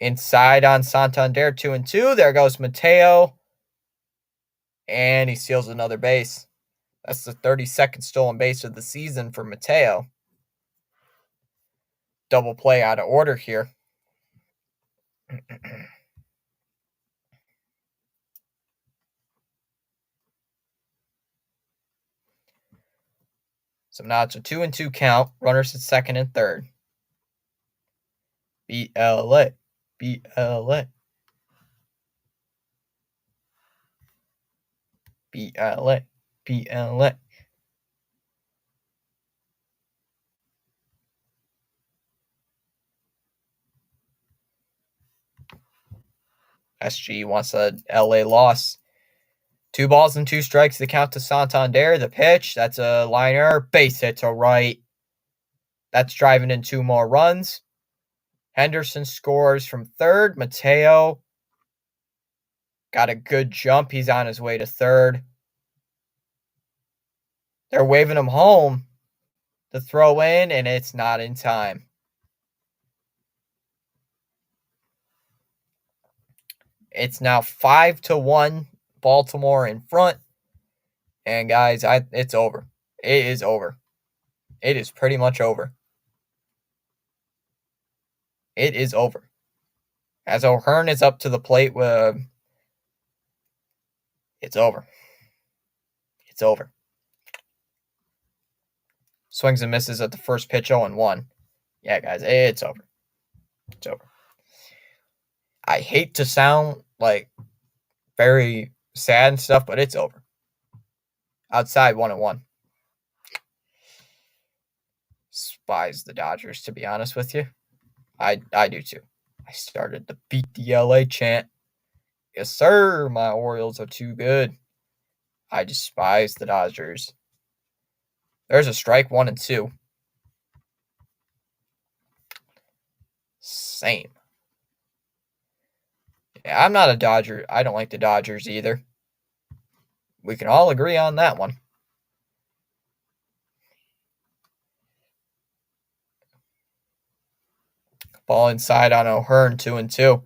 Inside on Santander, 2-2. There goes Mateo. And he steals another base. That's the 32nd stolen base of the season for Mateo. Double play out of order here. So now it's a 2-2 count. Runners at second and third. BLA. BLA. BLA. BLA. SG wants a LA loss. 2 balls and 2 strikes, the count to Santander. The pitch, that's a liner. Base hit to right. That's driving in 2 more runs. Henderson scores from third. Mateo got a good jump. He's on his way to third. They're waving him home to throw in, and it's not in time. It's now 5-1, Baltimore in front. And guys, it's over. It is over. It is pretty much over. It is over. As O'Hearn is up to the plate, it's over. It's over. Swings and misses at the first pitch, 0-1. Yeah, guys, it's over. It's over. I hate to sound like very sad and stuff, but it's over. Outside, 1-1. Despise the Dodgers, to be honest with you. I do too. I started to beat the LA chant. Yes, sir. My Orioles are too good. I despise the Dodgers. There's a strike, 1-2. Same. Yeah, I'm not a Dodger. I don't like the Dodgers either. We can all agree on that one. Ball inside on O'Hearn, 2-2.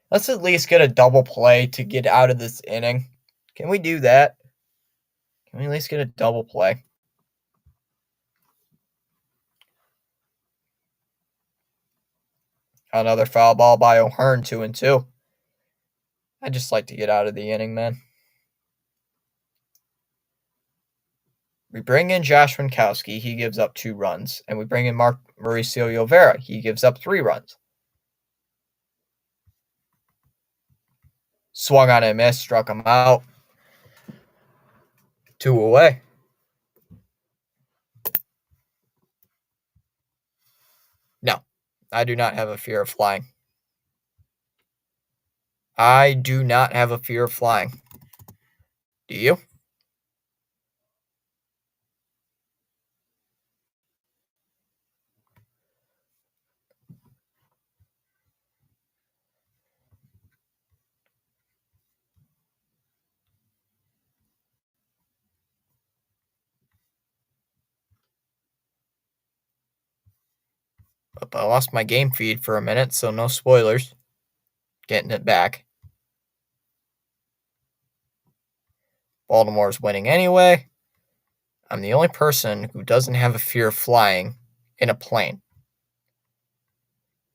Let's at least get a double play to get out of this inning. Can we do that? Can we at least get a double play? Another foul ball by O'Hearn, 2-2. I'd just like to get out of the inning, man. We bring in Josh Winkowski. He gives up 2 runs. And we bring in Mauricio Llovera. He gives up 3 runs. Swung on a miss, struck him out. 2 away. No, I do not have a fear of flying. I do not have a fear of flying. Do you? I lost my game feed for a minute, so no spoilers. Getting it back. Baltimore's winning anyway. I'm the only person who doesn't have a fear of flying in a plane.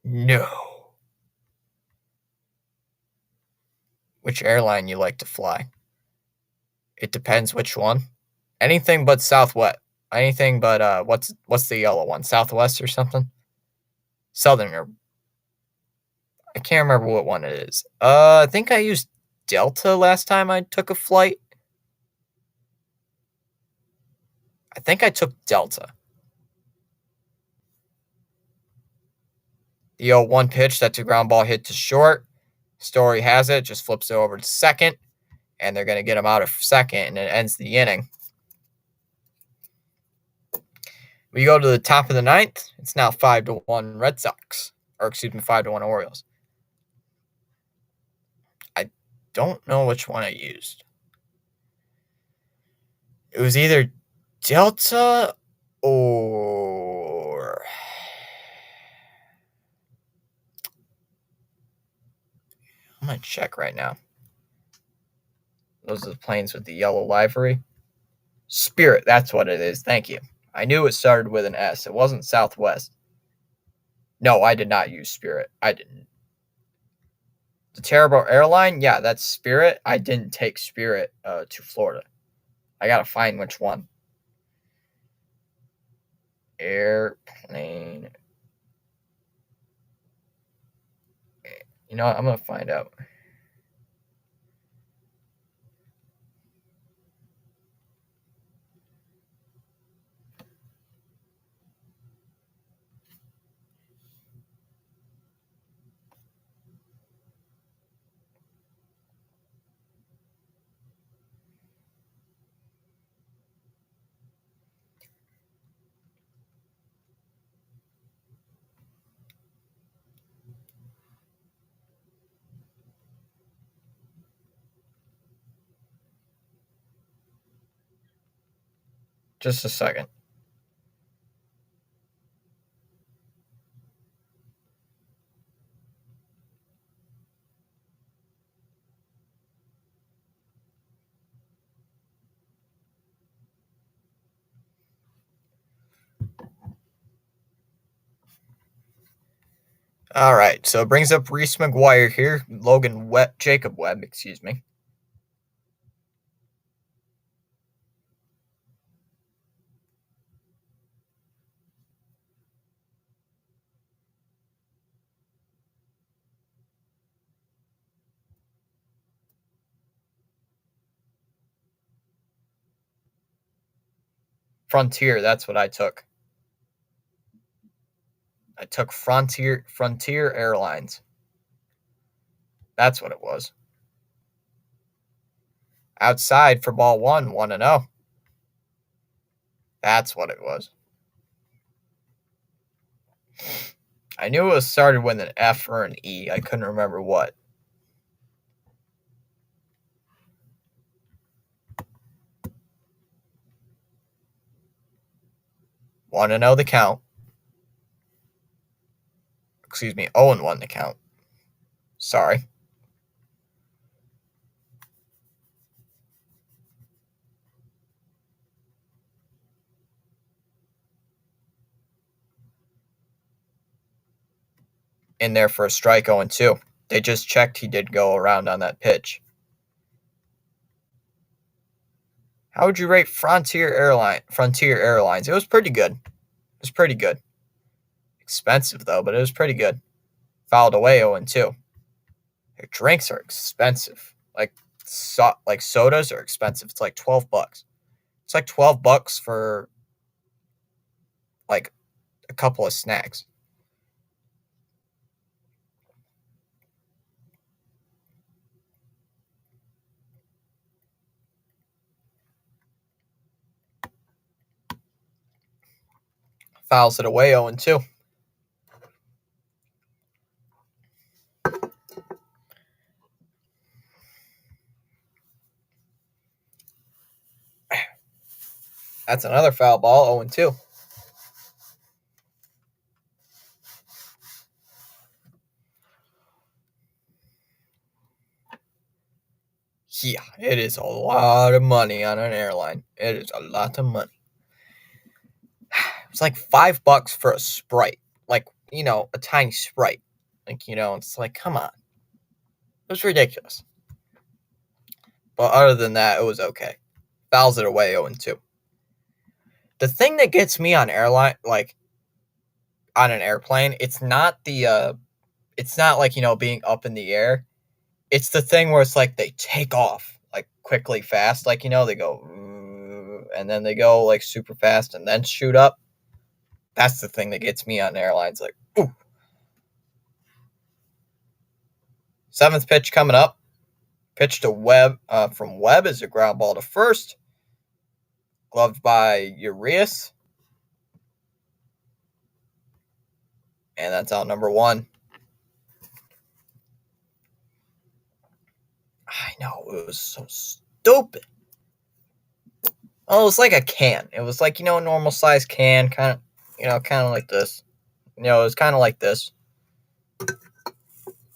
No. Which airline you like to fly? It depends which one. Anything but Southwest. Anything but what's the yellow one? Southwest or something? Southern or I can't remember what one it is. I think I used Delta last time I took a flight. I think I took Delta. The 0-1 pitch, that's a ground ball hit to short. Story has it, just flips it over to second, and they're going to get him out of second, and it ends the inning. We go to the top of the ninth. It's now 5-1 Red Sox, or excuse me, 5-1 Orioles. I don't know which one I used. It was either Delta or I'm going to check right now. Those are the planes with the yellow livery. Spirit, that's what it is. Thank you. I knew it started with an S. It wasn't Southwest. No, I did not use Spirit. I didn't. The terrible airline, yeah, that's Spirit. I didn't take Spirit to Florida. I gotta find which one. Airplane. You know what? I'm gonna find out. Just a second. All right, so it brings up Reese McGuire here. Jacob Webb, excuse me. Frontier, that's what I took. I took Frontier Airlines. That's what it was. Outside for ball 1-0. That's what it was. I knew it was started with an F or an E. I couldn't remember what. 1-0 the count. Excuse me, 0-1 the count. Sorry. In there for a strike 0-2. They just checked he did go around on that pitch. How would you rate Frontier Airlines? It was pretty good. It was pretty good. Expensive though, but it was pretty good. Fouled away 0-2. Their drinks are expensive. Like sodas are expensive. It's like $12. It's like $12 for like a couple of snacks. Fouls it away 0-2. That's another foul ball 0-2. Yeah, it is a lot of money on an airline. It is a lot of money. It's like $5 for a Sprite. Like, a tiny Sprite. Like, it's like, come on. It was ridiculous. But other than that, it was okay. Fouls it away 0-2. The thing that gets me on on an airplane, it's not like, being up in the air. It's the thing where it's like they take off like quickly fast, like, they go and then they go like super fast and then shoot up. That's the thing that gets me on airlines. Like, ooh. Seventh pitch coming up. Pitch to Webb from Webb is a ground ball to first. Gloved by Urias. And that's out number one. I know, it was so stupid. Oh, it was like a can. It was like, a normal size can, kind of like this. It was kind of like this.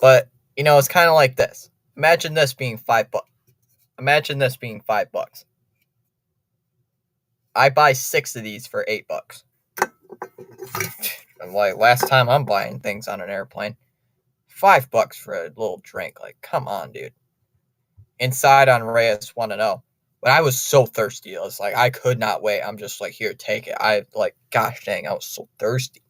But, it's kind of like this. Imagine this being $5. Imagine this being $5. I buy 6 of these for $8. And like last time I'm buying things on an airplane, $5 for a little drink. Like, come on, dude. Inside on Reyes 1-0. But I was so thirsty. I was like, I could not wait. I'm just like, here, take it. Gosh dang, I was so thirsty.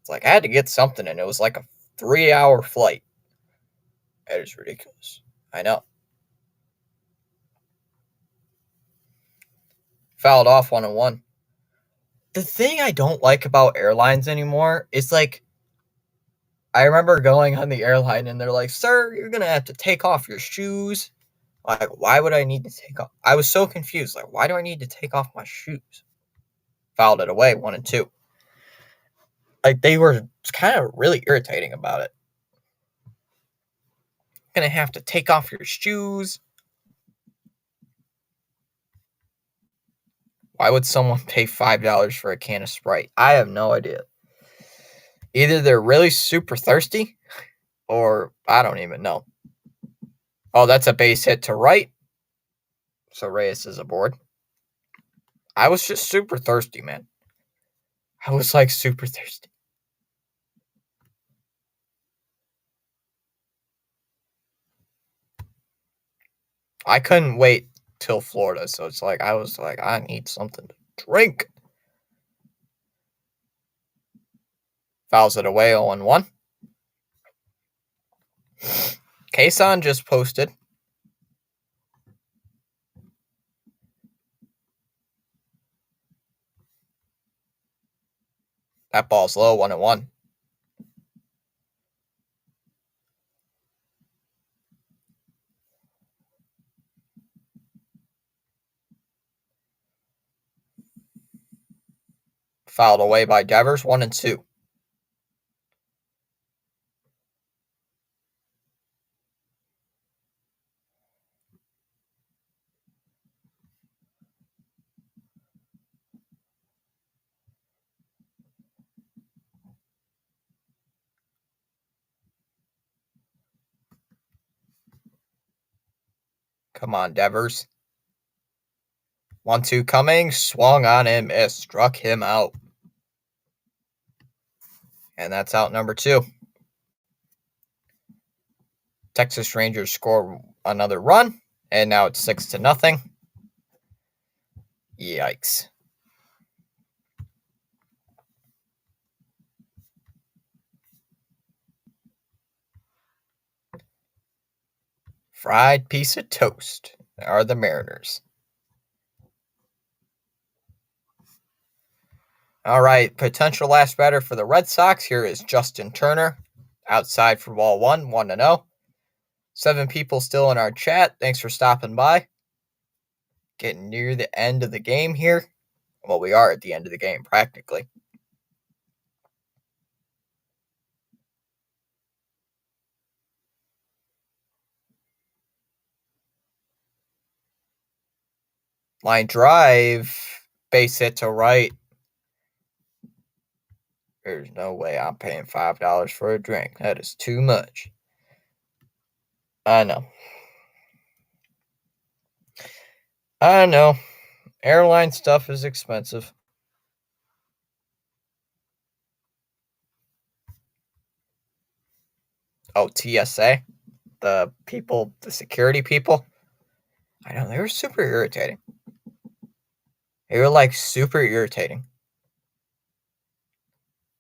It's like I had to get something, and it was like a 3-hour flight. It is ridiculous. I know. Fouled off 1-1. The thing I don't like about airlines anymore is like, I remember going on the airline and they're like, sir, you're going to have to take off your shoes. Like, why would I need to take off? I was so confused. Like, why do I need to take off my shoes? Fouled it away 1-2. Like, they were kind of really irritating about it. Going to have to take off your shoes. Why would someone pay $5 for a can of Sprite? I have no idea. Either they're really super thirsty or I don't even know. Oh, that's a base hit to right. So Reyes is aboard. I was just super thirsty, man. I was like super thirsty. I couldn't wait till Florida, so it's like I was like, I need something to drink. Fouls it away 0-1. Kason just posted. That ball's low, 1-1. Fouled away by Devers, 1-2. Come on, Devers. 1-2 coming, swung on him, missed, struck him out. And that's out number 2. Texas Rangers score another run, and now it's 6-0. Yikes. Fried piece of toast are the Mariners. All right, potential last batter for the Red Sox. Here is Justin Turner, outside for ball 1, 1-0. 7 people still in our chat. Thanks for stopping by. Getting near the end of the game here. Well, we are at the end of the game, practically. Line drive, base hit to right. There's no way I'm paying $5 for a drink. That is too much. I know. I know. Airline stuff is expensive. Oh, TSA? The security people? I know, they were super irritating. They were like super irritating.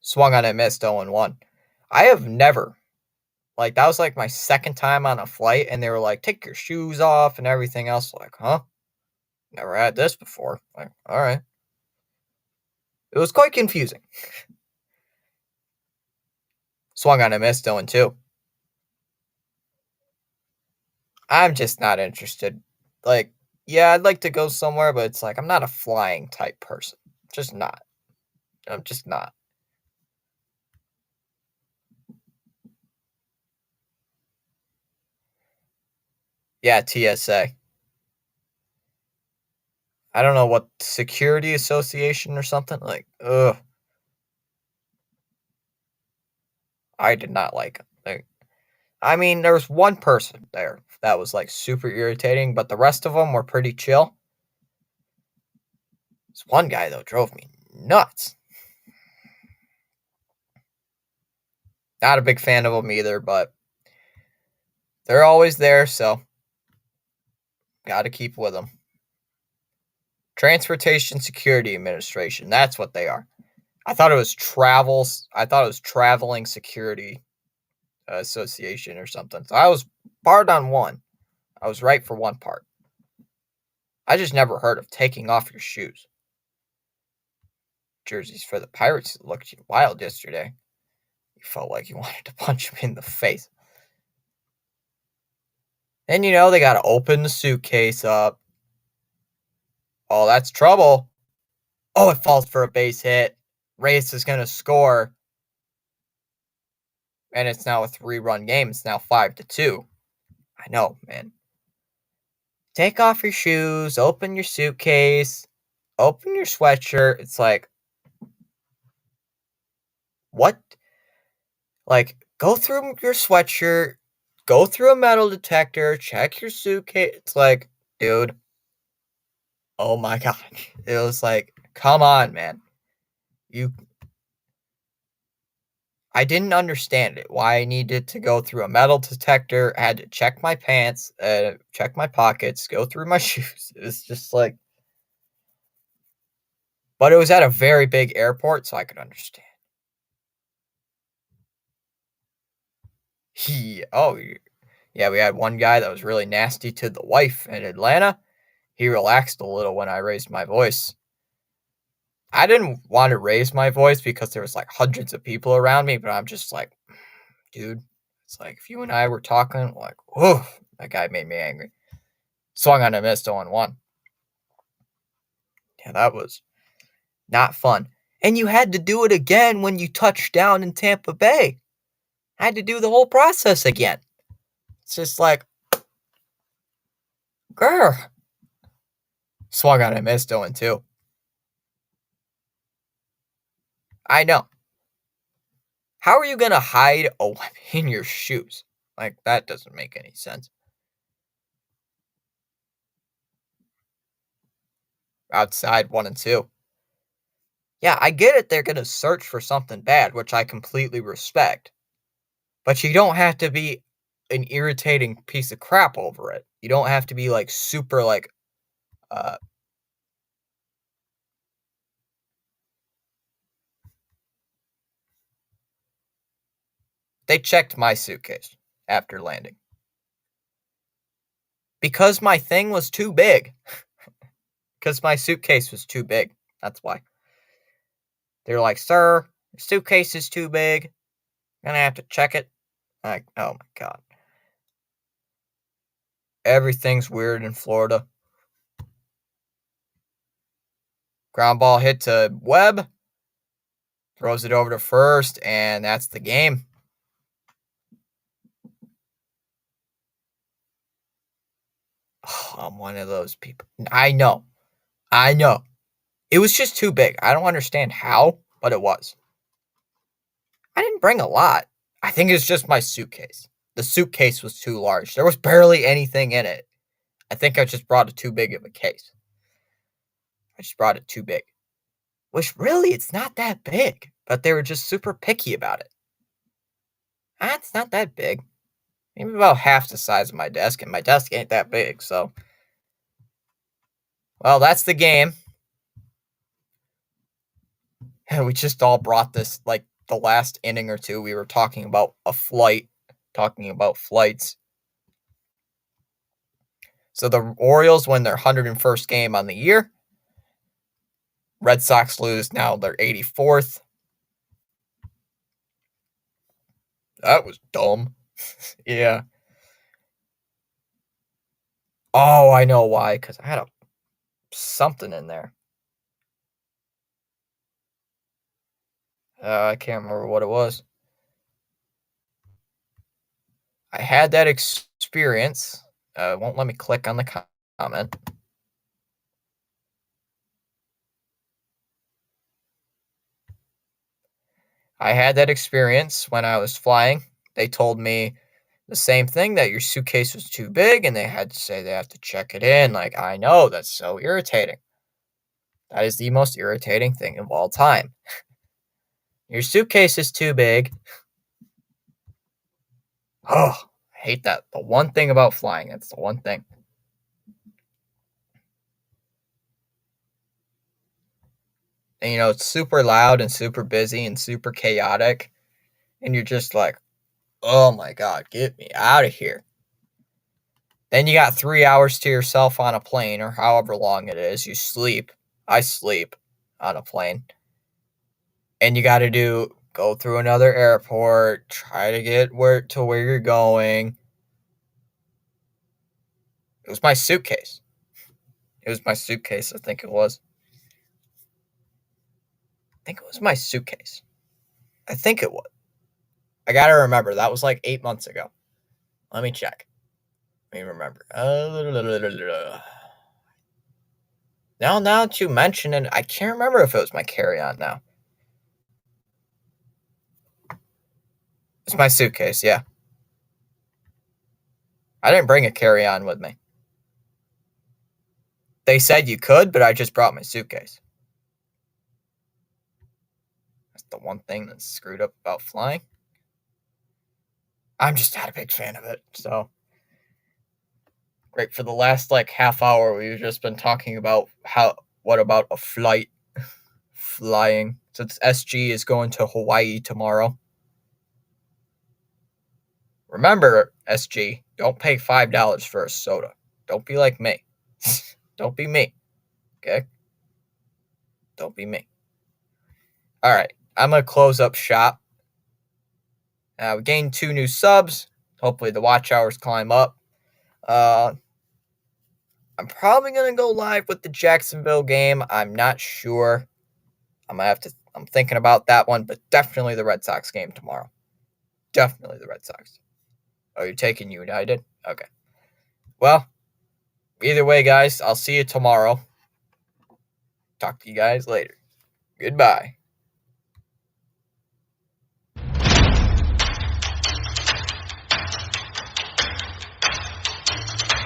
Swung on and missed 0-1. I have never, like, that was like my second time on a flight, and they were like, take your shoes off and everything else. Like, huh? Never had this before. Like, all right. It was quite confusing. Swung on and missed 0-2. I'm just not interested. Like, yeah, I'd like to go somewhere, but it's like I'm not a flying type person. Just not. I'm just not. Yeah, TSA. I don't know what security association or something. Like, ugh. I did not like it. Like, I mean, there was one person there that was like super irritating, but the rest of them were pretty chill. This one guy though drove me nuts. Not a big fan of them either, but they're always there, so got to keep with them. Transportation Security Administration. That's what they are. I thought it was travels. I thought it was Traveling Security Association or something. So I was barred on one. I was right for one part. I just never heard of taking off your shoes. Jerseys for the Pirates looked wild yesterday. You felt like you wanted to punch him in the face. And they got to open the suitcase up. Oh, that's trouble. Oh, it falls for a base hit. Reyes is going to score. And it's now a 3-run game. It's now 5-2. I know, man. Take off your shoes, open your suitcase, open your sweatshirt. It's like, what? Like, go through your sweatshirt, go through a metal detector, check your suitcase. It's like, dude, oh my God. It was like, come on, man. I didn't understand it. Why I needed to go through a metal detector. I had to check my pants, check my pockets, go through my shoes. It was just like, but it was at a very big airport, so I could understand. Oh, yeah, we had one guy that was really nasty to the wife in Atlanta. He relaxed a little when I raised my voice. I didn't want to raise my voice because there was like hundreds of people around me, but I'm just like, dude, it's like if you and I were talking, like, whoa, that guy made me angry. Swung on a missed 0-1. Yeah, that was not fun. And you had to do it again when you touched down in Tampa Bay. I had to do the whole process again. It's just like, grr. Swung on a missed 0-2. I know. How are you going to hide a weapon in your shoes? Like, that doesn't make any sense. Outside 1-2. Yeah, I get it. They're going to search for something bad, which I completely respect. But you don't have to be an irritating piece of crap over it. You don't have to be like super like, uh, they checked my suitcase after landing because my thing was too big. Because my suitcase was too big. That's why. They're like, sir, your suitcase is too big. Gonna have to check it. Like, oh my God. Everything's weird in Florida. Ground ball hit to Webb. Throws it over to first, and that's the game. Oh, I'm one of those people. I know. I know. It was just too big. I don't understand how, but it was. I didn't bring a lot. I think it's just my suitcase. The suitcase was too large. There was barely anything in it. I think I just brought it too big of a case. I just brought it too big. Which really, it's not that big, but they were just super picky about it. It's not that big. Maybe about half the size of my desk, and my desk ain't that big, so. Well, that's the game. And we just all brought this, like, the last inning or two, we were talking about a flight, talking about flights. So the Orioles win their 101st game on the year. Red Sox lose now their 84th. That was dumb. Yeah. Oh, I know why, because I had something in there. I can't remember what it was. I had that experience. It won't let me click on the comment. I had that experience when I was flying. They told me the same thing, that your suitcase was too big, and they had to say they have to check it in. Like, I know, that's so irritating. That is the most irritating thing of all time. Your suitcase is too big. Oh, I hate that. The one thing about flying, that's the one thing. And it's super loud and super busy and super chaotic. And you're just like, oh my God, get me out of here. Then you got 3 hours to yourself on a plane, or however long it is. You sleep. I sleep on a plane. And you got to go through another airport, try to get where you're going. It was my suitcase. I think it was. I think it was my suitcase. I think it was. I got to remember. That was like 8 months ago. Let me check. Let me remember. Now that you mention it, I can't remember if it was my carry-on now. It's my suitcase, yeah. I didn't bring a carry-on with me. They said you could, but I just brought my suitcase. That's the one thing that's screwed up about flying. I'm just not a big fan of it, so. Great, for the last half hour, we've just been talking about what about a flight, flying. Since SG is going to Hawaii tomorrow. Remember, SG, don't pay $5 for a soda. Don't be like me. Don't be me. Okay? Don't be me. All right. I'm going to close up shop. We gained 2 new subs. Hopefully the watch hours climb up. I'm probably going to go live with the Jacksonville game. I'm not sure. I'm thinking about that one, but definitely the Red Sox game tomorrow. Definitely the Red Sox. Oh, you're taking United? Okay. Well, either way, guys, I'll see you tomorrow. Talk to you guys later. Goodbye.